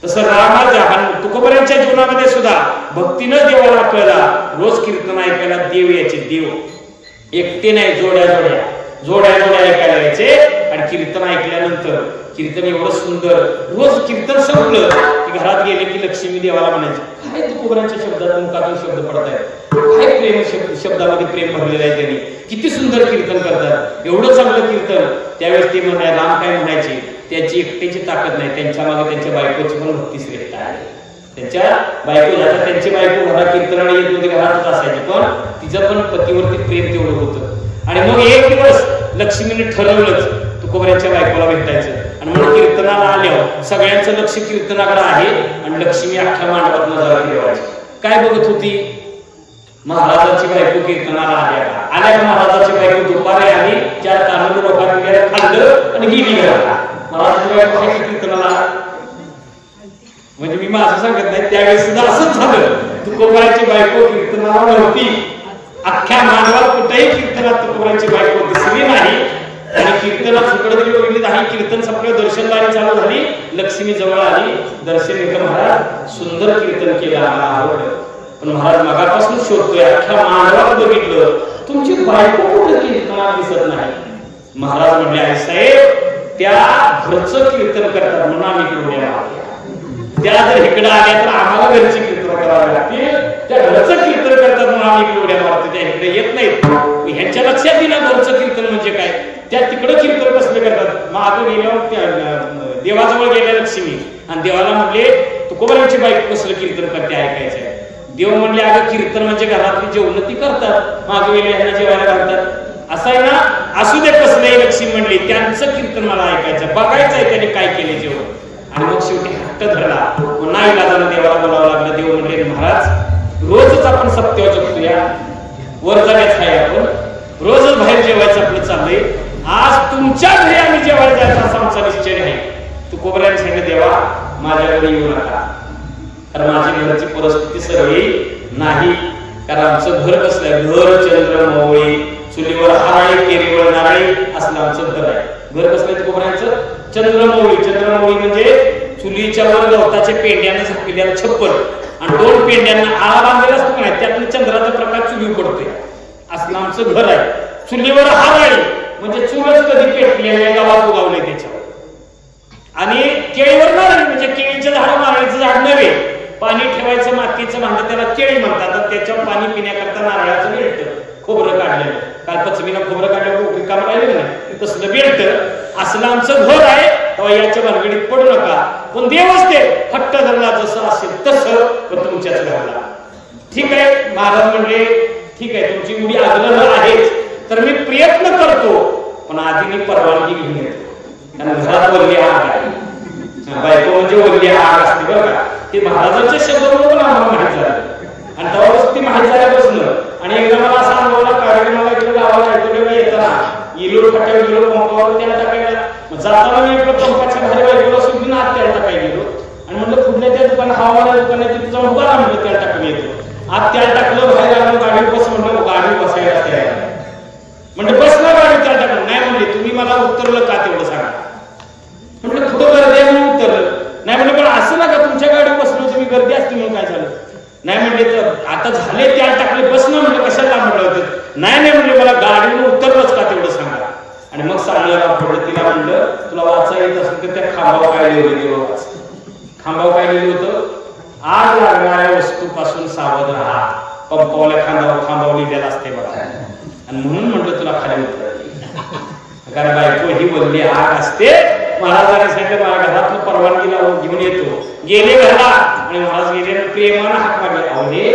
तसं रामाच्या तुकोबऱ्यांच्या जीवनामध्ये सुद्धा भक्तीनं देवाला कळला. रोज कीर्तन ऐकायला देव यायचे, देव एकटे नाही, जोड्या ऐकायला यायचे. आणि कीर्तन ऐकल्यानंतर कीर्तन एवढं सुंदर, रोज कीर्तन संपलं की घरात गेले की लक्ष्मी देवाला म्हणायचे, काय तुकोबऱ्यांच्या शब्दात मुखातून शब्द पडत आहेत, काय प्रेम शब्दामध्ये प्रेम भरलेलं आहे, त्यांनी किती सुंदर कीर्तन करतात, एवढं चांगलं कीर्तन. त्यावेळेस ते म्हणाय, राम काय म्हणायचे, त्याची एकट्याची ताकद नाही, त्यांच्या मागे त्यांच्या बायकोची पण भक्ती श्रेष्ठ आहे. त्यांच्या बायको जाता, त्यांची बायको घरात कीर्तनाला येत नव्हती, घरातच असायची, पण तिचं पण पतीवरती प्रेम तेवढं होतं. आणि मग एक दिवस लक्ष्मीने ठरवलंच तुकोबऱ्यांच्या बायकोला भेटायचं आणि म्हणून कीर्तनाला आल्यावर सगळ्यांचं लक्ष कीर्तनाकडे आहे आणि लक्ष्मी अख्ख्या मांडवात नजर ठेवायची. काय बघत होती, महाराजांची बायको कीर्तनाला आल्या का महाराजांची बायको दुपारी आली, 4 तांदूळ लोकांनी खाल्लं आणि गेली घरात. महाराजांची बायको कीर्तनाला, म्हणजे मी माझं सांगत नाही, त्यावेळेस सुद्धा असंच झालं. तुकोबराची बायको कीर्तनाला नव्हती, अख्ख्या मांडवात कुठेही कीर्तनात तुकोबराची बायको दिसली नाही. आणि कीर्तनात सुकडे तरी बघितली नाही, कीर्तन संपलं, दर्शनदारी चालू झाली, लक्ष्मी जवळ आली, दर्शन घेतलं. महाराज सुंदर कीर्तन केलं, आम्हाला आवडलं, पण महाराज मगापासून शोधतोय, अख्ख्या मांडवात बघितलं, तुमची बायको कुठे कीर्तनात दिसत नाही. महाराज म्हणले, आई साहेब, त्या घरचं कीर्तन करतात म्हणून आम्ही इकडे, त्या जर इकडे आल्या तर आम्हाला घरची कीर्तन करावी लागतील, त्या घरचं कीर्तन करतात म्हणून आम्ही इकडे उड्या मारतो, त्या इकडे येत नाहीत. ह्यांच्या लक्षात येईल घरचं कीर्तन म्हणजे काय, त्या तिकडं कीर्तन कसले करतात. मागं गेल्यावर त्या देवाजवळ गेल्या लक्ष्मी आणि देवाला म्हणले, तुकोबऱ्यांची बायको कसलं कीर्तन करते ऐकायचंय. देव म्हणले, अगं कीर्तन म्हणजे घरातली जेवण ती करतात, मागं गेल्या ह्यांना जेवायला घालतात, असं आहे ना, असू दे कसलंही. लक्ष्मी म्हणली, त्यांचं कीर्तन मला ऐकायचं, बघायचंय त्यांनी काय केले जेवण. आणि मग शेवटी हट्ट धरला, नाही लाजाला देवाला बोलावं लागलं. देव म्हणले, महाराज रोजच आपण सत्य जगतोया, वर जाण्याच आहे, आपण रोजच बाहेर जेवायचं आपलं चाललंय, आज तुमच्या घरी आम्ही जेवायला जायचा असा आमचा निश्चय नाही. तू कोबऱ्याने सांगितलं देवा माझ्याकडे येऊ नका, कारण माझी घरची परिस्थिती सगळी नाही. कारण आमचं घर कसलं आहे, घर चंद्रमौळी, चुलीवर हराळी केरीवर नारळी असलं आमचं घर आहे. घर कसलं आहे कोबऱ्यांचं? चंद्रमौळी. चंद्रमौळी म्हणजे चुलीच्या वर गवताच्या पेंड्यानं झाकलेल्या छप्पर आणि 2 पेंड्यांना आळा बांधलेला असतो नाही, त्यातनं चंद्राचा प्रकाश चुली पडतोय असलं आमचं घर आहे. चुलीवर हराळी म्हणजे चुलच कधी पेटलेल्या गावात उगावले त्याच्यावर. आणि केळीवर नारळ म्हणजे केळीचं झाड, नारळीचं झाड नव्हे. पाणी ठेवायचं मातीचं भांड त्याला केळी म्हणतात. त्याच्यावर पाणी पिण्याकरता नारळाचं बेल्ट, खोबरं काढलेलं. काल पचमीला खोबरं काढलं काम राहिलं नाही, तसलं बेल्ट असलं आमचं घर आहे. तेव्हा याच्या भानगडीत पडू नका. पण देवच ते हट्ट धरला जसं असेल तसं, पण तुमच्याच घराला. ठीक आहे महाराज म्हणले ठीक आहे तुमची एवढी आग्रह आहेच तर मी प्रयत्न करतो, पण आधी मी परवानगी घेऊन येतो. कारण घरात वल्ली आग आहे. बायको म्हणजे वल्ली आग असते बरं का. ते महाराजांच्या शब्दावरून पण आम्हाला माहित झालं आणि तेव्हापासून ती माहित झाल्यापासून. आणि एकदा मला असा अनुभवला कार्यक्रमाला गेलो गावाला ऐकवलेला येताना इलोर फाट्यावर गेलो पंपावर तेल टाकायला. जाताना मी आपल्या पंपाच्या बाहेर बायकोला सुद्धा आत तेल टाकायला गेलो आणि म्हणलं पुढल्या त्या दुकानात हवामाना दुकानात तिथे जाऊन बघा म्हणलं तेल टाकून येतो. आत तेल टाकलं, बाहेर आलो, गाडी बस म्हणलं, गाडी बसायला तयार म्हणजे बसला गाडी तेल टाकलं. नाही म्हणले तुम्ही मला उतरलं का तेवढं सांगा. म्हटलं कुठं गर्दी आहे म्हणून उतरलं. नाही म्हणले पण असं ना का तुमच्या गाडीवर बसलो तुम्ही गर्दी असते म्हणून काय झालं. नाही म्हणले तर आता झाले तेल टाकले बस ना म्हणलं कशाला म्हटलं होतं. नाही म्हणले मला गाडीवर उतरलंच का तेवढं सांगा. आणि मग सांगायला पडलं. तिला म्हणलं तुला वाचा येत असेल तर त्या खांबावर काय लिहिलं वाच. खांबावर काय लिहिलं होतं, आग लागणाऱ्या वस्तूपासून सावध राहा. पंपावल्या खांबावर लिहिलेलं असते बघा. आणि म्हणून म्हटलं तुला खाली उतर, कारण बायको ही वल्ली आग असते. महाराजांनी सांगितलं मला घरातून परवानगीला घेऊन येतो. गेले घरला आणि महाराज गेले प्रेमानं हाक मारली. आवले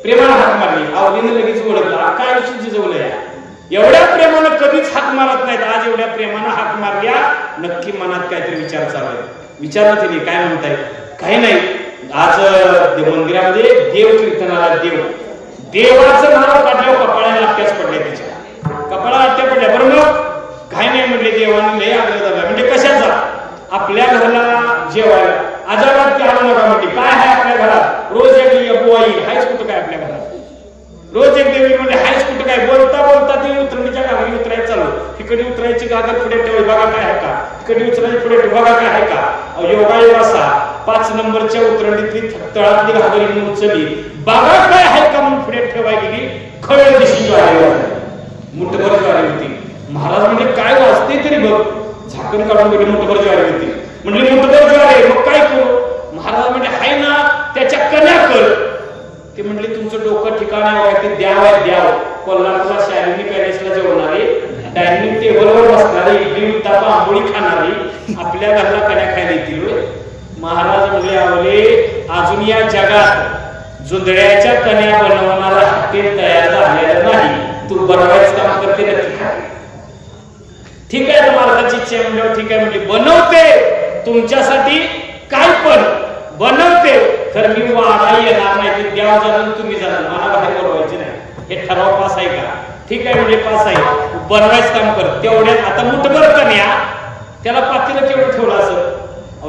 प्रेमानं हाक मारली. आवलीने लगेच ओळखलं काय विषयी जिजवलंय. एवढ्या प्रेमानं कधीच हाक मारत नाहीत. आज एवढ्या प्रेमानं हाक मारल्या, नक्की मनात काहीतरी विचार चालू आहे. विचारलं तिने काय म्हणताय. काही नाही, आज मंदिरामध्ये देव कीर्तनाला देवाचं नाव काढल्यावर कपाळाला लाट्याच पडल्या, तिच्या कपाळाला लाट्या पडल्या. बरं मग काय नाही म्हणले देवाने लय आग्रह धरला. म्हणजे कशाचा, आपल्या घराला जेवायला अजाबात ते आणू नका म्हणते. काय आहे आपल्या घरात, रोज एक बुवाई हायच कुठं काय आपल्या घरात, रोज एक देवी म्हणजे हायच कुठं काय. बोलता बोलता ती उतरणीच्या घागरी उतरायचं चालू. तिकडे उतरायची घागर पुढे ठेवली बघा काय आहे का, तिकडे उतरायची पुढे ठेव बघा काय आहे का. योगायोग असा 5 नंबरच्या उतरणीतली तळातली घागरी म्हणून उचलली बघा काय आहे का म्हणून पुढे ठेवायला गेली. खळ दिशी ज्वारी मुठभर ज्वारी होती. महाराज म्हणजे काय वाचते तरी बघ, झाकण काढून गेली मुठभर ज्वारी होती. म्हणजे मुठभर ज्वारी मग काय करू. महाराज म्हणजे हाय ना त्याच्या कन्या कर. ते म्हणले तुमचं डोकं ठिकाणी आहे ते द्याव आहे द्याव. कोल्हापूरला शालिनी पॅलेसला जेवणारे, डायनिंग टेबलवर बसणारे, इडली उत्तापा आंबोळी खाणारी आपल्या घरला कन्या खायला येतील. महाराज म्हणले आवले अजून या जगात जुंधळ्याच्या कन्या बनवणारा हॉटेल तयार झालेला नाही. तू बनवायचं काम करते नक्की. ठीक आहे, महाराजांची इच्छा म्हणजे ठीक आहे म्हणली बनवते तुमच्यासाठी काय पण बनवते. तर मी वाडा येणार नाही, ते द्याव जाणून तुम्ही जाणार, मला बाहेर बोलवायचे नाही. हे ठराव पास आहे का. ठीक आहे म्हणजे पास आहे, बनवायचं काम कर. तेवढ्यात आता मुठभर कन्या त्याला पातेलं केवढं ठेवलं असं.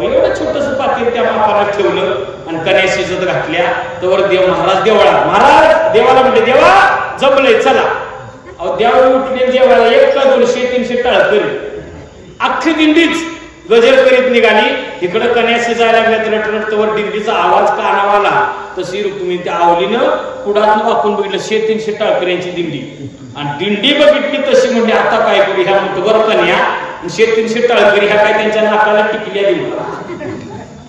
एवढं छोटस पातेल त्या मापाला ठेवलं आणि कन्या शिजत घातल्या. तर देव महाराज देवळात. महाराज देवाला म्हणते देवा जमलंय चला. देवा उठले देवाला 1 का 200 300 टाळ करी अख्खी दिंडीच गजर करीत निघाली. इकडं कन्या शिजायला लागल्या तर रटवर दिंडीचा आवाज कानावा आला. तशी रुक्मिणी त्या आवलीनं पुढात वाकून बघितलं 100 300 टाळकऱ्यांची दिंडी. आणि दिंडी बघितली तशी म्हणजे आता काय करू. ह्या मुठभर कन्या 100 300 टाळकरी ह्या काय त्यांच्या नाकाला टिकल्या देऊ.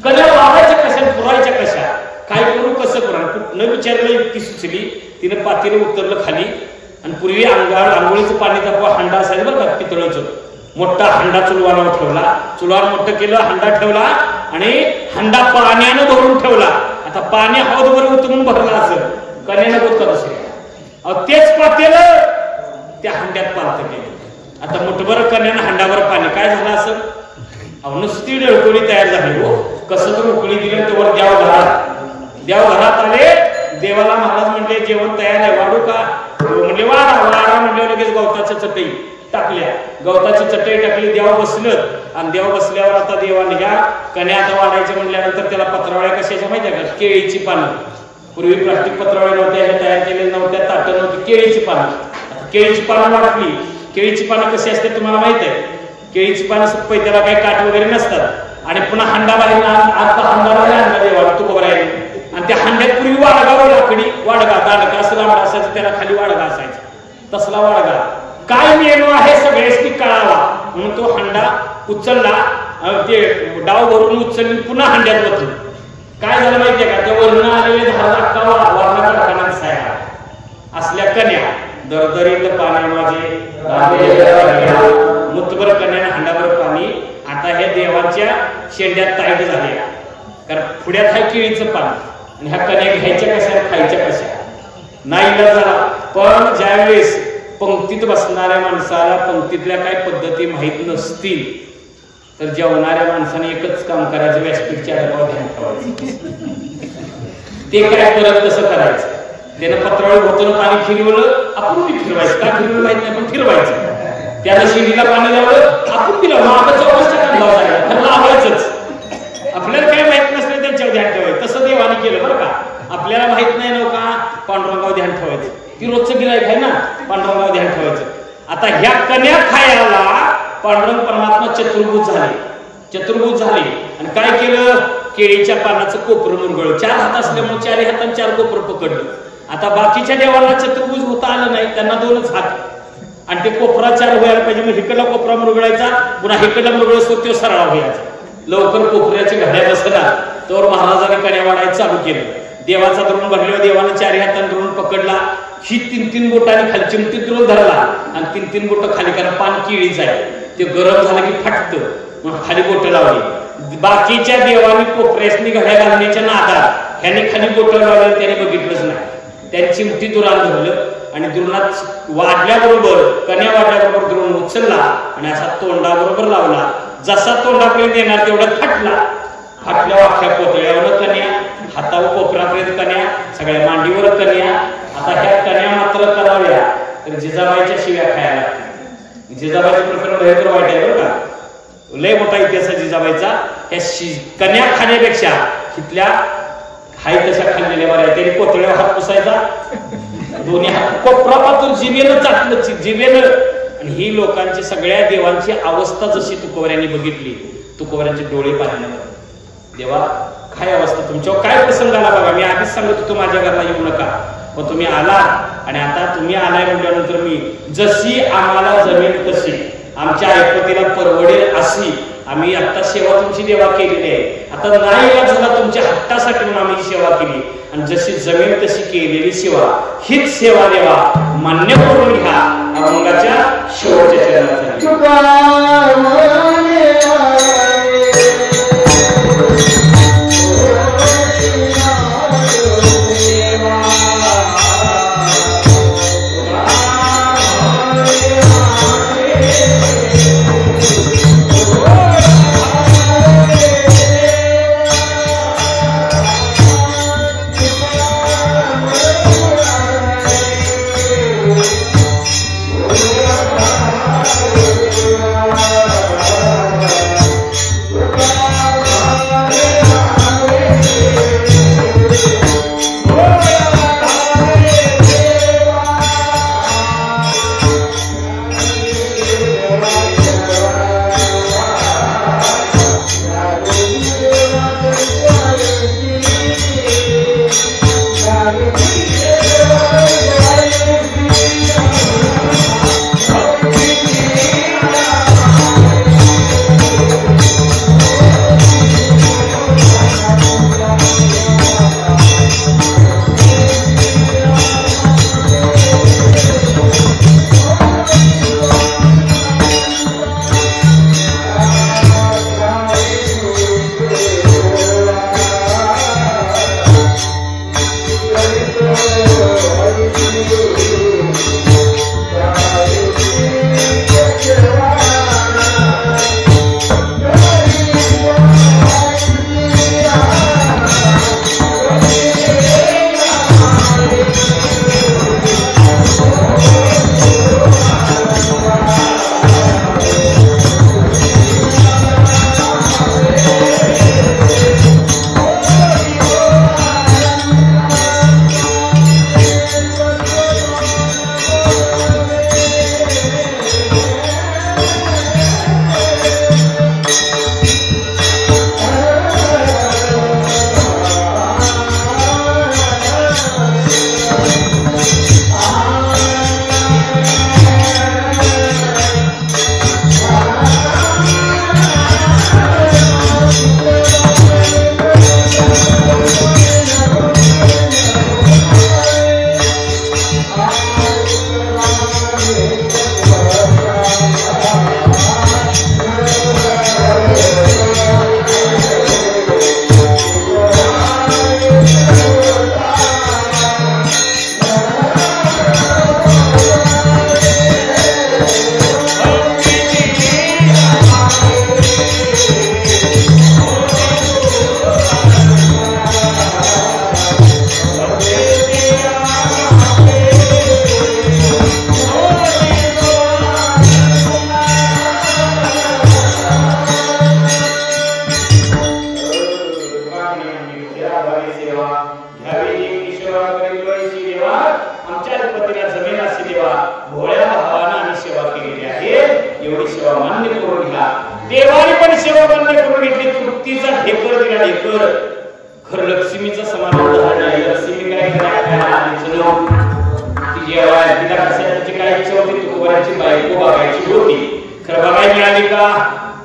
कन्या वाढायच्या कशा पुरायच्या कशा, काय करू कसं करू. न विचारलं इतकी सुचली. तिने पातेलं उतरलं खाली आणि पूर्वी आंघोळीचं पाणीचा हांडा असायचं बरं का पितळाचं. मोठा हांडा चुलवानावर ठेवला. चुलवान मोठं केलं, हांडा ठेवला आणि हांडा पाण्यानं भरून ठेवला. आता पाणी हौदभर उतरून भरला असं कन्यानं होत असेल. तेच पातेलं त्या हांड्यात पालत केलं. आता मुठभर कन्यानं हांडावर पाणी काय झालं असं. नुसती डळकोळी तयार झाली. हो कसं तर उकळी दिलं तेव्हा देव घरात आले. देवाला महाराज म्हणले जेवण तयार आहे वाढू का. म्हणले वाढा वाढा म्हणले लगेच गवताच्या चटई टाकल्या, गवताची चटई टाकली, देवा बसलं आणि देवा बसल्यावर आता देवाने ह्या कण्या आता वाढायच्या म्हणल्यानंतर त्याला पत्रावळ्या कशाच्या माहिती आहे का? केळीची पानं. पूर्वी प्लास्टिक पत्रावळ्या नव्हत्या, ह्या तयार केलेल्या नव्हत्या, ताटं नव्हती, केळीची पानं. केळीची पानं वाटली. केळीची पानं कशी असते तुम्हाला माहित आहे? केळीची पानं सप्पई, त्याला काही काठ वगैरे नसतात आणि पुन्हा हंडा बाहेर आता हंडा बाहेर आणला देवाला तुकोबरायने आणि त्या हंड्यात पूर्वी वाडगा, लाकडी वाडगा, दांडका असं लांबडा असायचं, त्याला खाली वाडगा असायचा, तसला वाडगा. काय मेनू आहे सगळ्यासनी कळावा म्हणून तो हंडा उचलला, ते डाव भरून उचलली, पुन्हा हंड्यात बसली. काय झालं माहितीये का? त्या वर्ण आलेले धार अक्का वारणा कारखाना दिसायला. असल्या कन्या दरदरीत पाणी माझे मुतभर कन्या, हंडाभर पाणी. आता हे देवाच्या शेंड्यात ताईट झाले, कारण पुढ्यात आहे केळीचं पाणी आणि ह्या कन्या घ्यायच्या कशा, खायच्या कशा, नाही झाला. पण ज्यावेळेस पंक्तीत बसणाऱ्या माणसाला पंक्तीतल्या काय पद्धती माहित नसतील तर जेवणाऱ्या माणसाने एकच काम करायचं, व्यासपीठच्या आडवावर ध्यान ठेवायचं. ते काय करत कसं करायचं? त्यानं पत्रावळी होतं पाणी फिरवलं, आपण बी फिरवायचं. का फिरवलं माहित नाही, पण फिरवायचं. त्यानं शिडीला पाणी लावलं, आपण बी लावलं. लावायचंच. आपल्याला काय माहित नसलं त्यांच्यावर ध्यान ठेवायचं. तसं देवाने केलं बरं का. आपल्याला माहित नाही नव्हता पांडुरंगावर ध्यान ठेवायचं, ती रोजचं गिराईक आहे ना, पांडुरंगावर ध्यान ठेवायचं. आता ह्या कन्या खायला पांडुरंग परमात्मा चतुर्भुज झाले आणि काय केलं? केळीच्या पानाचं कोपरं मुरगळलं. 4 हात असल्यामुळे 4 हातांनी 4 कोपरं पकडलं. आता बाकीच्या देवाला चतुर्भुज होता आलं नाही, त्यांना 2च हात आणि ते कोपरा 4 व्हायला पाहिजे. मग हिकडला कोपरा मुरगळायचा, पुन्हा हिकडला मुरगळतो तो सरळा व्हायचा. लवकर कोपऱ्याच्या घड्या बसला तर महाराजांनी कण्या वाढायला चालू केलं. देवाचा द्रोण भरल्यावर देवाने 4 हातांनी द्रोण पकडला. ही 3-3 बोटाने खाली चिमटीत द्रोण धरला आणि 3-3 बोट खाली, कारण पान केळीच आहे, ते गरम झालं की फाटतं, मग खाली बोट लावली. बाकीच्या देवानी कोपऱ्यासनी घड्या घालण्याच्या नादात ह्याने खाली बोट लावलं, त्याने बघितलंच नाही. त्याने चिमटी दुरान धरलं आणि दुरणात वाढल्याबरोबर, कण्या वाढल्याबरोबर द्रोण उचलला आणि असा तोंडाबरोबर लावला. जसा तोंडापर्यंत येणार तेवढा फाटला. फाटल्या अख्ख्या पोतळ्यावर कन्या, हातावर कोपरापर्यंत कन्या, सगळ्या मांडीवर कन्या. आता ह्या कन्या मात्र कराव्या तर जिजाबाईच्या शिव्या खायला लागतील. जिजाबाईचं प्रकरण भयंकर वाईट आहे बरं का. लय मोठा इतिहास आहे जिजाबाईचा. ह्या कन्या खाण्यापेक्षा तिथल्या हाय तशा खाल्लेल्या बऱ्या. त्याने कोतळ्यावर हात पुसायचा, दोन्ही हात कोपरापातून जिभेनं चाटलं, जिभेनं. आणि ही लोकांची, सगळ्या देवांची अवस्था जशी तुकोबऱ्यांनी बघितली, तुकोबऱ्यांचे डोळे पाहिजे. देवा काय अवस्था, तुमच्यावर काय प्रसंग आला बघा. मी आधीच सांगत होतो माझ्या घराला येऊ नका, पण तुम्ही आला आणि आता तुम्ही आलाय म्हटल्यानंतर मी जशी आम्हाला जमेल तशी, आमच्या ऐपतीला परवडेल अशी आम्ही आता सेवा तुमची देवा केलेली आहे. आता नाही झाला तुमच्या हट्टासाठी म्हणून आम्ही सेवा केली आणि जशी जमेल तशी केलेली सेवा, हीच सेवा देवा मान्य करून घ्या. अभंगाच्या शेवटच्या चरणात Yeah. भोळ्या भावानं आम्ही सेवा केलेली आहे, एवढी सेवा मान्य करून घ्या. देवाने पण सेवा मान्य करून घेतली. तृप्तीचा ढेकर दिला, ढेकर. खरं लक्ष्मीचं समाधान झालं नाही. लक्ष्मी काय करायला ती जेव्हा तिला कशाची काय इच्छा होती, तुकोबराची बायको बघायची होती. खरं बघायला मिळाली का?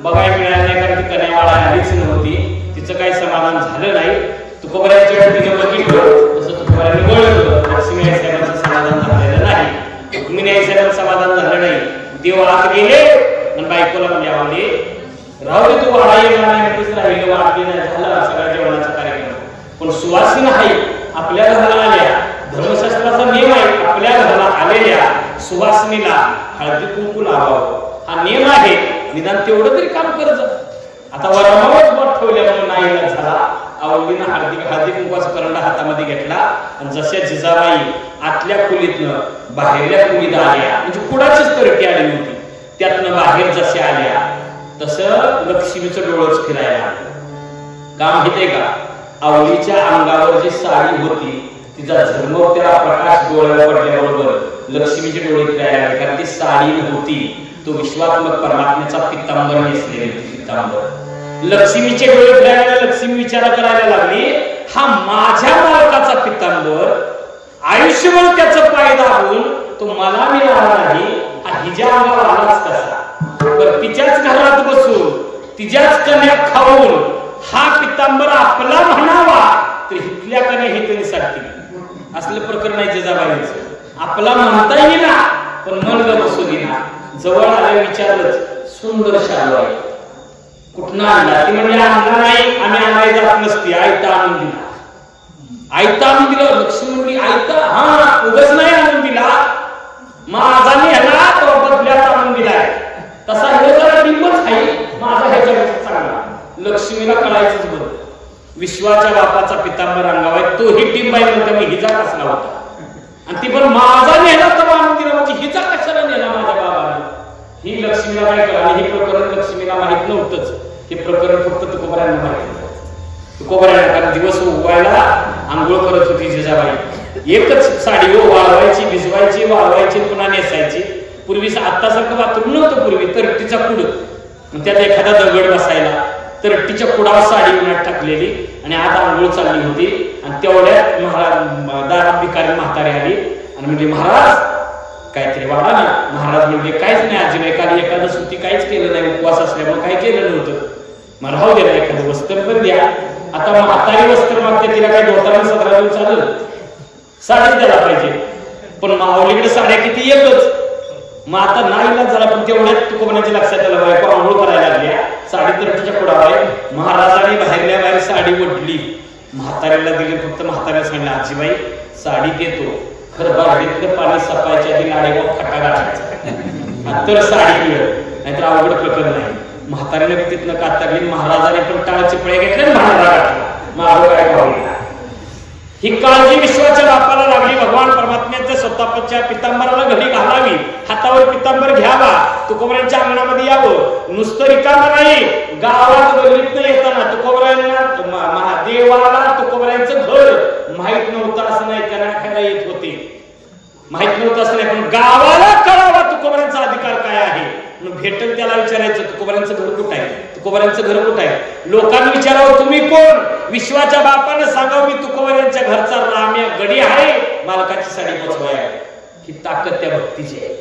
बघायला मिळाली नाही, कारण ती कन्यावाळा आलीच नव्हती. तिचं काही समाधान झालं नाही. तुकोबराच्या वेळेस तिने बघितलं तसं तुकोबराने ओळखलं. लक्ष्मी आई साहेबांचं समाधान झालेलं नाही, रुक्मिणी आई साहेबांचं समाधान झालं नाही. देव आत गेले आणि बायकोला म्हणजे आवडले, राहू दे तू वाडा येणार नाही, तीच राहिलं, वाढली नाही, झाला सगळ्या जेवणाचा कार्यक्रम. पण सुवासिनी आहे आपल्या घराला आल्या, धर्मशास्त्राचा नियम आहे, आपल्या घराला आलेल्या सुवासिनीला हळदी कुंकू लावावं हा नियम आहे. निदान तेवढं तरी काम करत. आता वरमावच बोट ठेवल्यामुळे नाही झाला. आवडीनं हळदी कुंकवाचा करंडा हातामध्ये घेतला आणि जशा जिजाबाई आतल्या खोलीतनं बाहेरल्या खोलीत आल्या, म्हणजे कुणाचीच तरटी आली होती, त्यातनं बाहेर जशा आल्या तसं लक्ष्मीचं डोळंच फिरायला. का माहितीये का? आवलीच्या अंगावर जी साडी होती तिचा झरमवत्या प्रकाश डोळ्यावर पडल्याबरोबर लक्ष्मीचे डोळे फिरायला, कारण ती साडी नव्हती, तो विश्वात्मक परमात्म्याचा पितांबर नेसलेली पितांबर. लक्ष्मीचे डोळे फिरायला लक्ष्मी विचार करायला लागली, हा माझ्या मालकाचा पितांबर, आयुष्यभर त्याचं पाय दाबून तो मला मिळाला नाही, हा हिच्या अंगावर आलाच कसा? तर तिच्याच घरात बसून तिच्याच कन्या खाऊन हा पितांबर आपला म्हणावा तर हितल्या कन्या हितनी साठतील. असलं प्रकरण आहे जिजाबाईंचं. आपला म्हणता येईना पण मन बसू देईना. जवळ आले विचारलंच, सुंदर शालू आहे, कुठनं आणला? ती म्हणजे आणला नाही, आम्ही आणायला जात नसती, आयता आणून दिला. आयता आणून दिलं. लक्ष्मी म्हणली आयता? हा, उगाच नाही आणून दिला, माझा नेला तो बदल्यात आणून दिलाय. तसा हे जरा डिंबच आहे, माझा ह्याच्यापेक्षा चांगला. लक्ष्मीला कळायचंच बरं, विश्वाच्या बापाचा पितांबर अंगावर तोही डिंब आहे, तर मी हिचा कसला होता, आणि ती पण माझा नेला तर आणून दिला, म्हणजे हिचा कशाला नेला माझ्या बाबाने? ही लक्ष्मीला काय कळलं? आणि हे प्रकरण लक्ष्मीला माहित नव्हतंच. हे प्रकरण फक्त तुकोबरायांना माहित होतं. तुकोबरायांना, कारण दिवस उगवायला आंघोळ करत होती जिजाबाई. एकच साडी वाळवायची, भिजवायची, वाळवायची, पुन्हा नेसायची. पूर्वी आत्तासारखं बाथरूम नव्हतं. पूर्वी तरट्टीचा कुड, त्यात एखादा दगड बसायला, तरट्टीच्या कुडावर साडी उन्हात टाकलेली आणि आत आंघोळ चालली होती. आणि तेवढ्यात दारात भिकारी म्हातारी आली आणि म्हणजे महाराज काहीतरी वाढा ना. महाराज म्हणजे काहीच नाही आजीबाई, काल एखादं सुट्टी काहीच केलं नाही, उपवास असल्यामुळे काही केलं नव्हतं. मला राहू दे ना, एखादं वस्त्र पण द्या. आता म्हातारी वस्त्र मागते, तिला काही धोताना 17 दिवस चाललं, साडीच द्यायला पाहिजे. पण माऊलीकडे साड्या किती येतच. मग आता नाही झाला, पण तेवढ्यात तुकोबराच्या लक्षात आलं, बायको आंघोळ करायला लागल्या, साडी तर तिच्या पुढावर आहे. महाराजांनी बाहेरल्या बाहेर साडी ओढली, म्हाताऱ्याला दिली. फक्त म्हाताऱ्याला सांगितलं, आजीबाई साडी देतो, खरं बागडीतलं पाणी सपायच्या आधी लाडेगाव फटा गाठायचा तर साडी मिळत, नाहीतर अवघड प्रकरण नाही. म्हाताऱ्याने तिथनं कातरली. महाराजाने पण टाळाचे पळे घेतले, महाराज काय पाहूया. ही काळजी विश्वाच्या बापाला लागली. भगवान परमात्म्याच्या स्वतःच्या पितांबराला घरी घालावी, हातावर पितांबर घ्यावा, तुकोबरांच्या अंगणामध्ये यावं. नुसतं रिकामं नाही, गावात गल्लीतनं येताना तुकोबरांना देवाला तुकोबरांचं घर माहित नव्हतं असं नाही, त्यांना खायला येत होते, माहित नव्हतं असं नाही, पण गावाला कळावा तुकोबरांचा अधिकार काय आहे. भेटल त्याला विचारायचं, तुकोबरांचं घर कुठं आहे, तुकोबरांचं घर कुठं आहे. लोकांनी विचारावं, तुम्ही कोण? विश्वाच्या बापानं सांगावं, मी तुकोबरांच्या घरचा राम्या गडी आहे, मालकाची साडी पोचवाय आहे. ही ताकद त्या भक्तीची आहे.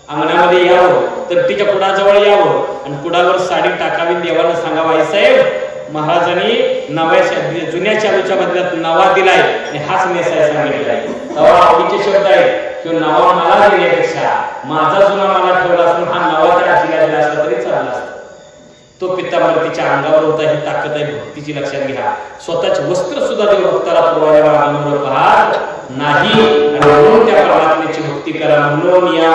अंगणामध्ये यावं, तर तिच्या कुडाजवळ यावं आणि कुडावर साडी टाकावी. देवाला सांगावं, आई साहेब महाराजांनी नव्या जुन्या चालूच्या बदल्यात नवा दिलाय आणि हाच नेसाय सांगितलाय. तेव्हा आवडीचे शब्द आहेत, किंवा नवा मला देण्यापेक्षा माझा जुना मला ठेवला असून हा नवा त्या आजीला दिला असला तरी चालला असता. तो पितांबर तिच्या अंगावर होता. ही ताकद आहे भक्तीची, लक्षात घ्या. स्वतःचे वस्त्र सुद्धा देव भक्ताला पुरवायला पाहत नाही, म्हणून त्या परमात्म्याची भक्ती करा. म्हणून या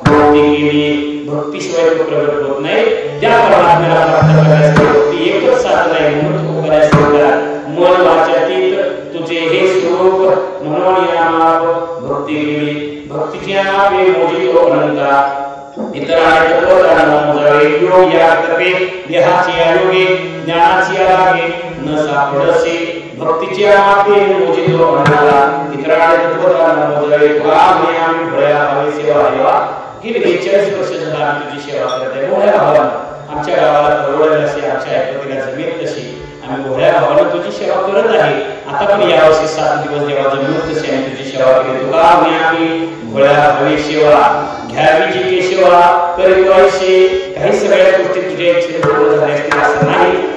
भक्ती केली, भक्तीशिवाय तो प्रगट होत नाही. त्या परमात्म्याला प्राप्त करण्यासाठी भक्ती एकच साधन आहे. म्हणून तो करायचं मन वाचातीत तुझे हे स्वरूप, म्हणून या भक्ती केली. भक्तीची नावे मोजी तो अनंता, इतरांचे देहाची आयोगे ज्ञानाची आगे न सापडसे. भक्तीची आमाते मोजितो अनाला इतरांचे तत्वज्ञान मोजळे कामे आम्ही भया हवी सेवा देवा गेली 42 वर्ष झाली आम्ही तुझी सेवा करते मोठ्या भावानं आमच्या गावाला परवडेल अशी आमच्या ऐकतीला जमेल तशी आम्ही मोठ्या भावानं तुझी सेवा करत आहे आता पण यावर्षी 7 दिवस देवा जमेल तशी आम्ही तुझी सेवा केली तुका आम्ही भया हवी सेवा घ्यावी जी की सेवा करीवायची काही सगळ्या गोष्टी तुझ्या इच्छेने पूर्ण झाल्या असतील असं नाही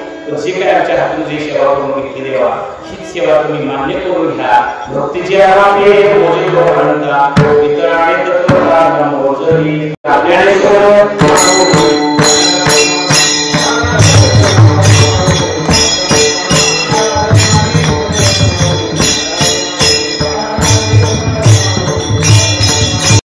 जे काय आमच्या हातून जी सेवा करून घेतली देवा हीच सेवा तुम्ही मान्य करून घ्या भक्तीची आम्ही